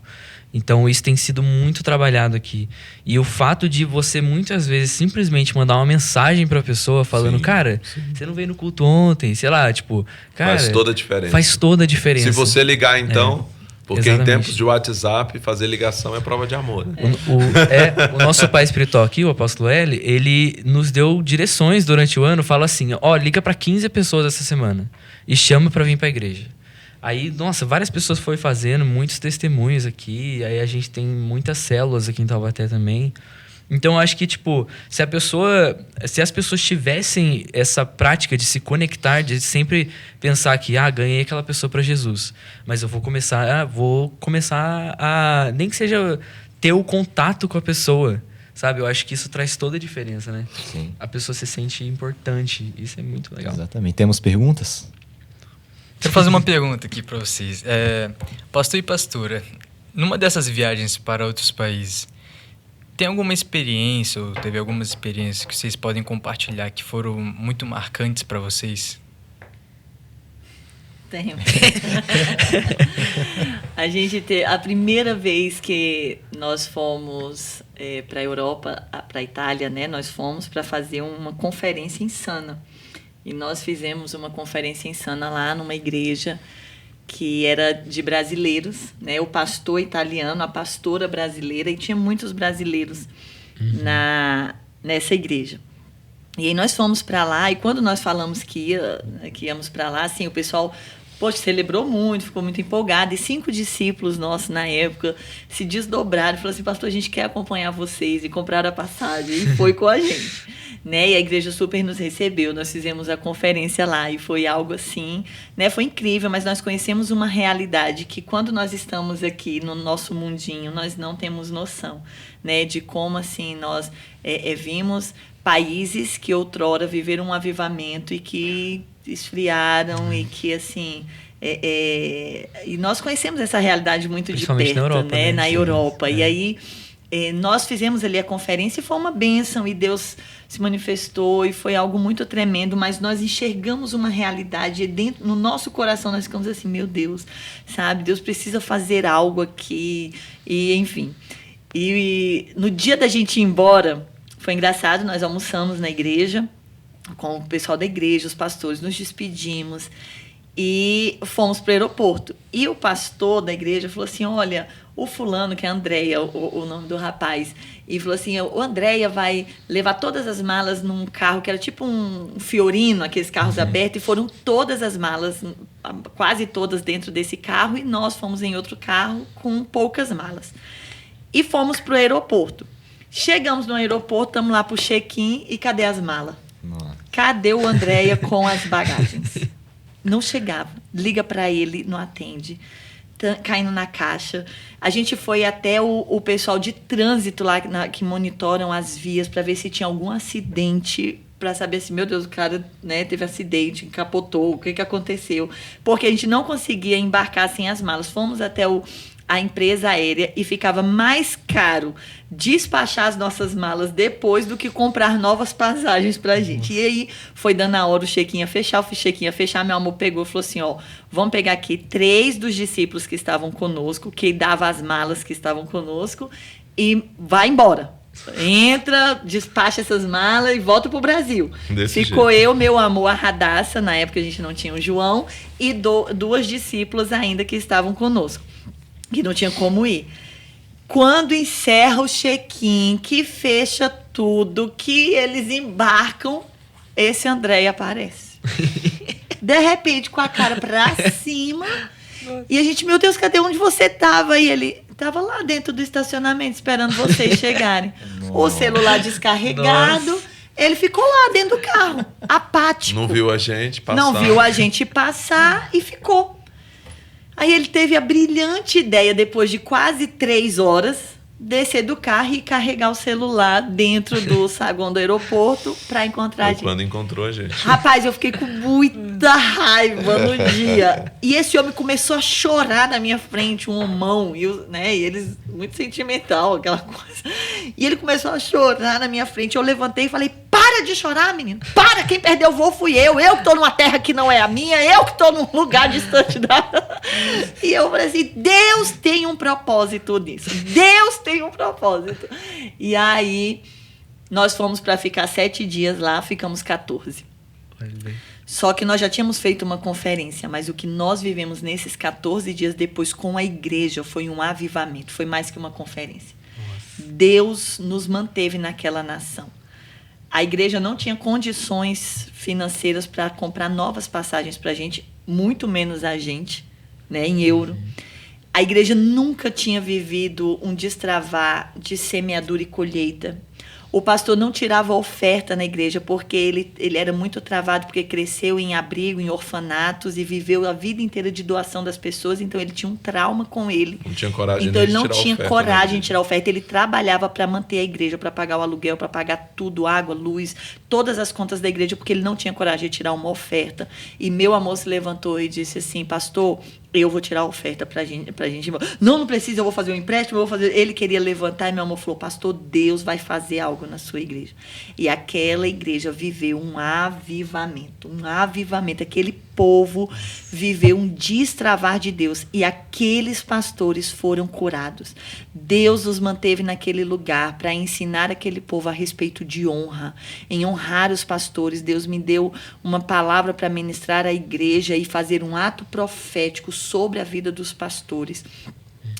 Então, isso tem sido muito trabalhado aqui. E o fato de você, muitas vezes, simplesmente mandar uma mensagem para a pessoa falando, cara, você não veio no culto ontem, sei lá, tipo... Cara, faz toda a diferença. Faz toda a diferença. Se você ligar, então... Porque exatamente. Em tempos de WhatsApp, fazer ligação é prova de amor. Né? O nosso pai espiritual aqui, o apóstolo L, ele nos deu direções durante o ano, fala assim, liga para 15 pessoas essa semana e chama para vir para a igreja. Aí, nossa, várias pessoas foram fazendo, muitos testemunhos aqui, aí a gente tem muitas células aqui em Taubaté também. Então, eu acho que, tipo, se as pessoas tivessem essa prática de se conectar, de sempre pensar que, ganhei aquela pessoa para Jesus, mas eu vou começar a nem que seja ter o contato com a pessoa, sabe? Eu acho que isso traz toda a diferença, né? Sim. A pessoa se sente importante, isso é muito legal. Exatamente. Temos perguntas? Quero fazer uma pergunta aqui para vocês. Pastor e pastora, numa dessas viagens para outros países, Tem alguma experiência, ou teve algumas experiências que vocês podem compartilhar que foram muito marcantes para vocês? Tenho. A primeira vez que nós fomos para a Europa, para a Itália, né? Nós fomos para fazer uma conferência em Sana. E nós fizemos uma conferência em Sana lá numa igreja que era de brasileiros, né? O pastor italiano, a pastora brasileira, e tinha muitos brasileiros nessa igreja. E aí nós fomos para lá, e quando nós falamos que íamos para lá, assim, o pessoal, poxa, celebrou muito, ficou muito empolgado, e 5 discípulos nossos na época se desdobraram e falaram assim: pastor, a gente quer acompanhar vocês, e compraram a passagem, e foi com a gente. Né? E a igreja super nos recebeu, nós fizemos a conferência lá, e foi algo assim, né? Foi incrível, mas nós conhecemos uma realidade que quando nós estamos aqui no nosso mundinho, nós não temos noção, né? De como assim nós vimos países que outrora viveram um avivamento e que esfriaram e que assim e nós conhecemos essa realidade muito de perto, na Europa, né? Na Sim. Europa. E aí nós fizemos ali a conferência e foi uma bênção, e Deus se manifestou e foi algo muito tremendo, mas nós enxergamos uma realidade e dentro, no nosso coração nós ficamos assim: meu Deus, sabe, Deus precisa fazer algo aqui, e enfim. E no dia da gente ir embora, foi engraçado, nós almoçamos na igreja com o pessoal da igreja, os pastores, nos despedimos e fomos para o aeroporto. E o pastor da igreja falou assim: olha, o fulano, que é Andréia, o nome do rapaz, e falou assim: o Andréia vai levar todas as malas num carro que era tipo um Fiorino, aqueles carros abertos, e foram todas as malas, quase todas dentro desse carro, e nós fomos em outro carro com poucas malas. E fomos para o aeroporto. Chegamos no aeroporto, estamos lá para o check-in, e cadê as malas? Nossa. Cadê o Andréia com as bagagens? Não chegava. Liga para ele, não atende. Caindo na caixa. A gente foi até o pessoal de trânsito lá que monitoram as vias para ver se tinha algum acidente, para saber se, meu Deus, o cara, né, teve acidente, capotou, o que aconteceu. Porque a gente não conseguia embarcar sem as malas. Fomos até a empresa aérea e ficava mais caro despachar as nossas malas depois do que comprar novas passagens pra gente. E aí foi dando a hora o check-in a fechar, meu amor pegou e falou assim: ó, vamos pegar aqui 3 dos discípulos que estavam conosco, que dava as malas que estavam conosco, e vai embora. Entra, despacha essas malas e volta pro Brasil. Ficou eu, meu amor, a Radassa, na época a gente não tinha o João, e 2 discípulos ainda que estavam conosco, que não tinha como ir. Quando encerra o check-in, que fecha tudo, que eles embarcam, esse Andréia aparece. De repente, com a cara pra cima. E a gente: meu Deus, cadê onde você tava? E ele: tava lá dentro do estacionamento, esperando vocês chegarem. O celular descarregado. Nossa. Ele ficou lá dentro do carro, apático. Não viu a gente passar. Não viu a gente passar e ficou. Aí ele teve a brilhante ideia, depois de quase 3 horas, descer do carro e carregar o celular dentro do saguão do aeroporto para encontrar a gente. Quando encontrou a gente. Rapaz, eu fiquei com muita raiva no dia. E esse homem começou a chorar na minha frente, um homão, e eles, muito sentimental, aquela coisa. E ele começou a chorar na minha frente. Eu levantei e falei: para de chorar, menino. Para, quem perdeu o voo fui eu. Eu que estou numa terra que não é a minha. Eu que estou num lugar distante da... E eu falei assim: Deus tem um propósito nisso. Deus tem um propósito. E aí, nós fomos para ficar 7 dias lá, ficamos 14. Só que nós já tínhamos feito uma conferência, mas o que nós vivemos nesses 14 dias depois com a igreja foi um avivamento. Foi mais que uma conferência. Nossa. Deus nos manteve naquela nação. A igreja não tinha condições financeiras para comprar novas passagens para a gente, muito menos a gente, né, em euro. A igreja nunca tinha vivido um destravar de semeadura e colheita. O pastor não tirava oferta na igreja porque ele era muito travado, porque cresceu em abrigo, em orfanatos, e viveu a vida inteira de doação das pessoas, então ele tinha um trauma com ele. Não tinha coragem então de ele não tirar tinha oferta, coragem de tirar oferta. Ele trabalhava para manter a igreja, para pagar o aluguel, para pagar tudo, água, luz, todas as contas da igreja, porque ele não tinha coragem de tirar uma oferta. E meu amor se levantou e disse assim: pastor, eu vou tirar a oferta pra gente. Não precisa, eu vou fazer um empréstimo, eu vou fazer. Ele queria levantar e meu amor falou, pastor, Deus vai fazer algo na sua igreja. E aquela igreja viveu um avivamento. Aquele povo viveu um destravar de Deus. E aqueles pastores foram curados. Deus os manteve naquele lugar para ensinar aquele povo a respeito de honra, em honrar os pastores. Deus me deu uma palavra para ministrar à igreja e fazer um ato profético sobre a vida dos pastores,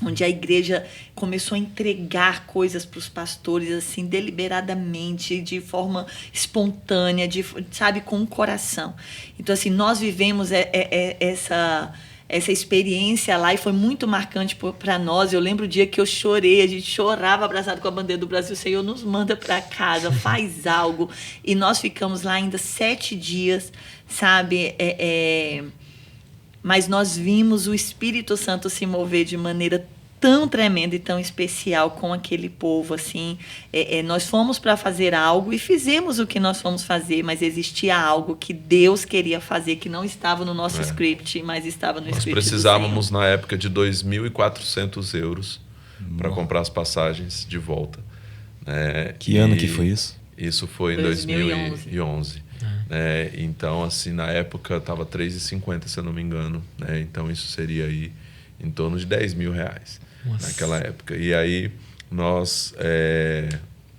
onde a igreja começou a entregar coisas para os pastores assim deliberadamente, de forma espontânea, sabe, com o coração. Então assim, nós vivemos essa experiência lá e foi muito marcante para nós. Eu lembro o dia que eu chorei, a gente chorava abraçado com a bandeira do Brasil. O Senhor nos manda para casa, faz algo. E nós ficamos lá ainda 7 dias, sabe, mas nós vimos o Espírito Santo se mover de maneira tão tremenda e tão especial com aquele povo, assim. Nós fomos para fazer algo e fizemos o que nós fomos fazer, mas existia algo que Deus queria fazer, que não estava no nosso script, mas estava no script do Senhor. Nós precisávamos, na época, de 2.400 euros para comprar as passagens de volta. Que ano que foi isso? Isso foi em 2011. Então, assim, na época estava R$3,50, se eu não me engano. Então, isso seria aí em torno de R$10.000 naquela época. E aí nós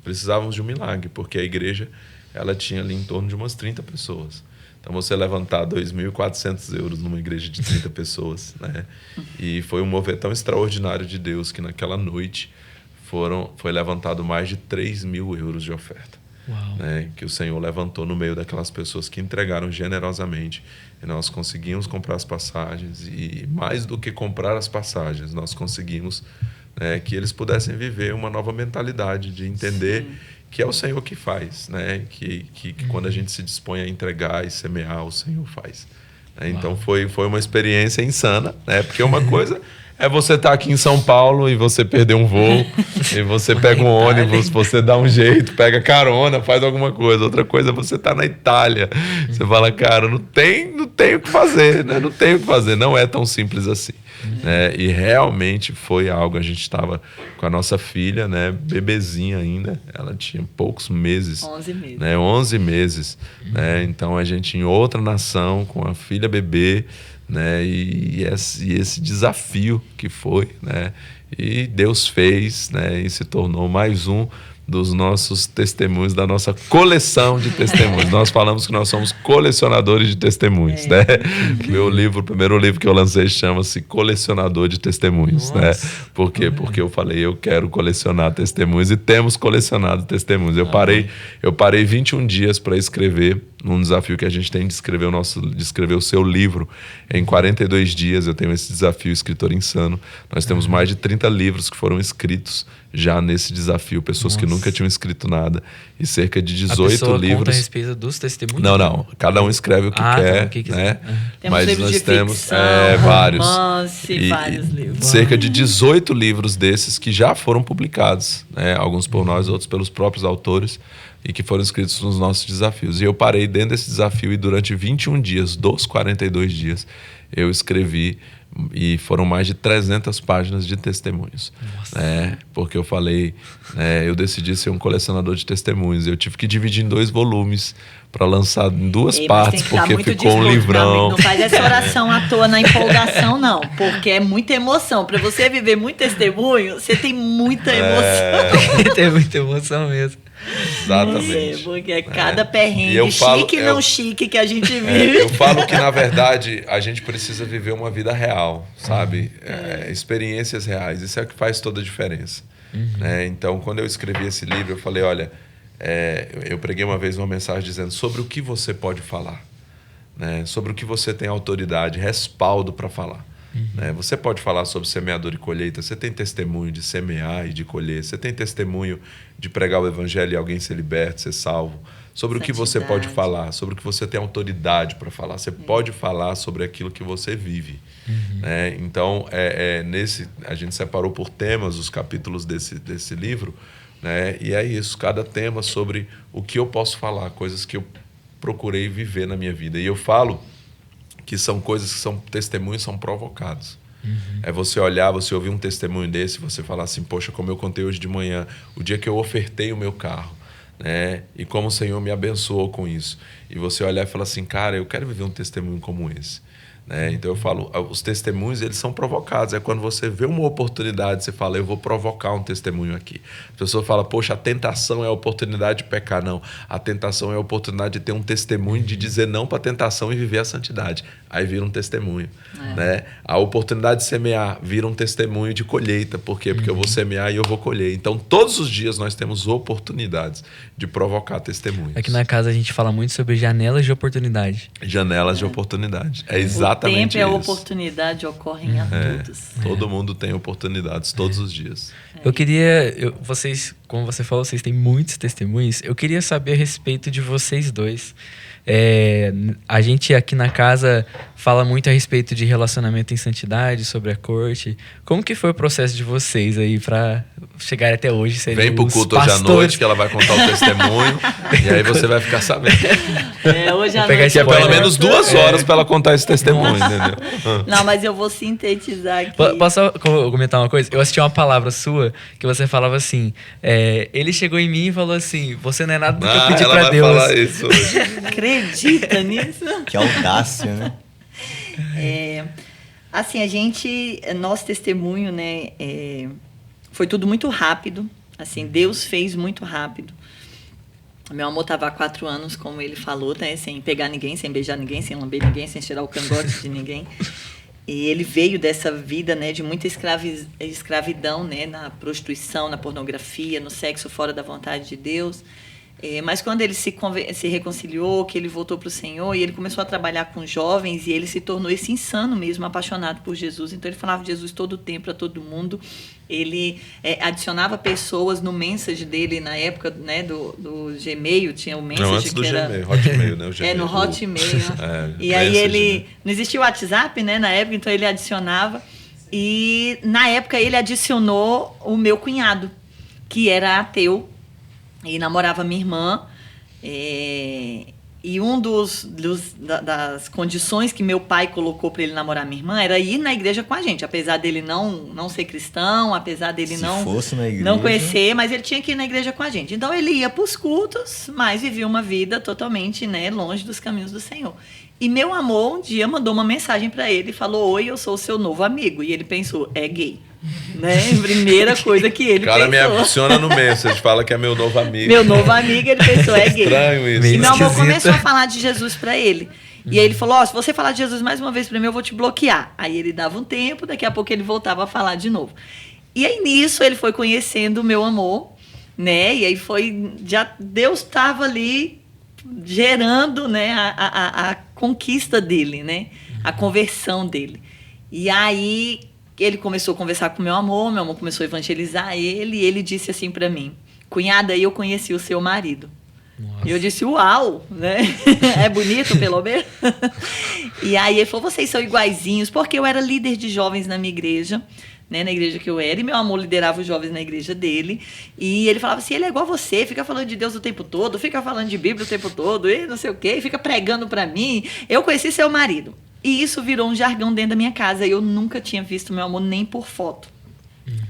precisávamos de um milagre, porque a igreja ela tinha ali em torno de umas 30 pessoas. Então, você levantar 2.400 euros numa igreja de 30 pessoas, né? E foi um mover tão extraordinário de Deus que naquela noite foi levantado mais de 3.000 euros de oferta. Né, que o Senhor levantou no meio daquelas pessoas que entregaram generosamente, e nós conseguimos comprar as passagens, e mais do que comprar as passagens, nós conseguimos que eles pudessem viver uma nova mentalidade de entender Sim. que é o Senhor que faz, né, que quando a gente se dispõe a entregar e semear, o Senhor faz. Então foi uma experiência insana, né, porque uma coisa é você estar aqui em São Paulo e você perder um voo, e você pega um ônibus, você dá um jeito, pega carona, faz alguma coisa. Outra coisa é você estar na Itália. Você fala, cara, não tem o que fazer, né? Não tem o que fazer, não é tão simples assim. E realmente foi algo, a gente estava com a nossa filha, né, bebezinha ainda, ela tinha poucos meses. 11 meses. Né, 11 meses. Né? Então a gente em outra nação, com a filha bebê, né, e esse desafio que foi, né, e Deus fez, né, e se tornou mais um dos nossos testemunhos, da nossa coleção de testemunhos. Nós falamos que nós somos colecionadores de testemunhos, né? O primeiro livro que eu lancei chama-se Colecionador de Testemunhos, né? Por quê? Porque eu falei, eu quero colecionar testemunhos, e temos colecionado testemunhos. Eu parei 21 dias para escrever um desafio que a gente tem de escrever o seu livro em 42 dias. Eu tenho esse desafio, Escritor Insano. Nós temos mais de 30 livros que foram escritos já nesse desafio, pessoas que nunca tinham escrito nada, e cerca de 18 livros. Conta a respeito dos testemunhos? Não. Cada um escreve o que quer, né? Mas nós temos vários. Vários livros. Cerca de 18 livros desses que já foram publicados, né? Alguns por nós, outros pelos próprios autores, e que foram escritos nos nossos desafios. E eu parei dentro desse desafio, e durante 21 dias, dos 42 dias, eu escrevi, e foram mais de 300 páginas de testemunhos. Porque eu falei, eu decidi ser um colecionador de testemunhos. Eu tive que dividir em 2 volumes para lançar em 2 partes, porque ficou um livrão. Não faz essa oração à toa na empolgação, não, porque é muita emoção. Para você viver muito testemunho, você tem muita emoção. Tem muita emoção mesmo. Exatamente. Porque é cada perrengue, chique e não chique, que a gente vive. Eu falo que, na verdade, a gente precisa viver uma vida real, sabe? Experiências reais. Isso é o que faz toda a diferença. Então, quando eu escrevi esse livro, eu falei, olha, eu preguei uma vez uma mensagem dizendo sobre o que você pode falar, né? Sobre o que você tem autoridade, respaldo para falar. Você pode falar sobre semeador e colheita, você tem testemunho de semear e de colher, você tem testemunho de pregar o evangelho e alguém ser liberto, ser salvo. Sobre o que você pode falar, sobre o que você tem autoridade para falar. Você pode falar sobre aquilo que você vive. Então, a gente separou por temas os capítulos desse livro, né? E é isso, cada tema sobre o que eu posso falar, coisas que eu procurei viver na minha vida. E eu falo que são coisas que são testemunhos, são provocados. É você olhar, você ouvir um testemunho desse, você falar assim, poxa, como eu contei hoje de manhã, o dia que eu ofertei o meu carro, né? E como o Senhor me abençoou com isso. E você olhar e falar assim, cara, eu quero viver um testemunho como esse. Né? Então eu falo, os testemunhos, eles são provocados. É quando você vê uma oportunidade, você fala, eu vou provocar um testemunho aqui. A pessoa fala, poxa, a tentação é a oportunidade de pecar. Não, a tentação é a oportunidade de ter um testemunho, de dizer não para a tentação e viver a santidade. Aí vira um testemunho. Né? A oportunidade de semear vira um testemunho de colheita. Por quê? Porque eu vou semear e eu vou colher. Então todos os dias nós temos oportunidades de provocar testemunhos. Aqui na casa a gente fala muito sobre janelas de oportunidade. Janelas de oportunidade. É exatamente o tempo isso. e a oportunidade ocorrem a todos. Todo mundo tem oportunidades todos os dias. Eu queria... vocês, como você falou, vocês têm muitos testemunhos. Eu queria saber a respeito de vocês dois. A gente aqui na casa fala muito a respeito de relacionamento em santidade, sobre a corte. Como que foi o processo de vocês aí para chegar até hoje? Vem pro culto hoje à noite que ela vai contar o testemunho e aí você vai ficar sabendo. Hoje à noite é pelo menos 2 horas para ela contar esse testemunho, entendeu? Não, mas eu vou sintetizar aqui. Posso comentar uma coisa? Eu assisti uma palavra sua que você falava assim, ele chegou em mim e falou assim, você não é nada do que eu pedi pra Deus. Ela vai falar isso hoje. Acredita nisso? Que audácia, né? Assim, nosso testemunho, né, foi tudo muito rápido. Assim, Deus fez muito rápido. Meu amor estava há 4 anos, como ele falou, né, sem pegar ninguém, sem beijar ninguém, sem lamber ninguém, sem tirar o cangote de ninguém. E ele veio dessa vida, né, de muita escravidão, né, na prostituição, na pornografia, no sexo fora da vontade de Deus. Mas quando ele se reconciliou, que ele voltou para o Senhor e ele começou a trabalhar com jovens e ele se tornou esse insano mesmo, apaixonado por Jesus. Então ele falava de Jesus todo o tempo para todo mundo. Ele adicionava pessoas no message dele na época, né, do Gmail, tinha o message. Não, antes do que era Gmail, Hotmail, né? O Gmail, no Hotmail. E aí ele... Não existia o WhatsApp, né, na época, então ele adicionava. E na época ele adicionou o meu cunhado, que era ateu, e namorava minha irmã, e das condições que meu pai colocou para ele namorar minha irmã era ir na igreja com a gente, apesar dele não ser cristão, apesar dele não conhecer, mas ele tinha que ir na igreja com a gente. Então ele ia para os cultos, mas vivia uma vida totalmente, né, longe dos caminhos do Senhor. E meu amor um dia mandou uma mensagem para ele e falou, oi, eu sou o seu novo amigo. E ele pensou, é gay. Né? Primeira coisa que ele pensou. O cara me adiciona no message, fala que é meu novo amigo. Meu novo amigo, ele pensou, é gay. Estranho isso. E meu amor começou a falar de Jesus para ele. E aí ele falou, se você falar de Jesus mais uma vez para mim, eu vou te bloquear. Aí ele dava um tempo, daqui a pouco ele voltava a falar de novo. E aí nisso ele foi conhecendo o meu amor, né? E aí Deus estava ali gerando, né, a conquista dele, né? A conversão dele. E aí ele começou a conversar com meu amor começou a evangelizar ele, e ele disse assim para mim, cunhada, aí eu conheci o seu marido. Nossa. E eu disse, uau, né? É bonito, pelo menos. E aí ele falou, vocês são iguaizinhos, porque eu era líder de jovens na minha igreja, né, na igreja que eu era, e meu amor liderava os jovens na igreja dele, e ele falava assim, ele é igual a você, fica falando de Deus o tempo todo, fica falando de Bíblia o tempo todo, e não sei o quê, fica pregando para mim, eu conheci seu marido. E isso virou um jargão dentro da minha casa, eu nunca tinha visto meu amor nem por foto.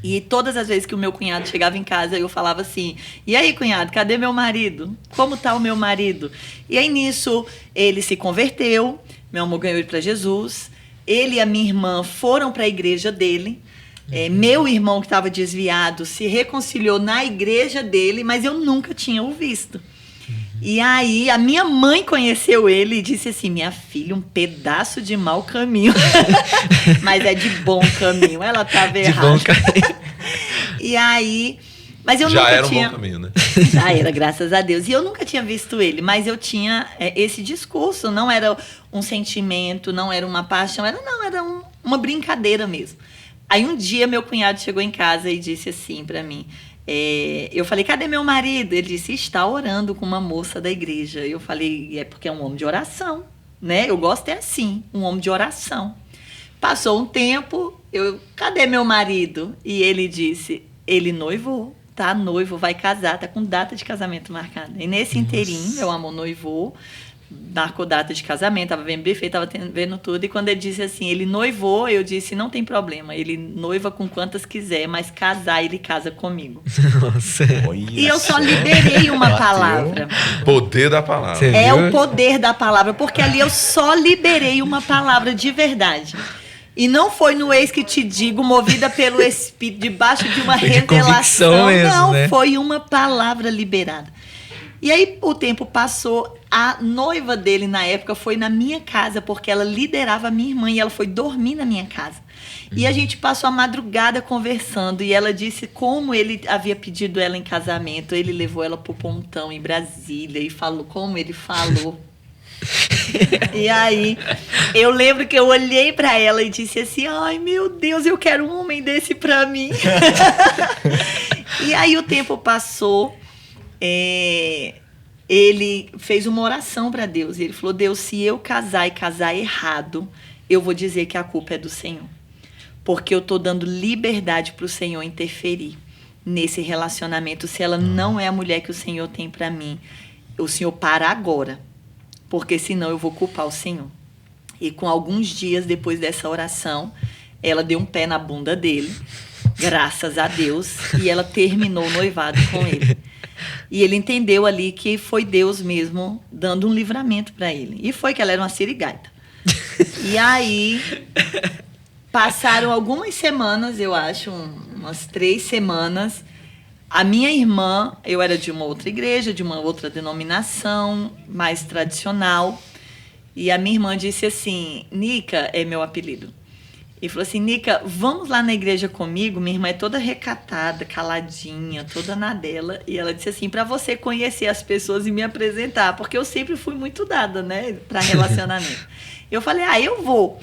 E todas as vezes que o meu cunhado chegava em casa, eu falava assim, e aí, cunhado, cadê meu marido? Como tá o meu marido? E aí, nisso, ele se converteu, meu amor ganhou ele para Jesus, ele e a minha irmã foram para a igreja dele, meu irmão, que estava desviado, se reconciliou na igreja dele, mas eu nunca tinha o visto. E aí, a minha mãe conheceu ele e disse assim, minha filha, um pedaço de mau caminho. Mas é de bom caminho. Ela estava errada. De bom caminho. E aí... Mas eu já nunca era tinha... um bom caminho, né? Já era, graças a Deus. E eu nunca tinha visto ele, mas eu tinha esse discurso. Não era um sentimento, não era uma paixão, era uma brincadeira mesmo. Aí um dia meu cunhado chegou em casa e disse assim para mim... eu falei, cadê meu marido? Ele disse, está orando com uma moça da igreja. Eu falei, é porque é um homem de oração, né? Eu gosto assim, um homem de oração. Passou um tempo, cadê meu marido? E ele disse, ele noivou, tá noivo, vai casar, tá com data de casamento marcada. E nesse inteirinho, meu amor noivou, marcou data de casamento, tava vendo buffet, tava vendo tudo. E quando ele disse assim, ele noivou, eu disse, não tem problema. Ele noiva com quantas quiser, mas casar, ele casa comigo. Nossa. E eu só liberei uma palavra. Poder da palavra. Você É viu? o poder da palavra, porque ali eu só liberei uma palavra de verdade. E não foi no eis que te digo, movida pelo Espírito, debaixo de uma Foi de convicção revelação. mesmo, Não, né? foi uma palavra liberada. E aí o tempo passou, a noiva dele na época foi na minha casa, porque ela liderava a minha irmã e ela foi dormir na minha casa. E a gente passou a madrugada conversando e ela disse como ele havia pedido ela em casamento. Ele levou ela pro Pontão em Brasília e falou como ele falou. E aí, eu lembro que eu olhei pra ela e disse assim, ai meu Deus, eu quero um homem desse pra mim. E aí o tempo passou, ele fez uma oração pra Deus. Ele falou, Deus, se eu casar e casar errado, eu vou dizer que a culpa é do Senhor. Porque eu tô dando liberdade pro Senhor interferir nesse relacionamento. Se ela não é a mulher que o Senhor tem pra mim, o Senhor para agora. Porque senão eu vou culpar o Senhor. E com alguns dias depois dessa oração, ela deu um pé na bunda dele, graças a Deus, e ela terminou o noivado com ele. E ele entendeu ali que foi Deus mesmo dando um livramento para ele. E foi que ela era uma sirigaita. E aí, passaram algumas semanas, eu acho, umas 3 semanas. A minha irmã, eu era de uma outra igreja, de uma outra denominação, mais tradicional. E a minha irmã disse assim, Nica é meu apelido. E falou assim, Nica, vamos lá na igreja comigo? Minha irmã é toda recatada, caladinha, toda na dela. E ela disse assim, para você conhecer as pessoas e me apresentar. Porque eu sempre fui muito dada, né, para relacionamento. Eu falei, eu vou.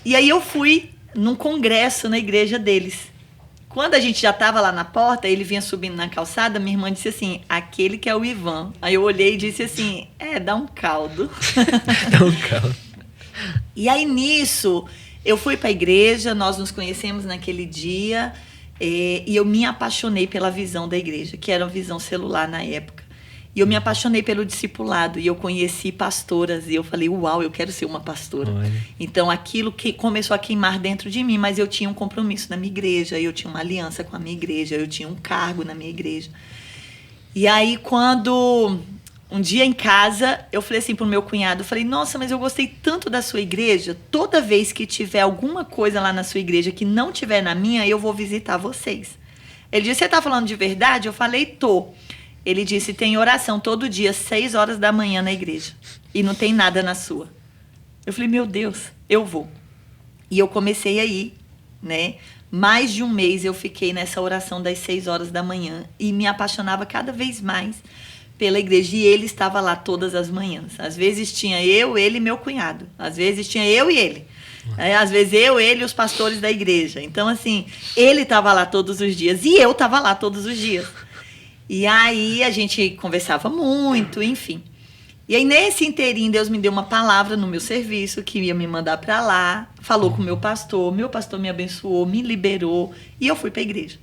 E aí eu fui num congresso na igreja deles. Quando a gente já estava lá na porta, ele vinha subindo na calçada, minha irmã disse assim, aquele que é o Ivan. Aí eu olhei e disse assim, dá um caldo. Dá um caldo. E aí nisso, eu fui para a igreja, nós nos conhecemos naquele dia, e eu me apaixonei pela visão da igreja, que era uma visão celular na época. E eu me apaixonei pelo discipulado, e eu conheci pastoras, e eu falei, uau, eu quero ser uma pastora. Olha. Então, aquilo que começou a queimar dentro de mim, mas eu tinha um compromisso na minha igreja, eu tinha uma aliança com a minha igreja, eu tinha um cargo na minha igreja. E aí, quando um dia em casa, eu falei assim pro meu cunhado, eu falei, nossa, mas eu gostei tanto da sua igreja, toda vez que tiver alguma coisa lá na sua igreja que não tiver na minha, eu vou visitar vocês. Ele disse, você tá falando de verdade? Eu falei, tô. Ele disse, tem oração todo dia, 6 horas da manhã na igreja. E não tem nada na sua. Eu falei, meu Deus, eu vou. E eu comecei a ir, né? Mais de um mês eu fiquei nessa oração das 6 horas da manhã. E me apaixonava cada vez mais pela igreja. E ele estava lá todas as manhãs. Às vezes tinha eu, ele e meu cunhado. Às vezes tinha eu e ele. Às vezes eu, ele e os pastores da igreja. Então, assim, ele estava lá todos os dias. E eu estava lá todos os dias. E aí a gente conversava muito, enfim. E aí nesse inteirinho Deus me deu uma palavra no meu serviço que ia me mandar para lá, falou com o meu pastor me abençoou, me liberou e eu fui para a igreja.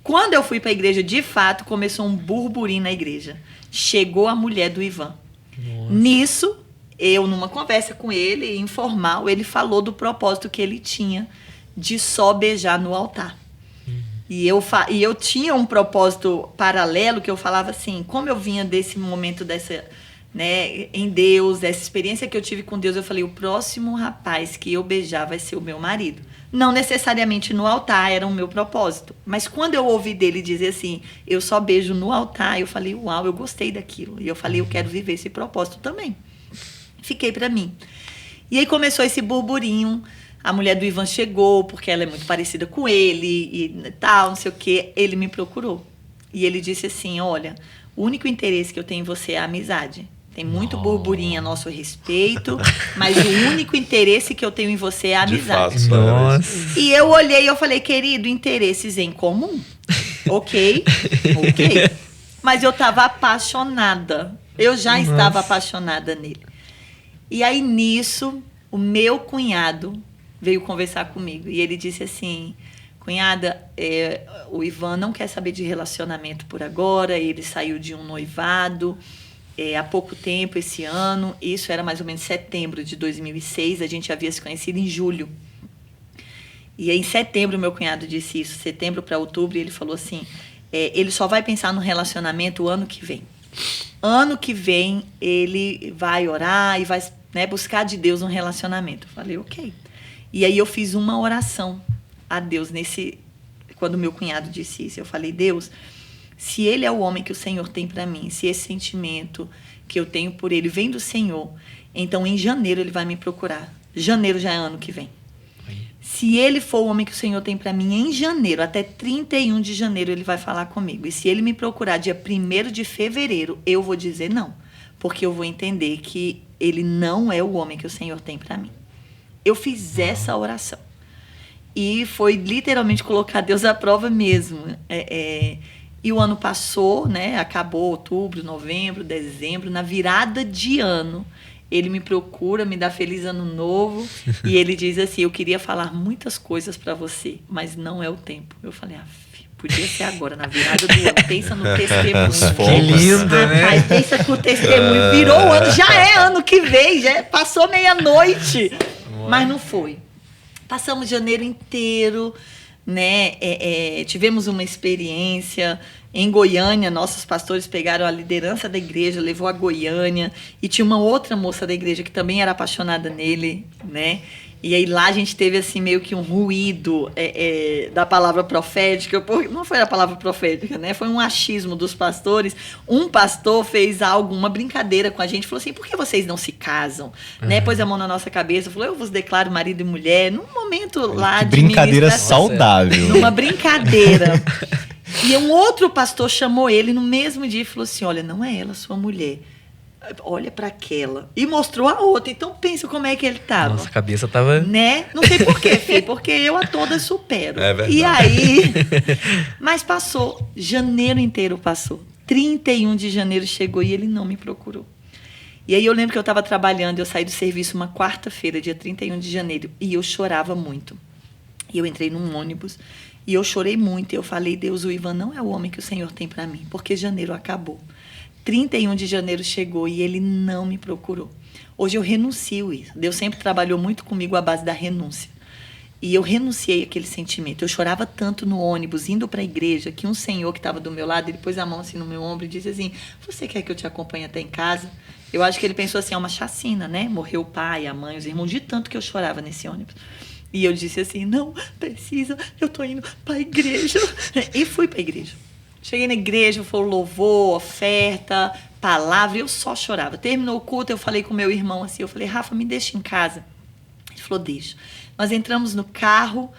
Quando eu fui para a igreja, de fato, começou um burburinho na igreja. Chegou a mulher do Ivan. Nossa. Nisso, eu numa conversa com ele, informal, ele falou do propósito que ele tinha de só beijar no altar. E eu tinha um propósito paralelo que eu falava assim, como eu vinha desse momento dessa, né, em Deus, dessa experiência que eu tive com Deus, eu falei, o próximo rapaz que eu beijar vai ser o meu marido. Não necessariamente no altar, era o meu propósito. Mas quando eu ouvi dele dizer assim, eu só beijo no altar, eu falei, uau, eu gostei daquilo. E eu falei, eu quero viver esse propósito também. Fiquei para mim. E aí começou esse burburinho. A mulher do Ivan chegou, porque ela é muito parecida com ele e tal, não sei o quê. Ele me procurou. E ele disse assim, olha, o único interesse que eu tenho em você é a amizade. Tem muito burburinho a nosso respeito, mas o único interesse que eu tenho em você é a amizade. De fato, nossa. E eu olhei e eu falei, querido, interesses em comum. Ok. Mas eu estava apaixonada. Eu já estava apaixonada nele. E aí, nisso, o meu cunhado veio conversar comigo. E ele disse assim, cunhada, o Ivan não quer saber de relacionamento por agora, ele saiu de um noivado há pouco tempo, esse ano, isso era mais ou menos setembro de 2006, a gente havia se conhecido em julho. E aí, em setembro, meu cunhado disse isso, setembro para outubro, e ele falou assim, ele só vai pensar no relacionamento o ano que vem. Ano que vem, ele vai orar e vai, né, buscar de Deus um relacionamento. Eu falei, ok. E aí eu fiz uma oração a Deus quando meu cunhado disse isso. Eu falei, Deus, se ele é o homem que o Senhor tem para mim, se esse sentimento que eu tenho por ele vem do Senhor, então em janeiro ele vai me procurar. Janeiro já é ano que vem. Se ele for o homem que o Senhor tem para mim, em janeiro, até 31 de janeiro, ele vai falar comigo. E se ele me procurar dia 1º de fevereiro, eu vou dizer não. Porque eu vou entender que ele não é o homem que o Senhor tem para mim. Eu fiz essa oração. E foi literalmente colocar Deus à prova mesmo. E o ano passou, né? Acabou outubro, novembro, dezembro. Na virada de ano, ele me procura, me dá feliz ano novo. E ele diz assim, eu queria falar muitas coisas para você, mas não é o tempo. Eu falei, podia ser agora, na virada do ano. Pensa no testemunho. Que lindo, né? Rapaz, pensa que o testemunho virou o ano. Já é ano que vem, já passou meia-noite. Mas não foi. Passamos janeiro inteiro, né? Tivemos uma experiência em Goiânia. Nossos pastores pegaram a liderança da igreja, levou a Goiânia, e tinha uma outra moça da igreja que também era apaixonada nele, né? E aí lá a gente teve assim meio que um ruído da palavra profética. Não foi a palavra profética, né? Foi um achismo dos pastores. Um pastor fez uma brincadeira com a gente, falou assim, por que vocês não se casam? Né? Pôs a mão na nossa cabeça, falou, eu vos declaro marido e mulher, num momento lá de brincadeira saudável. Numa brincadeira. E um outro pastor chamou ele no mesmo dia e falou assim, olha, não é ela sua mulher. Olha para aquela. E mostrou a outra. Então, pensa como é que ele tava. Nossa, a cabeça tava... Né? Não sei por quê, filho. Porque eu a todas supero. É verdade. E aí... Mas passou. Janeiro inteiro passou. 31 de janeiro chegou e ele não me procurou. E aí eu lembro que eu estava trabalhando. Eu saí do serviço uma quarta-feira, dia 31 de janeiro. E eu chorava muito. E eu entrei num ônibus. E eu chorei muito. E eu falei, Deus, o Ivan não é o homem que o Senhor tem para mim. Porque janeiro acabou. 31 de janeiro chegou e ele não me procurou. Hoje eu renuncio isso. Deus sempre trabalhou muito comigo à base da renúncia. E eu renunciei àquele sentimento. Eu chorava tanto no ônibus, indo para a igreja, que um senhor que estava do meu lado, ele pôs a mão assim no meu ombro e disse assim, você quer que eu te acompanhe até em casa? Eu acho que ele pensou assim, é uma chacina, né? Morreu o pai, a mãe, os irmãos, de tanto que eu chorava nesse ônibus. E eu disse assim, não, precisa, eu tô indo para a igreja. E fui para a igreja. Cheguei na igreja, foi louvor, oferta, palavra, e eu só chorava. Terminou o culto, eu falei com meu irmão assim, eu falei, Rafa, me deixa em casa. Ele falou, deixa. Nós entramos no carro,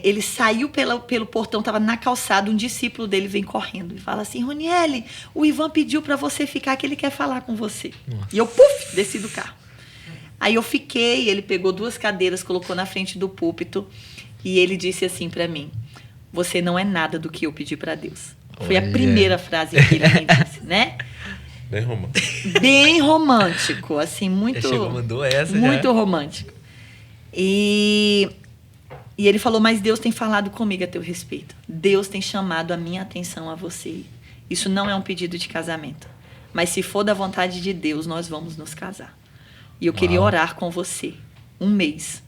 ele saiu pelo portão, estava na calçada, um discípulo dele vem correndo e fala assim, Roniele, o Ivan pediu para você ficar, que ele quer falar com você. Nossa. E eu, desci do carro. Aí eu fiquei, ele pegou 2 cadeiras, colocou na frente do púlpito, e ele disse assim para mim, você não é nada do que eu pedi para Deus. Foi a primeira frase que ele me disse, né? Bem romântico. Bem romântico, assim, muito... Chegou, mandou essa muito já. Romântico. E ele falou, mas Deus tem falado comigo a teu respeito. Deus tem chamado a minha atenção a você. Isso não é um pedido de casamento. Mas se for da vontade de Deus, nós vamos nos casar. E eu queria orar com você. 1 mês.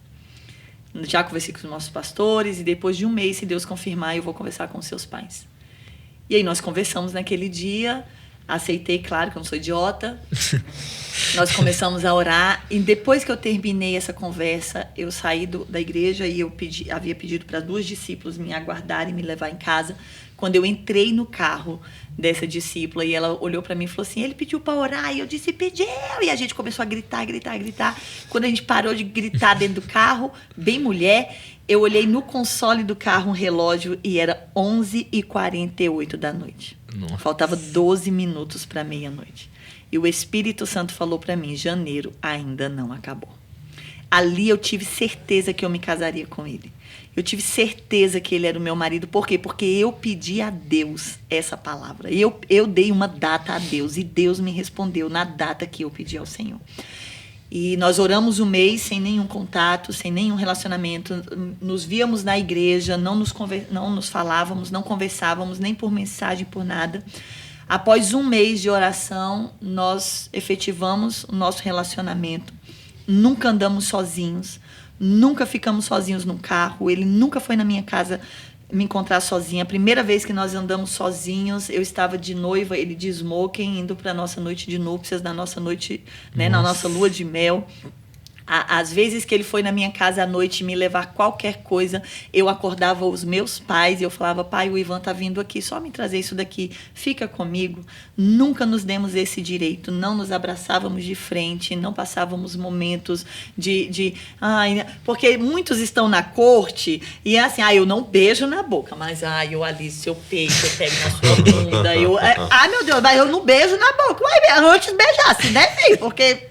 Já conversei com os nossos pastores e depois de 1 mês, se Deus confirmar, eu vou conversar com os seus pais. E aí nós conversamos naquele dia, aceitei, claro que eu não sou idiota. Nós começamos a orar e depois que eu terminei essa conversa, eu saí da igreja e eu havia pedido para 2 discípulos me aguardarem e me levar em casa. Quando eu entrei no carro dessa discípula e ela olhou para mim e falou assim, ele pediu para orar, e eu disse, pediu, e a gente começou a gritar. Quando a gente parou de gritar dentro do carro, bem mulher, eu olhei no console do carro um relógio e era 11h48 da noite. Nossa. Faltava 12 minutos para meia-noite. E o Espírito Santo falou para mim, janeiro ainda não acabou. Ali eu tive certeza que eu me casaria com ele. Eu tive certeza que ele era o meu marido. Por quê? Porque eu pedi a Deus essa palavra. Eu dei uma data a Deus e Deus me respondeu na data que eu pedi ao Senhor. E nós oramos 1 mês sem nenhum contato, sem nenhum relacionamento. Nos víamos na igreja, não nos falávamos, não conversávamos, nem por mensagem, por nada. Após 1 mês de oração, nós efetivamos o nosso relacionamento. Nunca andamos sozinhos, nunca ficamos sozinhos no carro, ele nunca foi na minha casa me encontrar sozinha. A primeira vez que nós andamos sozinhos, eu estava de noiva, ele de smoking, indo para a nossa noite de núpcias, na nossa noite, né, na nossa lua de mel. Às vezes que ele foi na minha casa à noite me levar qualquer coisa, eu acordava os meus pais e eu falava, pai, o Ivan tá vindo aqui, só me trazer isso daqui, fica comigo. Nunca nos demos esse direito, não nos abraçávamos de frente, não passávamos momentos porque muitos estão na corte e é assim, eu não beijo na boca, mas eu ali, seu peito, eu pego na sua bunda, meu Deus, mas eu não beijo na boca. Uai, antes beijasse, né, filho? Porque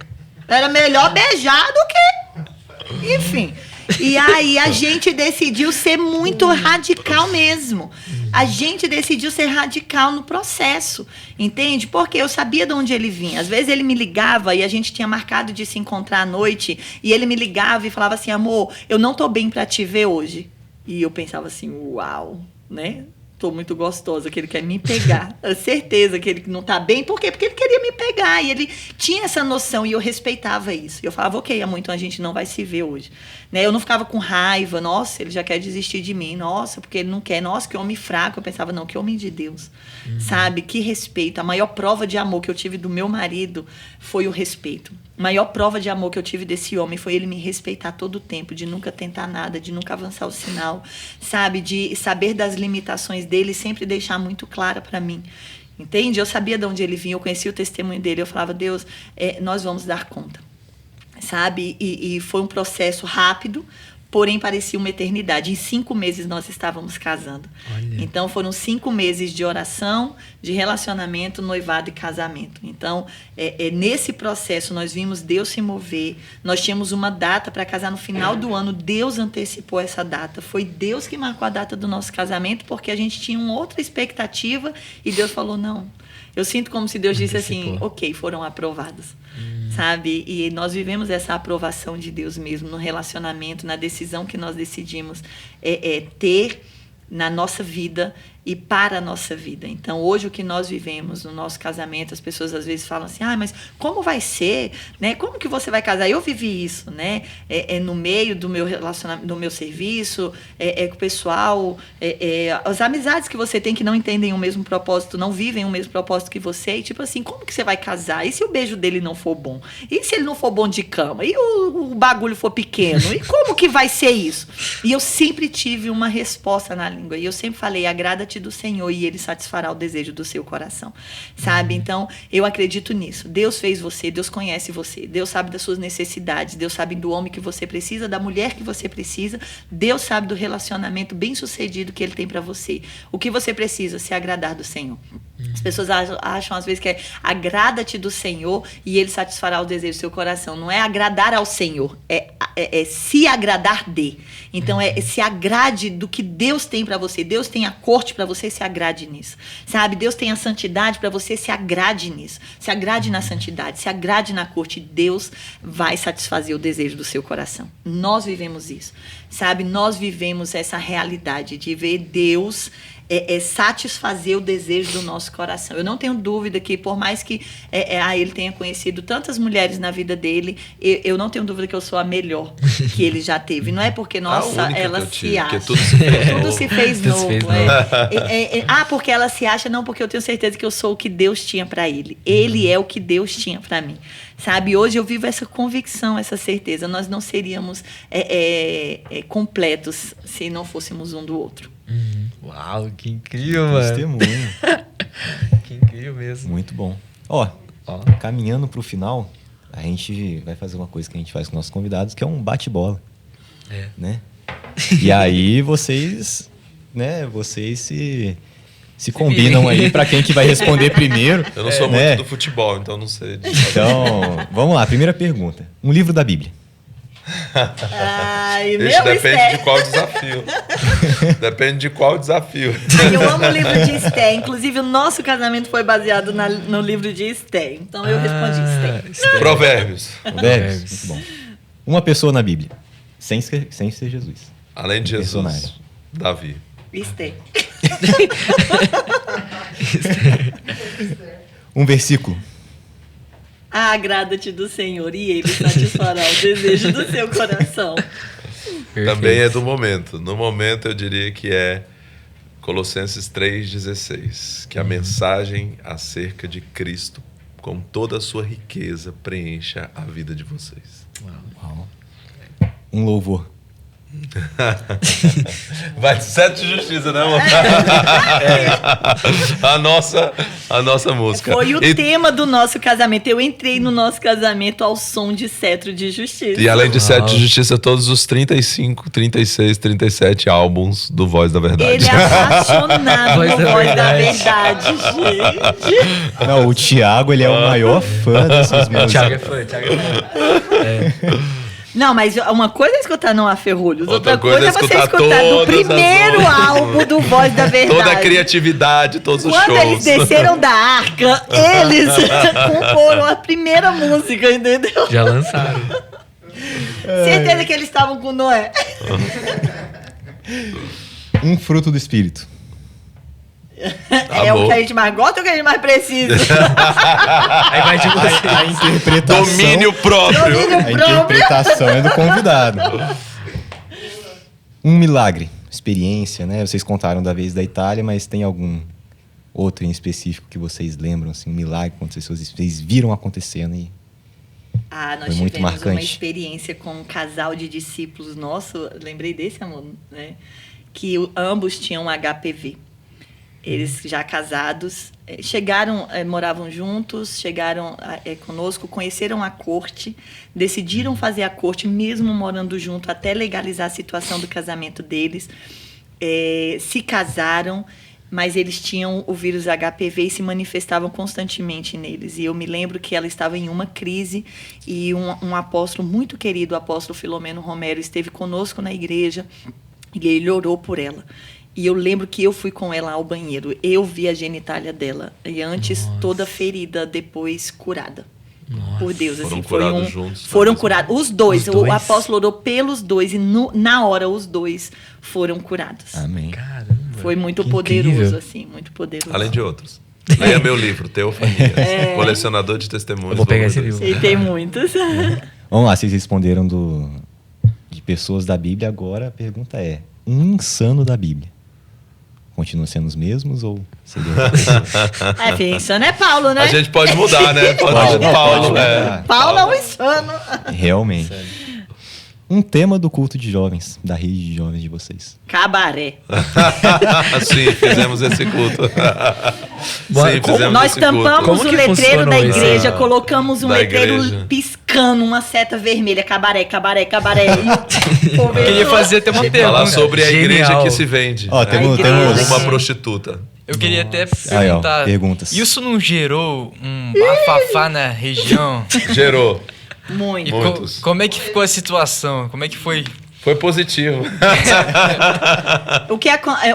era melhor beijar do que... Enfim. E aí a gente decidiu ser muito radical mesmo. A gente decidiu ser radical no processo. Entende? Porque eu sabia de onde ele vinha. Às vezes ele me ligava e a gente tinha marcado de se encontrar à noite. E ele me ligava e falava assim, amor, eu não tô bem pra te ver hoje. E eu pensava assim, uau, né? Tô muito gostosa, que ele quer me pegar. Certeza que ele não tá bem. Por quê? Porque ele queria me pegar. E ele tinha essa noção e eu respeitava isso. E eu falava, ok, amor, então a gente não vai se ver hoje. Né? Eu não ficava com raiva. Nossa, ele já quer desistir de mim. Nossa, porque ele não quer. Nossa, que homem fraco. Eu pensava, não, que homem de Deus. Sabe? Que respeito. A maior prova de amor que eu tive do meu marido foi o respeito. A maior prova de amor que eu tive desse homem foi ele me respeitar todo o tempo, de nunca tentar nada, de nunca avançar o sinal, sabe? De saber das limitações dele e sempre deixar muito clara para mim. Entende? Eu sabia de onde ele vinha, eu conhecia o testemunho dele, eu falava, Deus, nós vamos dar conta. Sabe? E foi um processo rápido, porém parecia uma eternidade. Em 5 meses nós estávamos casando. Olha. Então foram 5 meses de oração, de relacionamento, noivado e casamento. Então, nesse processo nós vimos Deus se mover. Nós tínhamos uma data para casar no final do ano. Deus antecipou essa data. Foi Deus que marcou a data do nosso casamento, porque a gente tinha uma outra expectativa e Deus falou, não. Eu sinto como se Deus disse assim, ok, foram aprovados. Sabe? E nós vivemos essa aprovação de Deus mesmo no relacionamento, na decisão que nós decidimos ter na nossa vida e para a nossa vida. Então, hoje o que nós vivemos no nosso casamento, as pessoas às vezes falam assim, mas como vai ser? Né? Como que você vai casar? Eu vivi isso, né? No meio do meu relacionamento, do meu serviço, com o pessoal, as amizades que você tem que não entendem o mesmo propósito, não vivem o mesmo propósito que você, e tipo assim, como que você vai casar? E se o beijo dele não for bom? E se ele não for bom de cama? E o bagulho for pequeno? E como que vai ser isso? E eu sempre tive uma resposta na língua, e eu sempre falei, agrada-te do Senhor e ele satisfará o desejo do seu coração, sabe? Então, eu acredito nisso. Deus fez você, Deus conhece você, Deus sabe das suas necessidades, Deus sabe do homem que você precisa, da mulher que você precisa, Deus sabe do relacionamento bem-sucedido que ele tem para você. O que você precisa? Se agradar do Senhor. As pessoas acham às vezes que agrada-te do Senhor e ele satisfará o desejo do seu coração. Não é agradar ao Senhor, é se agradar de. Então, se agrade do que Deus tem para você. Deus tem a corte para você, se agrade nisso. Sabe? Deus tem a santidade para você, se agrade nisso. Se agrade na santidade, se agrade na corte. Deus vai satisfazer o desejo do seu coração. Nós vivemos isso. Sabe? Nós vivemos essa realidade de ver Deus satisfazer o desejo do nosso coração. Eu não tenho dúvida que, por mais que ele tenha conhecido tantas mulheres na vida dele, eu não tenho dúvida que eu sou a melhor que ele já teve. Não é porque, nossa, ela se acha. Tudo se fez novo. Porque ela se acha, não, porque eu tenho certeza que eu sou o que Deus tinha para ele. Ele é o que Deus tinha para mim. Sabe, hoje eu vivo essa convicção, essa certeza. Nós não seríamos completos se não fôssemos um do outro. Uau, que incrível, mano. Testemunho. Que incrível mesmo. Muito bom. Caminhando pro final, a gente vai fazer uma coisa que a gente faz com nossos convidados, que é um bate-bola. Né? E aí vocês se combinam aí para quem que vai responder primeiro. Eu não sou muito do futebol, então não sei. Então, vamos lá. Primeira pergunta. Um livro da Bíblia. Isso depende de qual desafio. Depende de qual desafio. Eu amo o livro de Esté. Inclusive, o nosso casamento foi baseado no livro de Esté. Então, eu respondi Esté. Provérbios. Muito bom. Uma pessoa na Bíblia, sem ser Jesus. Além de Jesus, Davi. Esté. Um versículo. Agrada-te do Senhor e Ele satisfará o desejo do seu coração. Também é do momento. No momento eu diria que é Colossenses 3,16. Que a mensagem acerca de Cristo, com toda a sua riqueza, preencha a vida de vocês. Uau. Um louvor. Vai de 7 de justiça, né, amor? A nossa música. Foi o tema do nosso casamento. Eu entrei no nosso casamento ao som de cetro de justiça. E além de 7 de justiça, todos os 35, 36, 37 álbuns do Voz da Verdade. Ele é apaixonado por Voz da Verdade, gente. Não, o Thiago, ele é o maior fã dessas músicas. Thiago é fã. Não, mas uma coisa é escutar Não Há Ferrolhos, outra coisa é você escutar do todas primeiro álbum do Voz da Verdade. Toda a criatividade, todos os shows. Quando eles desceram da arca, eles comporam a primeira música, entendeu? Já lançaram. Certeza que eles estavam com Noé. Um fruto do Espírito. É o que a gente mais gosta ou o que a gente mais precisa? Aí vai de você. A interpretação... Domínio próprio. A interpretação é do convidado. Um milagre. Experiência, né? Vocês contaram da vez da Itália, mas tem algum outro em específico que vocês lembram? Assim, um milagre que vocês viram acontecendo aí? Nós Foi muito tivemos marcante. uma experiência com um casal de discípulos nosso. Lembrei desse, amor, né? Que ambos tinham HPV. Eles já casados, chegaram, moravam juntos, chegaram conosco, conheceram a corte, decidiram fazer a corte mesmo morando junto até legalizar a situação do casamento deles. Se casaram, mas eles tinham o vírus HPV e se manifestavam constantemente neles. E eu me lembro que ela estava em uma crise e um apóstolo muito querido, o apóstolo Filomeno Romero, esteve conosco na igreja e ele orou por ela. E eu lembro que eu fui com ela ao banheiro. Eu vi a genitália dela. E antes toda ferida, depois curada. Nossa. Por Deus. Foram assim, curados juntos. Foram curados. Os dois. Os dois. O apóstolo orou pelos dois. E na hora, os dois foram curados. Amém. Caramba. Foi muito Que poderoso, incrível. assim. Muito poderoso. Além de outros. Leia meu livro, Teofanias. Colecionador de testemunhos. Eu vou pegar esse Lourdes. livro. E tem muitos. Vamos lá, vocês responderam de pessoas da Bíblia. Agora a pergunta é: um insano da Bíblia continua sendo os mesmos ou seria outra pessoa? Insano é Paulo, né? A gente pode mudar, né? Pode ser Paulo. Paulo é um insano. Realmente. Um tema do culto de jovens, da rede de jovens de vocês. Cabaré. Sim, fizemos esse culto. Sim, fizemos Nós esse tampamos Como o que letreiro funcionou da isso? igreja, colocamos um Da letreiro igreja. piscando, uma seta vermelha, cabaré, cabaré, cabaré. Eu queria fazer até uma Falar pergunta. sobre a igreja Genial. que se vende. Ó, temos Uma prostituta. Eu queria até Aí, ó, perguntar. perguntas. Isso não gerou um bafafá na região? Gerou. Muito. E Muitos. como é que ficou a situação? Como é que foi? Foi positivo.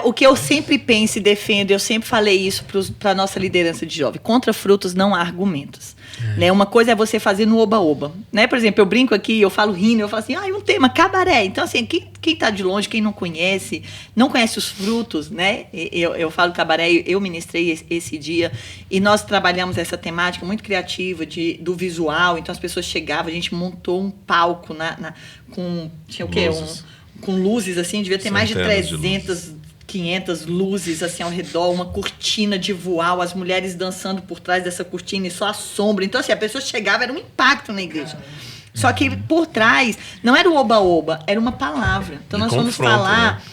O que eu sempre penso e defendo, eu sempre falei isso para a nossa liderança de jovem: contra frutos não há argumentos. Né? Uma coisa é você fazer no oba-oba. Né? Por exemplo, eu brinco aqui, eu falo rindo, eu falo assim, um tema, cabaré. Então, assim, quem está de longe, quem não conhece os frutos, né? Eu falo cabaré, eu ministrei esse dia, e nós trabalhamos essa temática muito criativa do visual. Então, as pessoas chegavam, a gente montou um palco com, tinha o quê? Luzes. Com luzes, assim, devia ter mais de Centenas de 300... 500 luzes assim ao redor, uma cortina de voal, as mulheres dançando por trás dessa cortina e só a sombra. Então, assim, a pessoa chegava, era um impacto na igreja. Só que por trás, não era o oba-oba, era uma palavra. Então, nós vamos falar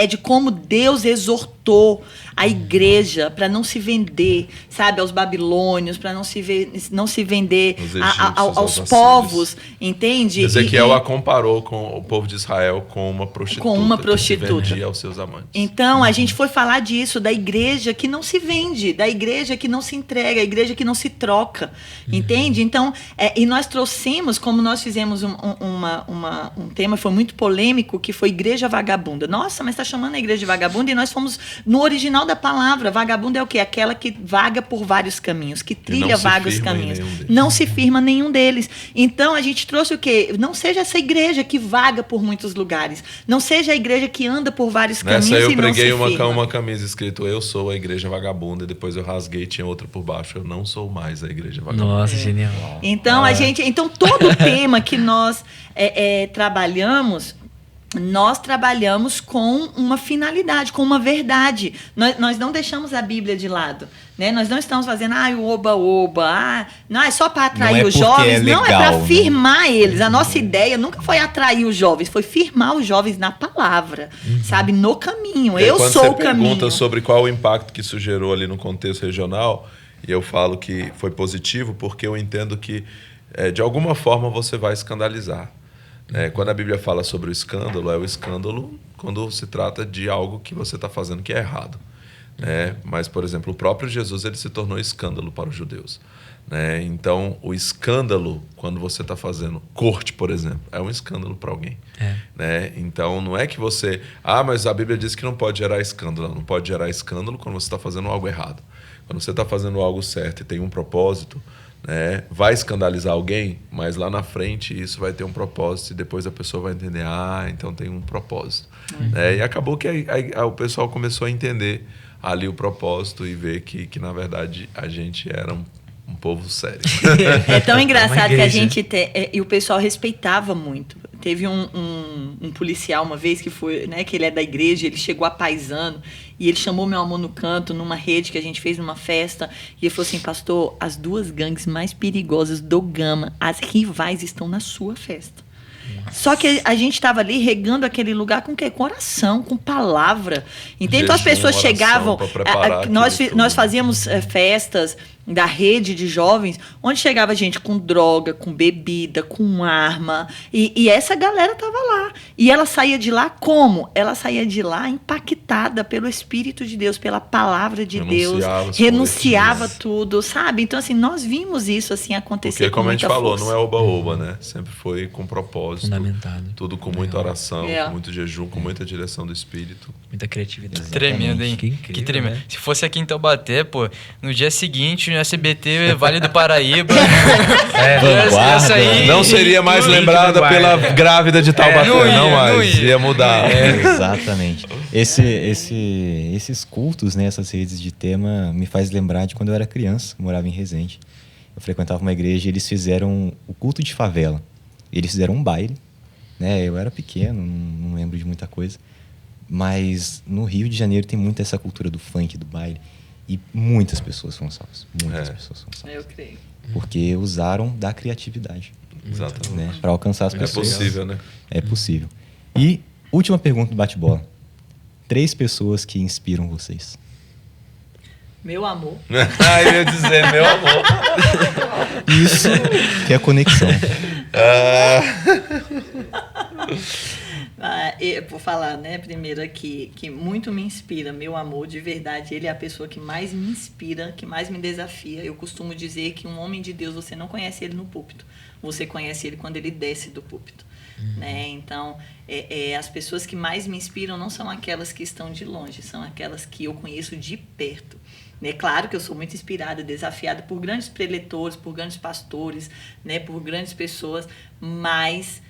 de como Deus exortou a igreja para não se vender, sabe, aos babilônios, para não se vender aos povos, entende? Ezequiel a comparou com o povo de Israel com uma prostituta. Que se vendia aos seus amantes. Então, a gente foi falar disso, da igreja que não se vende, da igreja que não se entrega, a igreja que não se troca, entende? Então, e nós trouxemos, como nós fizemos um tema, foi muito polêmico, que foi igreja vagabunda. Nossa, mas está chamando a igreja de vagabunda, e nós fomos No original da palavra, vagabundo é o quê? Aquela que vaga por vários caminhos, que trilha vários caminhos. Não se firma nenhum deles. Então, a gente trouxe o quê? Não seja essa igreja que vaga por muitos lugares. Não seja a igreja que anda por vários caminhos eu e não se preguei firma. uma camisa escrito "Eu sou a igreja vagabunda", e depois eu rasguei e tinha outra por baixo: "Eu não sou mais a igreja vagabunda". Nossa, genial. Então, então todo o tema que nós nós trabalhamos com uma finalidade, com uma verdade. Nós não deixamos a Bíblia de lado. Né? Nós não estamos fazendo o oba-oba, não é só para atrair os jovens, não é para firmar eles. A nossa ideia nunca foi atrair os jovens, foi firmar os jovens na palavra, sabe? No caminho. Eu sou o caminho. Quando você pergunta sobre qual o impacto que isso gerou ali no contexto regional, e eu falo que foi positivo porque eu entendo que, de alguma forma, você vai escandalizar. Quando a Bíblia fala sobre o escândalo, é o escândalo quando se trata de algo que você está fazendo que é errado. Mas, por exemplo, o próprio Jesus ele se tornou escândalo para os judeus. Então, o escândalo, quando você está fazendo corte, por exemplo, é um escândalo para alguém. Então, não é que você... mas a Bíblia diz que não pode gerar escândalo. Não pode gerar escândalo quando você está fazendo algo errado. Quando você está fazendo algo certo e tem um propósito, vai escandalizar alguém, mas lá na frente isso vai ter um propósito e depois a pessoa vai entender, então tem um propósito. E acabou que o pessoal começou a entender ali o propósito e ver que na verdade, a gente era um povo sério. É tão engraçado que a gente... e o pessoal respeitava muito. Teve um policial uma vez que foi, que ele é da igreja, ele chegou apaisando e ele chamou meu amor no canto, numa rede que a gente fez numa festa, e ele falou assim: pastor, as duas gangues mais perigosas do Gama, as rivais, estão na sua festa. Só que a gente estava ali regando aquele lugar com o quê? Com oração, com palavra. Então as pessoas chegavam... Nós fazíamos festas da rede de jovens, onde chegava gente com droga, com bebida, com arma. E essa galera estava lá. E ela saía de lá como? Ela saía de lá impactada pelo Espírito de Deus, pela palavra de Deus. Renunciava tudo, sabe? Então, assim, nós vimos isso assim acontecer. Porque, como a gente falou, força. não é oba-oba, né? Sempre foi com propósito. Fundamentado. Tudo com muita oração, com muito jejum, com muita direção do Espírito. Muita criatividade. Tremendo, hein? Que incrível, que tremendo. Né? Se fosse aqui em Taubaté, pô, no dia seguinte, no SBT, Vale do Paraíba. Vanguarda. Aí, não seria mais lembrada pela grávida de Taubaté, não mais. Ia mudar. Exatamente. Esses cultos, né, essas redes de tema, me faz lembrar de quando eu era criança, morava em Resende. Eu frequentava uma igreja e eles fizeram o culto de favela. Eles fizeram um baile, né? Eu era pequeno, não lembro de muita coisa. Mas no Rio de Janeiro tem muito essa cultura do funk, do baile. E muitas pessoas foram salvas. Muitas pessoas foram salvas. Eu creio. Porque usaram da criatividade. Exatamente. Né? Para alcançar as pessoas. É possível, né? É possível. E última pergunta do bate-bola. 3 pessoas que inspiram vocês. Meu amor. Eu ia dizer meu amor. Isso que é a conexão. Eu vou falar, né, primeiro aqui, que muito me inspira. Meu amor, de verdade, ele é a pessoa que mais me inspira, que mais me desafia. Eu costumo dizer que um homem de Deus, você não conhece ele no púlpito. Você conhece ele quando ele desce do púlpito. Né? Então, as pessoas que mais me inspiram não são aquelas que estão de longe, são aquelas que eu conheço de perto. É claro que eu sou muito inspirada, desafiada por grandes preletores, por grandes pastores, né, por grandes pessoas, mas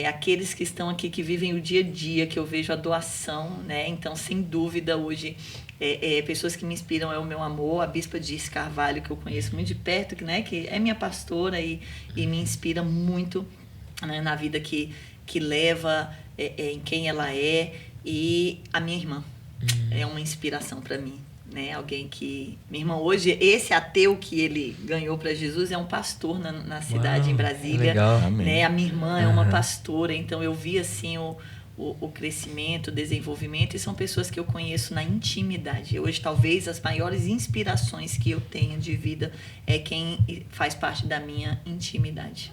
aqueles que estão aqui, que vivem o dia a dia, que eu vejo a doação, né? Então, sem dúvida, hoje, pessoas que me inspiram é o meu amor, a Bispa Dirce Carvalho, que eu conheço muito de perto, né, que é minha pastora e me inspira muito, né, na vida que leva, em quem ela é, e a minha irmã é uma inspiração para mim. Né, alguém que... Minha irmã, hoje, esse ateu que ele ganhou para Jesus é um pastor na cidade, em Brasília. Legal. Né, a minha irmã é uma pastora, então eu vi assim o crescimento, o desenvolvimento, e são pessoas que eu conheço na intimidade. Hoje, talvez, as maiores inspirações que eu tenho de vida é quem faz parte da minha intimidade.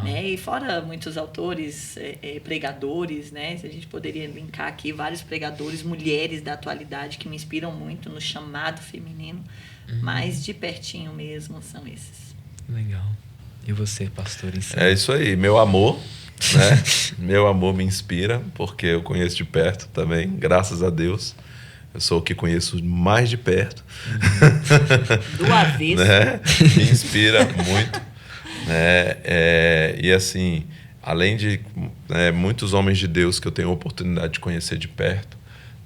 Né? E fora muitos autores, pregadores, né? A gente poderia linkar aqui vários pregadores, mulheres da atualidade que me inspiram muito no chamado feminino, mas de pertinho mesmo são esses. Legal. E você, pastor? É isso aí, meu amor, né? Meu amor me inspira, porque eu conheço de perto também, graças a Deus. Eu sou o que conheço mais de perto. Do avesso. Né? Me inspira muito. Né? E assim, além de muitos homens de Deus que eu tenho a oportunidade de conhecer de perto,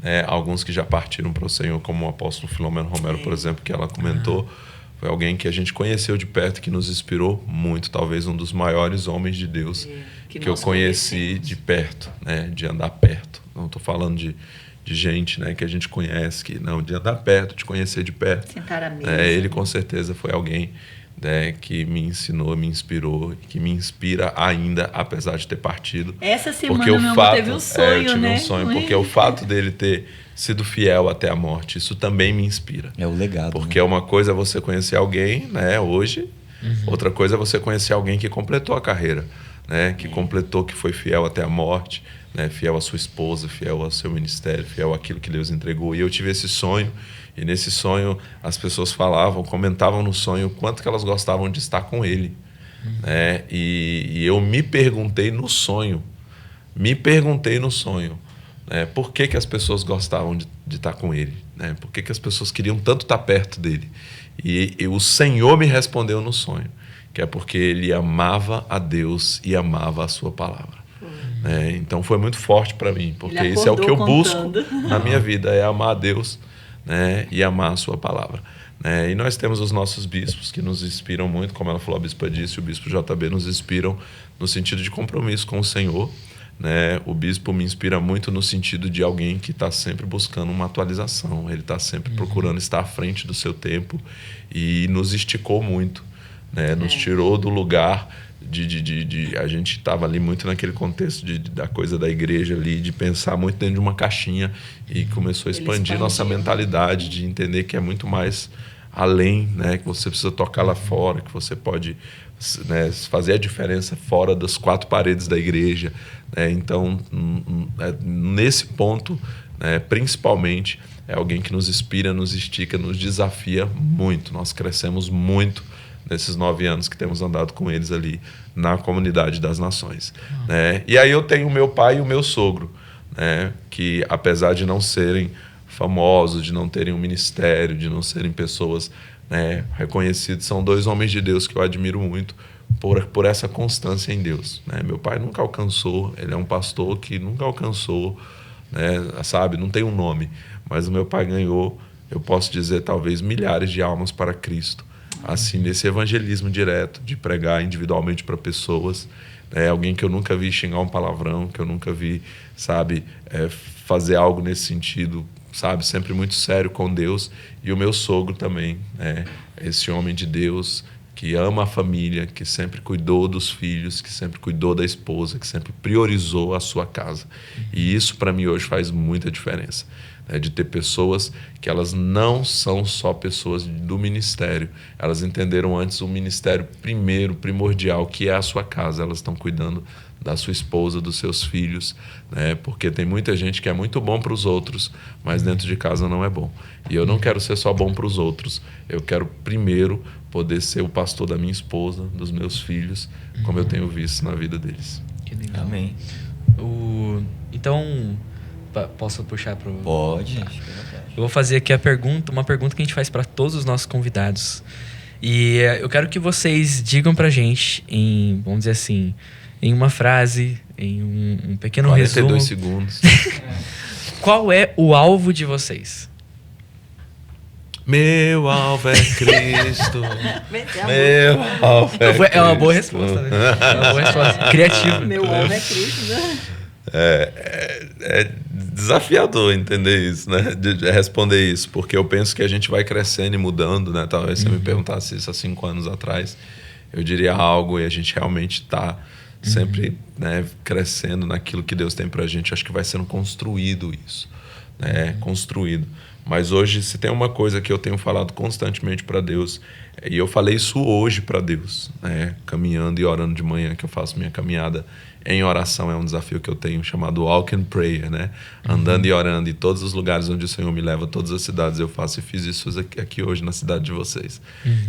né? Alguns que já partiram para o Senhor, como o apóstolo Filomeno Romero, por exemplo, que ela comentou, foi alguém que a gente conheceu de perto, que nos inspirou muito, talvez um dos maiores homens de Deus que eu conheci de perto, né? De andar perto. Não estou falando de gente, né, que a gente conhece, de andar perto, de conhecer de perto. Sentar à mesa. Ele com certeza foi alguém, né, que me ensinou, me inspirou, que me inspira ainda, apesar de ter partido. Essa semana porque meu amor teve um sonho, eu tive né? um sonho, porque o fato dele ter sido fiel até a morte, isso também me inspira. É o legado. Porque uma coisa é você conhecer alguém, né, hoje, outra coisa é você conhecer alguém que completou a carreira, né, que completou, que foi fiel até a morte, né, fiel à sua esposa, fiel ao seu ministério, fiel àquilo que Deus entregou. E eu tive esse sonho, e nesse sonho as pessoas falavam, comentavam no sonho o quanto que elas gostavam de estar com ele. Né? E eu me perguntei no sonho, né, por que as pessoas gostavam de estar com ele, né? Por que as pessoas queriam tanto estar perto dele. E o Senhor me respondeu no sonho, que é porque ele amava a Deus e amava a sua palavra. Então foi muito forte para mim, porque isso é o que eu busco na minha vida, é amar a Deus, né, e amar a sua palavra. E nós temos os nossos bispos que nos inspiram muito, como ela falou, a bispa disse, o bispo JB nos inspiram no sentido de compromisso com o Senhor. Né? O bispo me inspira muito no sentido de alguém que está sempre buscando uma atualização, ele está sempre procurando estar à frente do seu tempo e nos esticou muito, né? Nos tirou do lugar a gente estava ali muito naquele contexto da coisa da igreja ali, de pensar muito dentro de uma caixinha, e começou a expandir nossa mentalidade de entender que é muito mais além, né? Que você precisa tocar lá fora, que você pode, né, fazer a diferença fora das quatro paredes da igreja. Então, nesse ponto, né, principalmente, é alguém que nos inspira, nos estica, nos desafia muito. Nós crescemos muito nesses 9 anos que temos andado com eles ali na Comunidade das Nações. Né? E aí eu tenho o meu pai e o meu sogro, né, que apesar de não serem famosos, de não terem um ministério, de não serem pessoas, né, reconhecidas, são 2 homens de Deus que eu admiro muito por essa constância em Deus. Né? Meu pai nunca alcançou, ele é um pastor que nunca alcançou, né, sabe, não tem um nome, mas o meu pai ganhou, eu posso dizer, talvez milhares de almas para Cristo, assim, nesse evangelismo direto, de pregar individualmente para pessoas. Alguém que eu nunca vi xingar um palavrão, que eu nunca vi, sabe, fazer algo nesse sentido, sabe, sempre muito sério com Deus. E o meu sogro também, esse homem de Deus que ama a família, que sempre cuidou dos filhos, que sempre cuidou da esposa, que sempre priorizou a sua casa. E isso para mim hoje faz muita diferença, né? De ter pessoas que elas não são só pessoas do ministério, elas entenderam antes o ministério primeiro, primordial, que é a sua casa. Elas estão cuidando da sua esposa, dos seus filhos, né? Porque tem muita gente que é muito bom para os outros, mas dentro de casa não é bom. E eu não quero ser só bom para os outros, eu quero primeiro poder ser o pastor da minha esposa, dos meus filhos, como eu tenho visto na vida deles. Que legal. Amém. Então, posso puxar para o... Pode. Tá. Eu vou fazer aqui uma pergunta que a gente faz para todos os nossos convidados. E eu quero que vocês digam pra gente, vamos dizer assim, em uma frase, em um pequeno 42 resumo. 42 segundos. Qual é o alvo de vocês? Meu alvo é Cristo. Meu alvo é Cristo. É uma boa resposta, né? É uma boa resposta. Criativa. Meu alvo é Cristo, né? É desafiador entender isso, né? De responder isso, porque eu penso que a gente vai crescendo e mudando, né? Talvez se você me perguntasse isso há 5 anos atrás, eu diria algo, e a gente realmente está sempre, né, crescendo naquilo que Deus tem pra gente. Acho que vai sendo construído isso, né? Construído. Mas hoje, se tem uma coisa que eu tenho falado constantemente para Deus, e eu falei isso hoje para Deus, né? Caminhando e orando de manhã, que eu faço minha caminhada em oração, é um desafio que eu tenho chamado Walk in Prayer, né? Andando e orando em todos os lugares onde o Senhor me leva, todas as cidades eu faço, e fiz isso aqui hoje na cidade de vocês.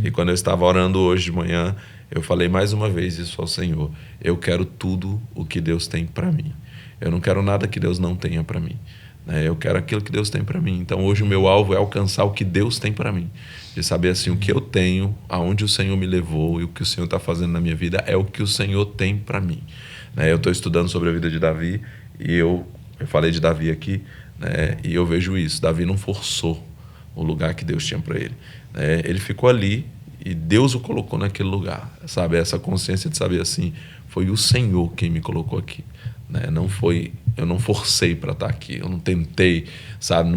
E quando eu estava orando hoje de manhã, eu falei mais uma vez isso ao Senhor: eu quero tudo o que Deus tem para mim. Eu não quero nada que Deus não tenha para mim. né? Eu quero aquilo que Deus tem para mim. Então, hoje o meu alvo é alcançar o que Deus tem para mim. De saber assim, o que eu tenho, aonde o Senhor me levou e o que o Senhor está fazendo na minha vida é o que o Senhor tem para mim. Né? Eu estou estudando sobre a vida de Davi e eu falei de Davi aqui, né? E eu vejo isso. Davi não forçou o lugar que Deus tinha para ele. Né? Ele ficou ali e Deus o colocou naquele lugar. Sabe? Essa consciência de saber assim, foi o Senhor quem me colocou aqui. Né? Não foi, eu não forcei para estar aqui, eu não tentei, sabe,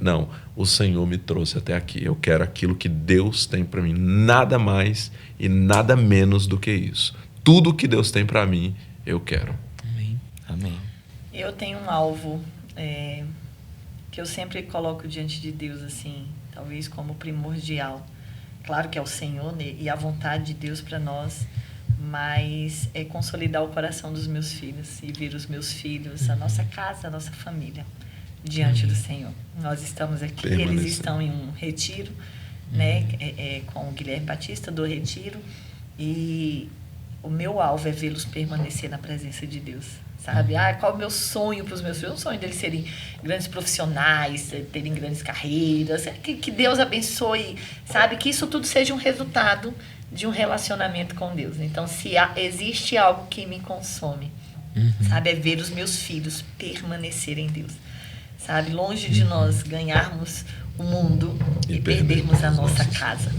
não, o Senhor me trouxe até aqui. Eu quero aquilo que Deus tem para mim, nada mais e nada menos do que isso. Tudo que Deus tem para mim, eu quero. Amém. Amém. Eu tenho um alvo que eu sempre coloco diante de Deus, assim, talvez como primordial. Claro que é o Senhor, né, e a vontade de Deus para nós, mas é consolidar o coração dos meus filhos e ver os meus filhos, a nossa casa, a nossa família diante do Senhor. Nós estamos aqui, eles estão em um retiro, né, com o Guilherme Batista do retiro, e o meu alvo é vê-los permanecer na presença de Deus, sabe? Qual é o meu sonho para os meus filhos? O sonho deles serem grandes profissionais, terem grandes carreiras, que Deus abençoe, sabe? Que isso tudo seja um resultado de um relacionamento com Deus. Então, se existe algo que me consome, sabe, é ver os meus filhos permanecerem em Deus, sabe, longe de nós ganharmos o mundo e perdermos a nossa casa.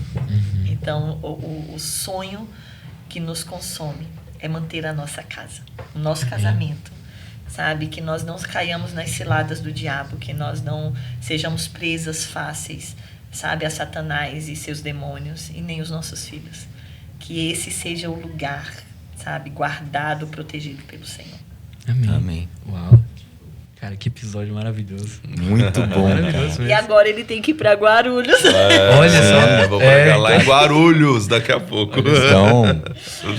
Então, o sonho que nos consome é manter a nossa casa, o nosso casamento, sabe, que nós não caiamos nas ciladas do diabo, que nós não sejamos presas fáceis, sabe, a Satanás e seus demônios, e nem os nossos filhos. Que esse seja o lugar, sabe, guardado, protegido pelo Senhor. Amém. Amém. Uau. Cara, que episódio maravilhoso. Muito bom. Maravilhoso E mesmo. agora ele tem que ir para Guarulhos. Olha só. Vou pregar lá em Guarulhos daqui a pouco. Então,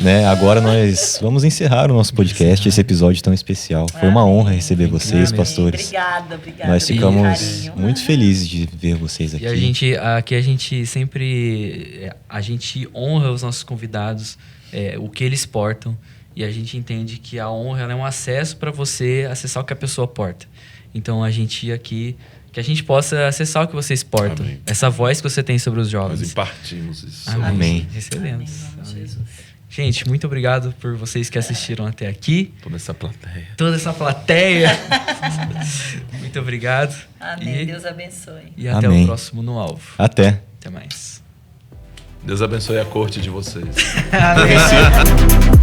né, agora nós vamos encerrar o nosso podcast, esse episódio tão especial. Foi uma honra receber vocês, Amém. pastores. Obrigada Nós pelo ficamos carinho. muito felizes de ver vocês aqui. E a gente sempre honra os nossos convidados, o que eles portam, e a gente entende que a honra ela é um acesso para você acessar o que a pessoa porta. Então a gente aqui, que a gente possa acessar o que vocês portam, Amém. essa voz que você tem sobre os Nós jovens. impartimos isso. Amém. Recebemos. Amém, em nome de Amém. Jesus. Gente, muito obrigado por vocês que assistiram até aqui. Toda essa plateia. Toda essa plateia. Muito obrigado. Amém. Deus abençoe. E até Amém. o próximo No Alvo. Até. Até mais. Deus abençoe a corte de vocês. Amém.